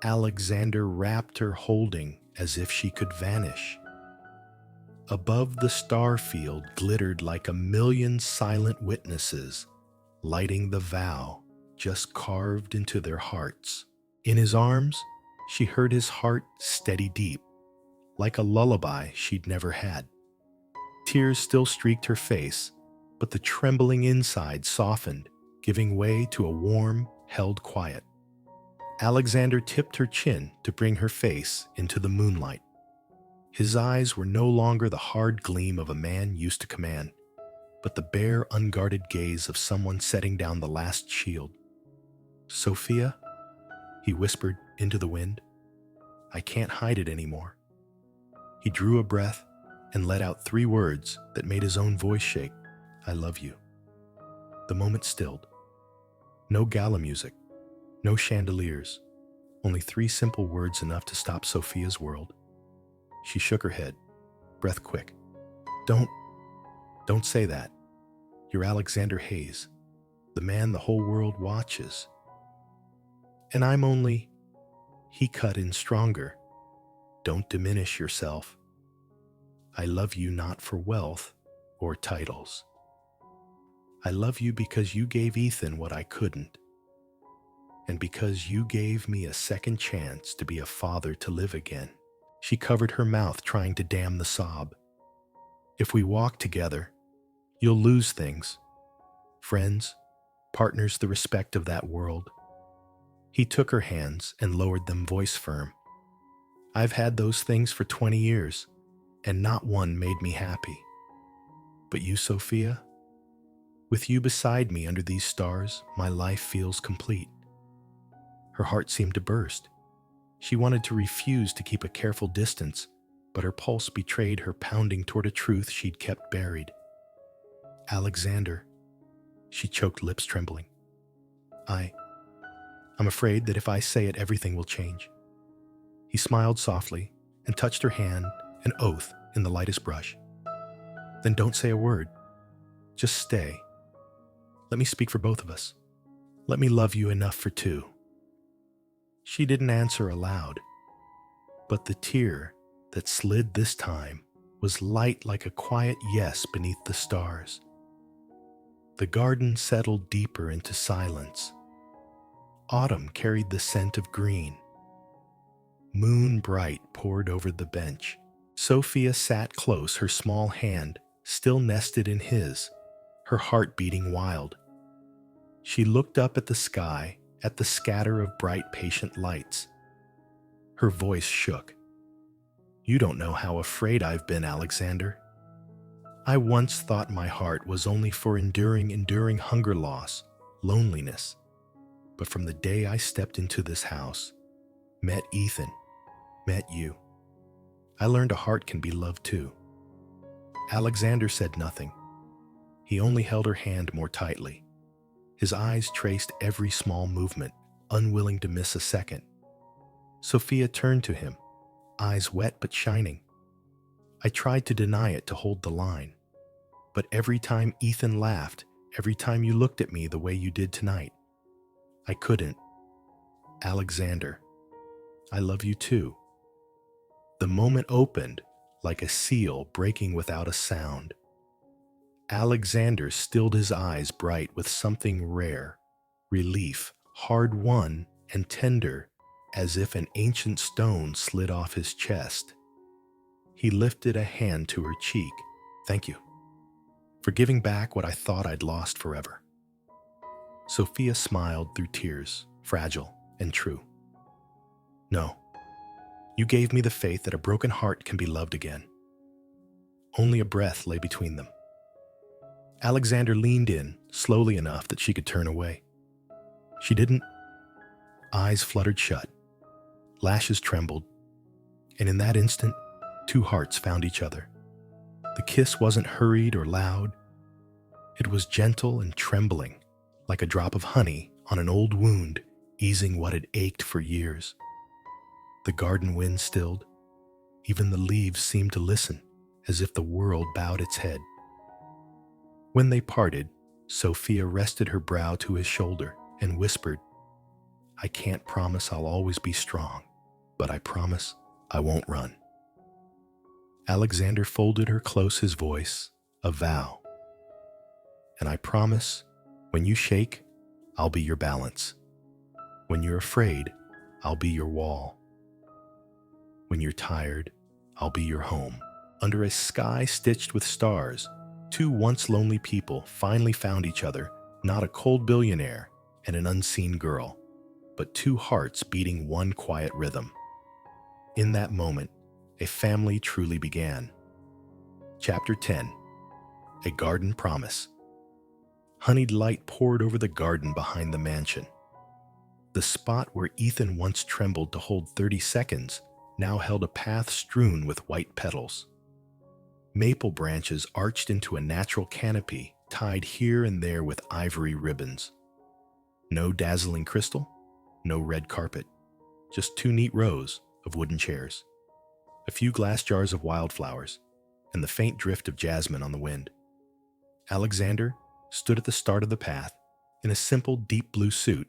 Alexander wrapped her, holding as if she could vanish. Above the star field glittered like a million silent witnesses, lighting the vow just carved into their hearts. In his arms, She heard his heart steady deep, like a lullaby she'd never had. Tears still streaked her face, but the trembling inside softened, giving way to a warm, held quiet. Alexander tipped her chin to bring her face into the moonlight. His eyes were no longer the hard gleam of a man used to command, but the bare, unguarded gaze of someone setting down the last shield. "Sophia," he whispered into the wind, "I can't hide it anymore." He drew a breath and let out 3 words that made his own voice shake. "I love you." The moment stilled. No gala music, no chandeliers, only 3 simple words enough to stop Sophia's world. She shook her head, breath quick. Don't say that. You're Alexander Hayes, the man the whole world watches. And I'm only," he cut in stronger, "don't diminish yourself. I love you not for wealth or titles. I love you because you gave Ethan what I couldn't, and because you gave me a second chance to be a father to live again." She covered her mouth, trying to dam the sob. "If we walk together, you'll lose things. Friends, partners, the respect of that world." He took her hands and lowered them, voice firm. "I've had those things for 20 years, and not one made me happy. But you, Sophia, with you beside me under these stars, my life feels complete." Her heart seemed to burst. She wanted to refuse to keep a careful distance, but her pulse betrayed her pounding toward a truth she'd kept buried. "Alexander," she choked, lips trembling. I'm afraid that if I say it, everything will change." He smiled softly and touched her hand, an oath in the lightest brush. "Then don't say a word. Just stay. Let me speak for both of us. Let me love you enough for 2. She didn't answer aloud, but the tear that slid this time was light like a quiet yes beneath the stars. The garden settled deeper into silence. Autumn carried the scent of green. Moon bright poured over the bench. Sophia sat close, her small hand still nested in his, her heart beating wild. She looked up at the sky, at the scatter of bright, patient lights. Her voice shook. "You don't know how afraid I've been, Alexander. I once thought my heart was only for enduring hunger, loss, loneliness. But from the day I stepped into this house, met Ethan, met you, I learned a heart can be loved too." Alexander said nothing. He only held her hand more tightly. His eyes traced every small movement, unwilling to miss a second. Sophia turned to him, eyes wet but shining. "I tried to deny it, to hold the line. But every time Ethan laughed, every time you looked at me the way you did tonight, I couldn't. Alexander, I love you too." The moment opened like a seal breaking without a sound. Alexander stilled his eyes, bright with something rare, relief, hard-won and tender, as if an ancient stone slid off his chest. He lifted a hand to her cheek. "Thank you for giving back what I thought I'd lost forever." Sophia smiled through tears, fragile and true. "No, you gave me the faith that a broken heart can be loved again." Only a breath lay between them. Alexander leaned in, slowly enough that she could turn away. She didn't. Eyes fluttered shut, lashes trembled, and in that instant, 2 hearts found each other. The kiss wasn't hurried or loud. It was gentle and trembling, like a drop of honey on an old wound, easing what had ached for years. The garden wind stilled. Even the leaves seemed to listen, as if the world bowed its head. When they parted, Sophia rested her brow to his shoulder and whispered, "I can't promise I'll always be strong, but I promise I won't run." Alexander folded her close, his voice a vow. "And I promise, when you shake, I'll be your balance. When you're afraid, I'll be your wall. When you're tired, I'll be your home. Under a sky stitched with stars, two once lonely people finally found each other, not a cold billionaire and an unseen girl, but two hearts beating one quiet rhythm. In that moment, a family truly began. Chapter 10. A Garden Promise. Honeyed light poured over the garden behind the mansion. The spot where Ethan once trembled to hold 30 seconds now held a path strewn with white petals. Maple branches arched into a natural canopy tied here and there with ivory ribbons. No dazzling crystal, no red carpet, just two neat rows of wooden chairs, a few glass jars of wildflowers, and the faint drift of jasmine on the wind. Alexander stood at the start of the path in a simple deep blue suit,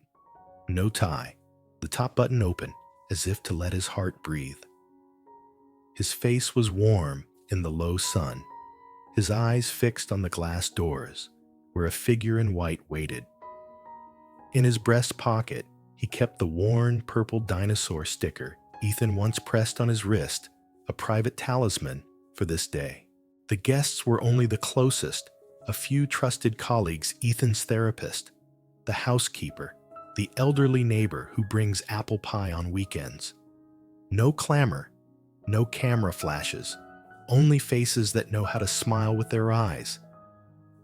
no tie, the top button open as if to let his heart breathe. His face was warm in the low sun, his eyes fixed on the glass doors where a figure in white waited. In his breast pocket, he kept the worn purple dinosaur sticker Ethan once pressed on his wrist, a private talisman for this day. The guests were only the closest, a few trusted colleagues, Ethan's therapist, the housekeeper, the elderly neighbor who brings apple pie on weekends. No clamor, no camera flashes, only faces that know how to smile with their eyes.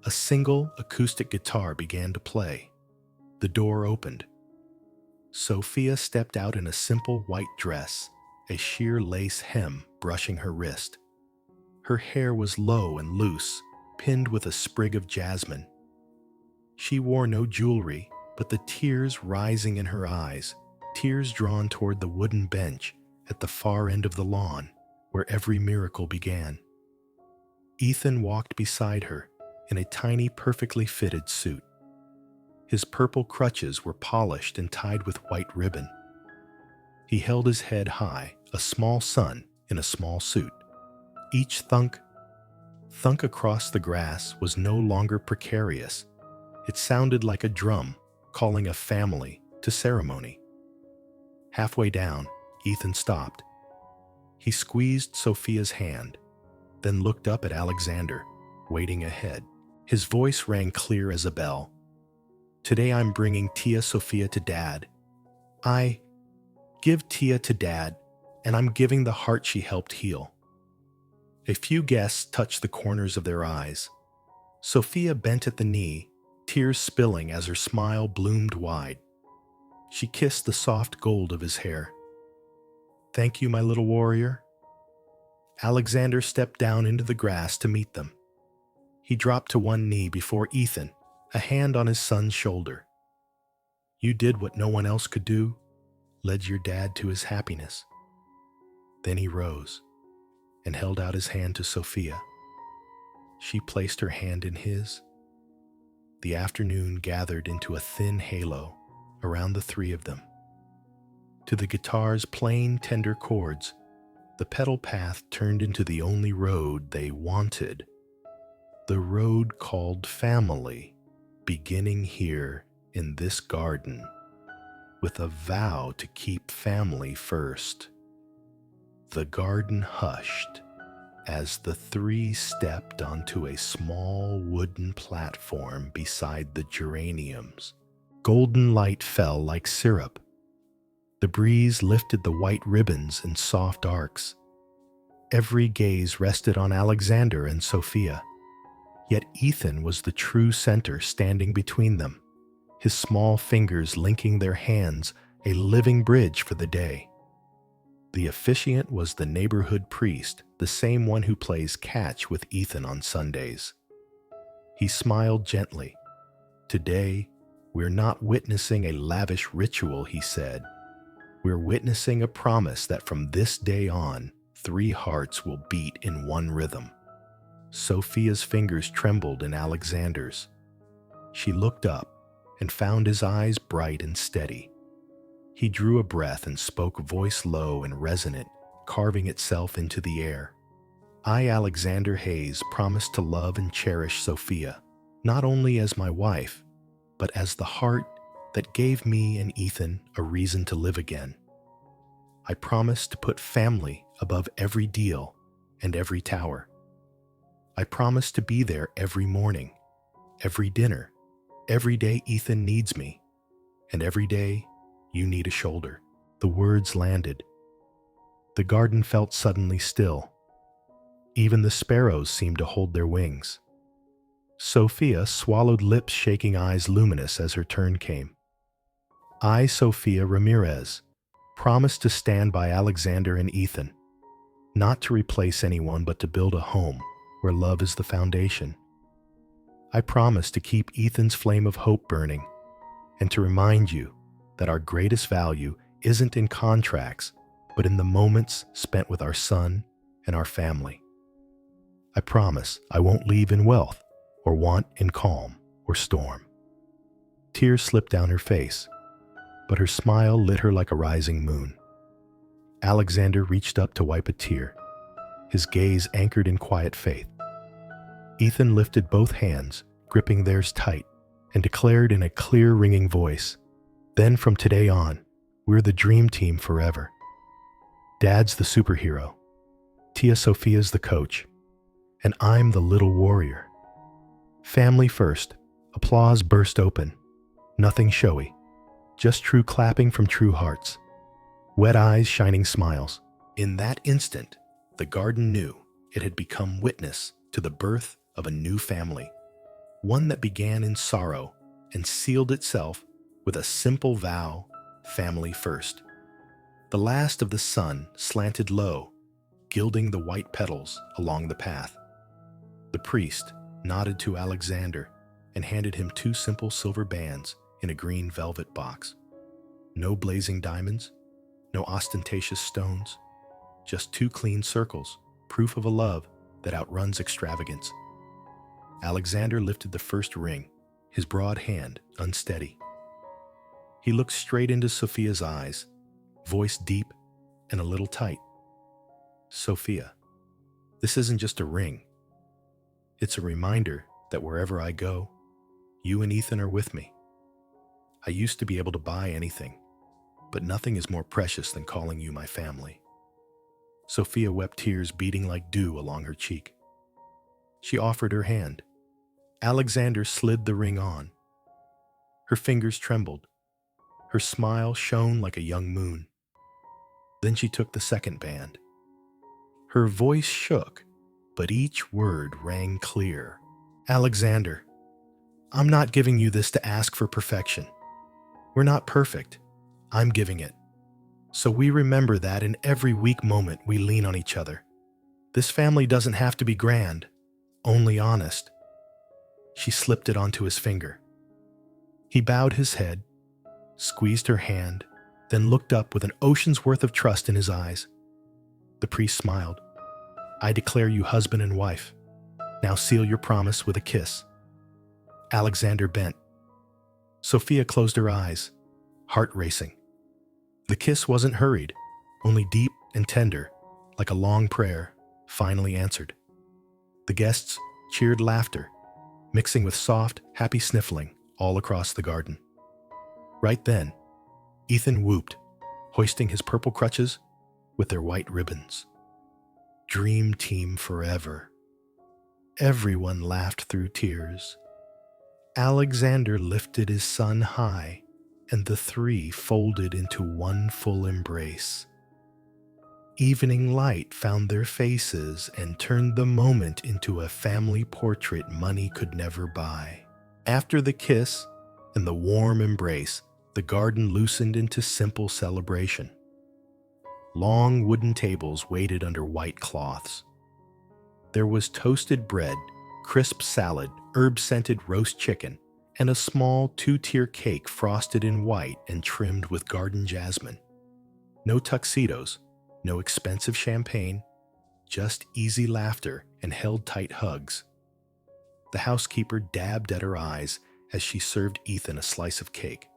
A single acoustic guitar began to play. The door opened. Sophia stepped out in a simple white dress, a sheer lace hem brushing her wrist. Her hair was low and loose, pinned with a sprig of jasmine. She wore no jewelry, but the tears rising in her eyes, tears drawn toward the wooden bench at the far end of the lawn, where every miracle began. Ethan walked beside her in a tiny, perfectly fitted suit. His purple crutches were polished and tied with white ribbon. He held his head high, a small son in a small suit. Each thunk across the grass was no longer precarious. It sounded like a drum calling a family to ceremony. Halfway down, Ethan stopped. He squeezed Sophia's hand, then looked up at Alexander, waiting ahead. His voice rang clear as a bell. Today I'm bringing Tia Sophia to Dad. I give Tia to Dad, and I'm giving the heart she helped heal. A few guests touched the corners of their eyes. Sophia bent at the knee, tears spilling as her smile bloomed wide. She kissed the soft gold of his hair. Thank you, my little warrior. Alexander stepped down into the grass to meet them. He dropped to one knee before Ethan, a hand on his son's shoulder. You did what no one else could do, led your dad to his happiness. Then he rose and held out his hand to Sophia. She placed her hand in his. The afternoon gathered into a thin halo around the three of them. To the guitar's plain, tender chords, the pedal path turned into the only road they wanted. The road called family, beginning here in this garden, with a vow to keep family first. The garden hushed as the three stepped onto a small wooden platform beside the geraniums. Golden light fell like syrup. The breeze lifted the white ribbons in soft arcs. Every gaze rested on Alexander and Sophia. Yet Ethan was the true center, standing between them, his small fingers linking their hands, a living bridge for the day. The officiant was the neighborhood priest, the same one who plays catch with Ethan on Sundays. He smiled gently. Today, we're not witnessing a lavish ritual, he said. We're witnessing a promise that from this day on, three hearts will beat in one rhythm. Sophia's fingers trembled in Alexander's. She looked up and found his eyes bright and steady. He drew a breath and spoke, voice low and resonant, carving itself into the air. I, Alexander Hayes, promise to love and cherish Sophia, not only as my wife, but as the heart that gave me and Ethan a reason to live again. I promise to put family above every deal and every tower. I promise to be there every morning, every dinner, every day Ethan needs me, and every day you need a shoulder." The words landed. The garden felt suddenly still. Even the sparrows seemed to hold their wings. Sophia swallowed lips, shaking eyes luminous as her turn came. "I, Sophia Ramirez, promise to stand by Alexander and Ethan, not to replace anyone but to build a home where love is the foundation. I promise to keep Ethan's flame of hope burning and to remind you that our greatest value isn't in contracts, but in the moments spent with our son and our family. I promise I won't leave in wealth or want in calm or storm." Tears slipped down her face, but her smile lit her like a rising moon. Alexander reached up to wipe a tear, his gaze anchored in quiet faith. Ethan lifted both hands, gripping theirs tight, and declared in a clear, ringing voice, "Then from today on, we're the dream team forever. Dad's the superhero, Tia Sophia's the coach, and I'm the little warrior. Family first." Applause burst open. Nothing showy, just true clapping from true hearts. Wet eyes, shining smiles. In that instant, the garden knew it had become witness to the birth of a new family, one that began in sorrow and sealed itself with a simple vow: family first. The last of the sun slanted low, gilding the white petals along the path. The priest nodded to Alexander and handed him 2 simple silver bands in a green velvet box. No blazing diamonds, no ostentatious stones, just 2 clean circles, proof of a love that outruns extravagance. Alexander lifted the first ring, his broad hand unsteady. He looked straight into Sophia's eyes, voice deep and a little tight. "Sophia, this isn't just a ring. It's a reminder that wherever I go, you and Ethan are with me. I used to be able to buy anything, but nothing is more precious than calling you my family." Sophia wept, tears beating like dew along her cheek. She offered her hand. Alexander slid the ring on. Her fingers trembled. Her smile shone like a young moon. Then she took the second band. Her voice shook, but each word rang clear. "Alexander, I'm not giving you this to ask for perfection. We're not perfect. I'm giving it. So we remember that in every weak moment we lean on each other. This family doesn't have to be grand, only honest." She slipped it onto his finger. He bowed his head, squeezed her hand, then looked up with an ocean's worth of trust in his eyes. The priest smiled. "I declare you husband and wife. Now seal your promise with a kiss." Alexander bent. Sophia closed her eyes, heart racing. The kiss wasn't hurried, only deep and tender, like a long prayer, finally answered. The guests cheered laughter, mixing with soft, happy sniffling all across the garden. Right then, Ethan whooped, hoisting his purple crutches with their white ribbons. "Dream team forever." Everyone laughed through tears. Alexander lifted his son high, and the 3 folded into one full embrace. Evening light found their faces and turned the moment into a family portrait money could never buy. After the kiss and the warm embrace, the garden loosened into simple celebration. Long wooden tables waited under white cloths. There was toasted bread, crisp salad, herb-scented roast chicken, and a small 2-tier cake frosted in white and trimmed with garden jasmine. No tuxedos, no expensive champagne, just easy laughter and held-tight hugs. The housekeeper dabbed at her eyes as she served Ethan a slice of cake.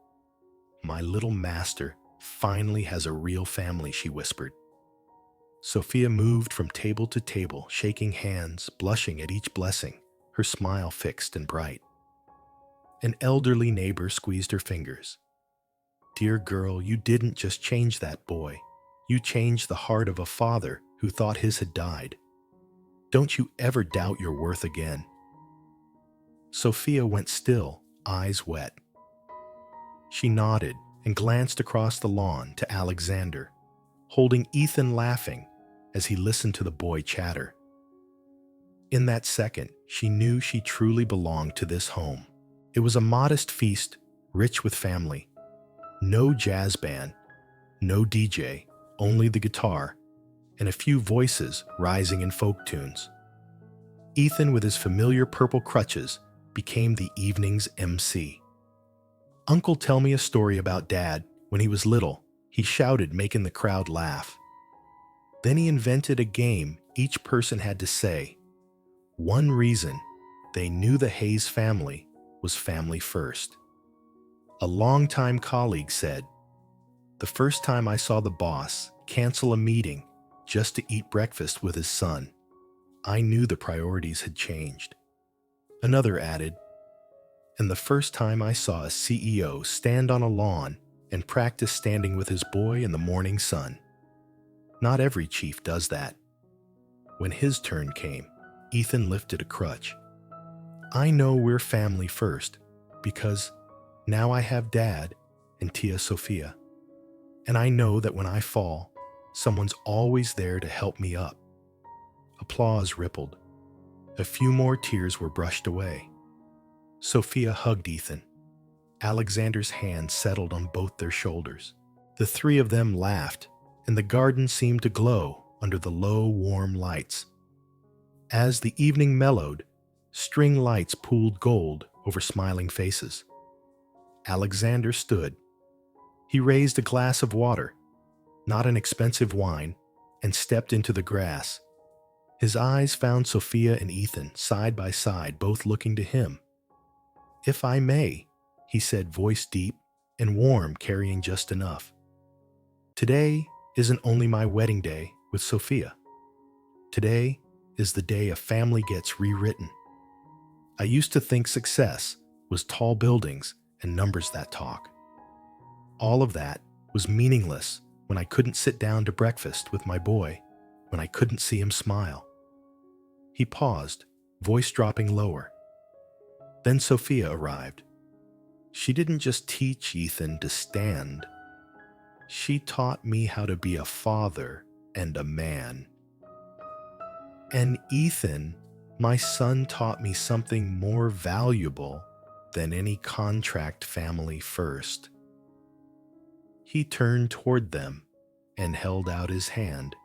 "My little master finally has a real family," she whispered. Sophia moved from table to table, shaking hands, blushing at each blessing, her smile fixed and bright. An elderly neighbor squeezed her fingers. "Dear girl, you didn't just change that boy. You changed the heart of a father who thought his had died. Don't you ever doubt your worth again. Sophia went still, eyes wet. She nodded and glanced across the lawn to Alexander, holding Ethan laughing as he listened to the boy chatter. In that second, she knew she truly belonged to this home. It was a modest feast, rich with family. No jazz band, no DJ, only the guitar, and a few voices rising in folk tunes. Ethan, with his familiar purple crutches, became the evening's MC. "Uncle, tell me a story about Dad. When he was little," he shouted, making the crowd laugh. Then he invented a game each person had to say one reason they knew the Hayes family was family first. A longtime colleague said, "The first time I saw the boss cancel a meeting just to eat breakfast with his son, I knew the priorities had changed." Another added, "And the first time I saw a CEO stand on a lawn and practice standing with his boy in the morning sun. Not every chief does that." When his turn came, Ethan lifted a crutch. "I know we're family first because now I have Dad and Tia Sophia. And I know that when I fall, someone's always there to help me up." Applause rippled. A few more tears were brushed away. Sophia hugged Ethan. Alexander's hand settled on both their shoulders. The three of them laughed, and the garden seemed to glow under the low, warm lights. As the evening mellowed, string lights pooled gold over smiling faces. Alexander stood. He raised a glass of water, not an expensive wine, and stepped into the grass. His eyes found Sophia and Ethan side by side, both looking to him. "If I may," he said, voice deep and warm, carrying just enough. "Today isn't only my wedding day with Sophia. Today is the day a family gets rewritten. I used to think success was tall buildings and numbers that talk. All of that was meaningless when I couldn't sit down to breakfast with my boy, when I couldn't see him smile." He paused, voice dropping lower. Then Sophia arrived. She didn't just teach Ethan to stand. She taught me how to be a father and a man. And Ethan, my son, taught me something more valuable than any contract family first. He turned toward them and held out his hand.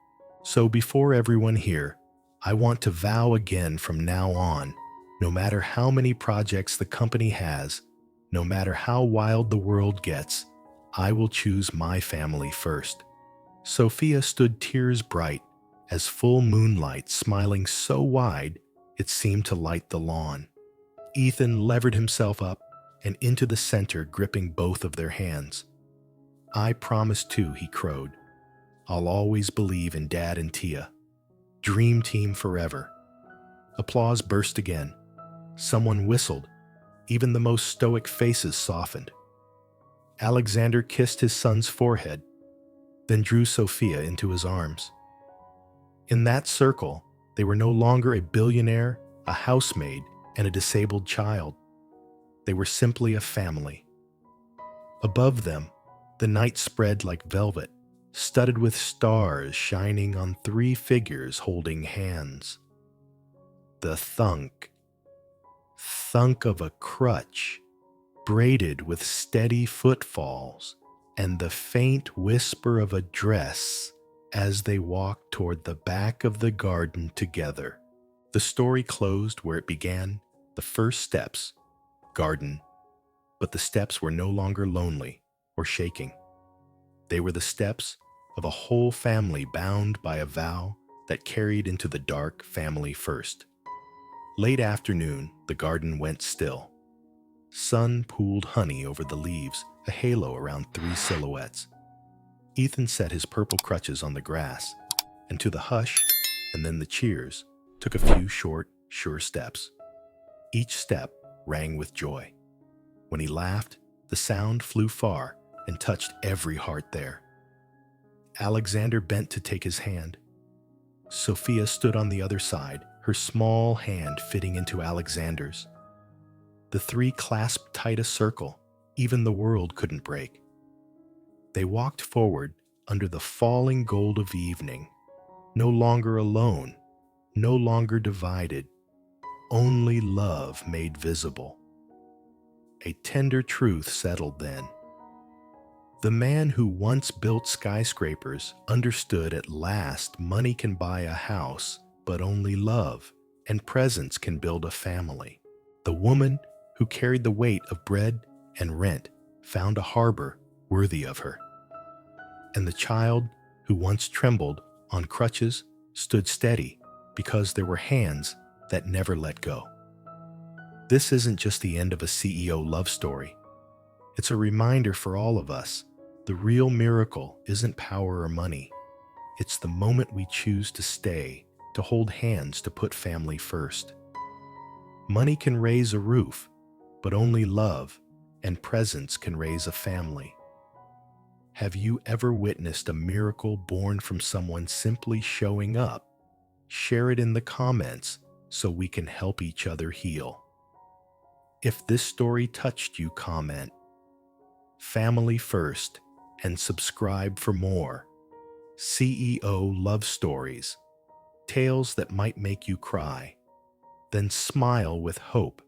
"So before everyone here, I want to vow again from now on, no matter how many projects the company has, no matter how wild the world gets, I will choose my family first." Sophia stood tears bright as full moonlight, smiling so wide it seemed to light the lawn. Ethan levered himself up and into the center, gripping both of their hands. "I promise too," he crowed. "I'll always believe in Dad and Tia. Dream team forever." Applause burst again. Someone whistled. Even the most stoic faces softened. Alexander kissed his son's forehead, then drew Sophia into his arms. In that circle, they were no longer a billionaire, a housemaid, and a disabled child. They were simply a family. Above them, the night spread like velvet, studded with stars shining on three figures holding hands. The thunk of a crutch, braided with steady footfalls, and the faint whisper of a dress as they walked toward the back of the garden together. The story closed where it began, the first steps, garden, but the steps were no longer lonely or shaking. They were the steps of a whole family bound by a vow that carried into the dark family first. Late afternoon, the garden went still. Sun pooled honey over the leaves, a halo around three silhouettes. Ethan set his purple crutches on the grass, and to the hush and then the cheers, took a few short, sure steps. Each step rang with joy. When he laughed, the sound flew far and touched every heart there. Alexander bent to take his hand. Sophia stood on the other side, her small hand fitting into Alexander's. The three clasped tight a circle even the world couldn't break. They walked forward under the falling gold of evening, no longer alone, no longer divided, only love made visible. A tender truth settled then. The man who once built skyscrapers understood at last money can buy a house, but only love and presence can build a family. The woman who carried the weight of bread and rent found a harbor worthy of her. And the child who once trembled on crutches stood steady because there were hands that never let go. This isn't just the end of a CEO love story. It's a reminder for all of us. The real miracle isn't power or money. It's the moment we choose to stay, to hold hands, to put family first. Money can raise a roof, but only love and presence can raise a family. Have you ever witnessed a miracle born from someone simply showing up? Share it in the comments so we can help each other heal. If this story touched you, comment family first and subscribe for more CEO love stories, tales that might make you cry. Then smile with hope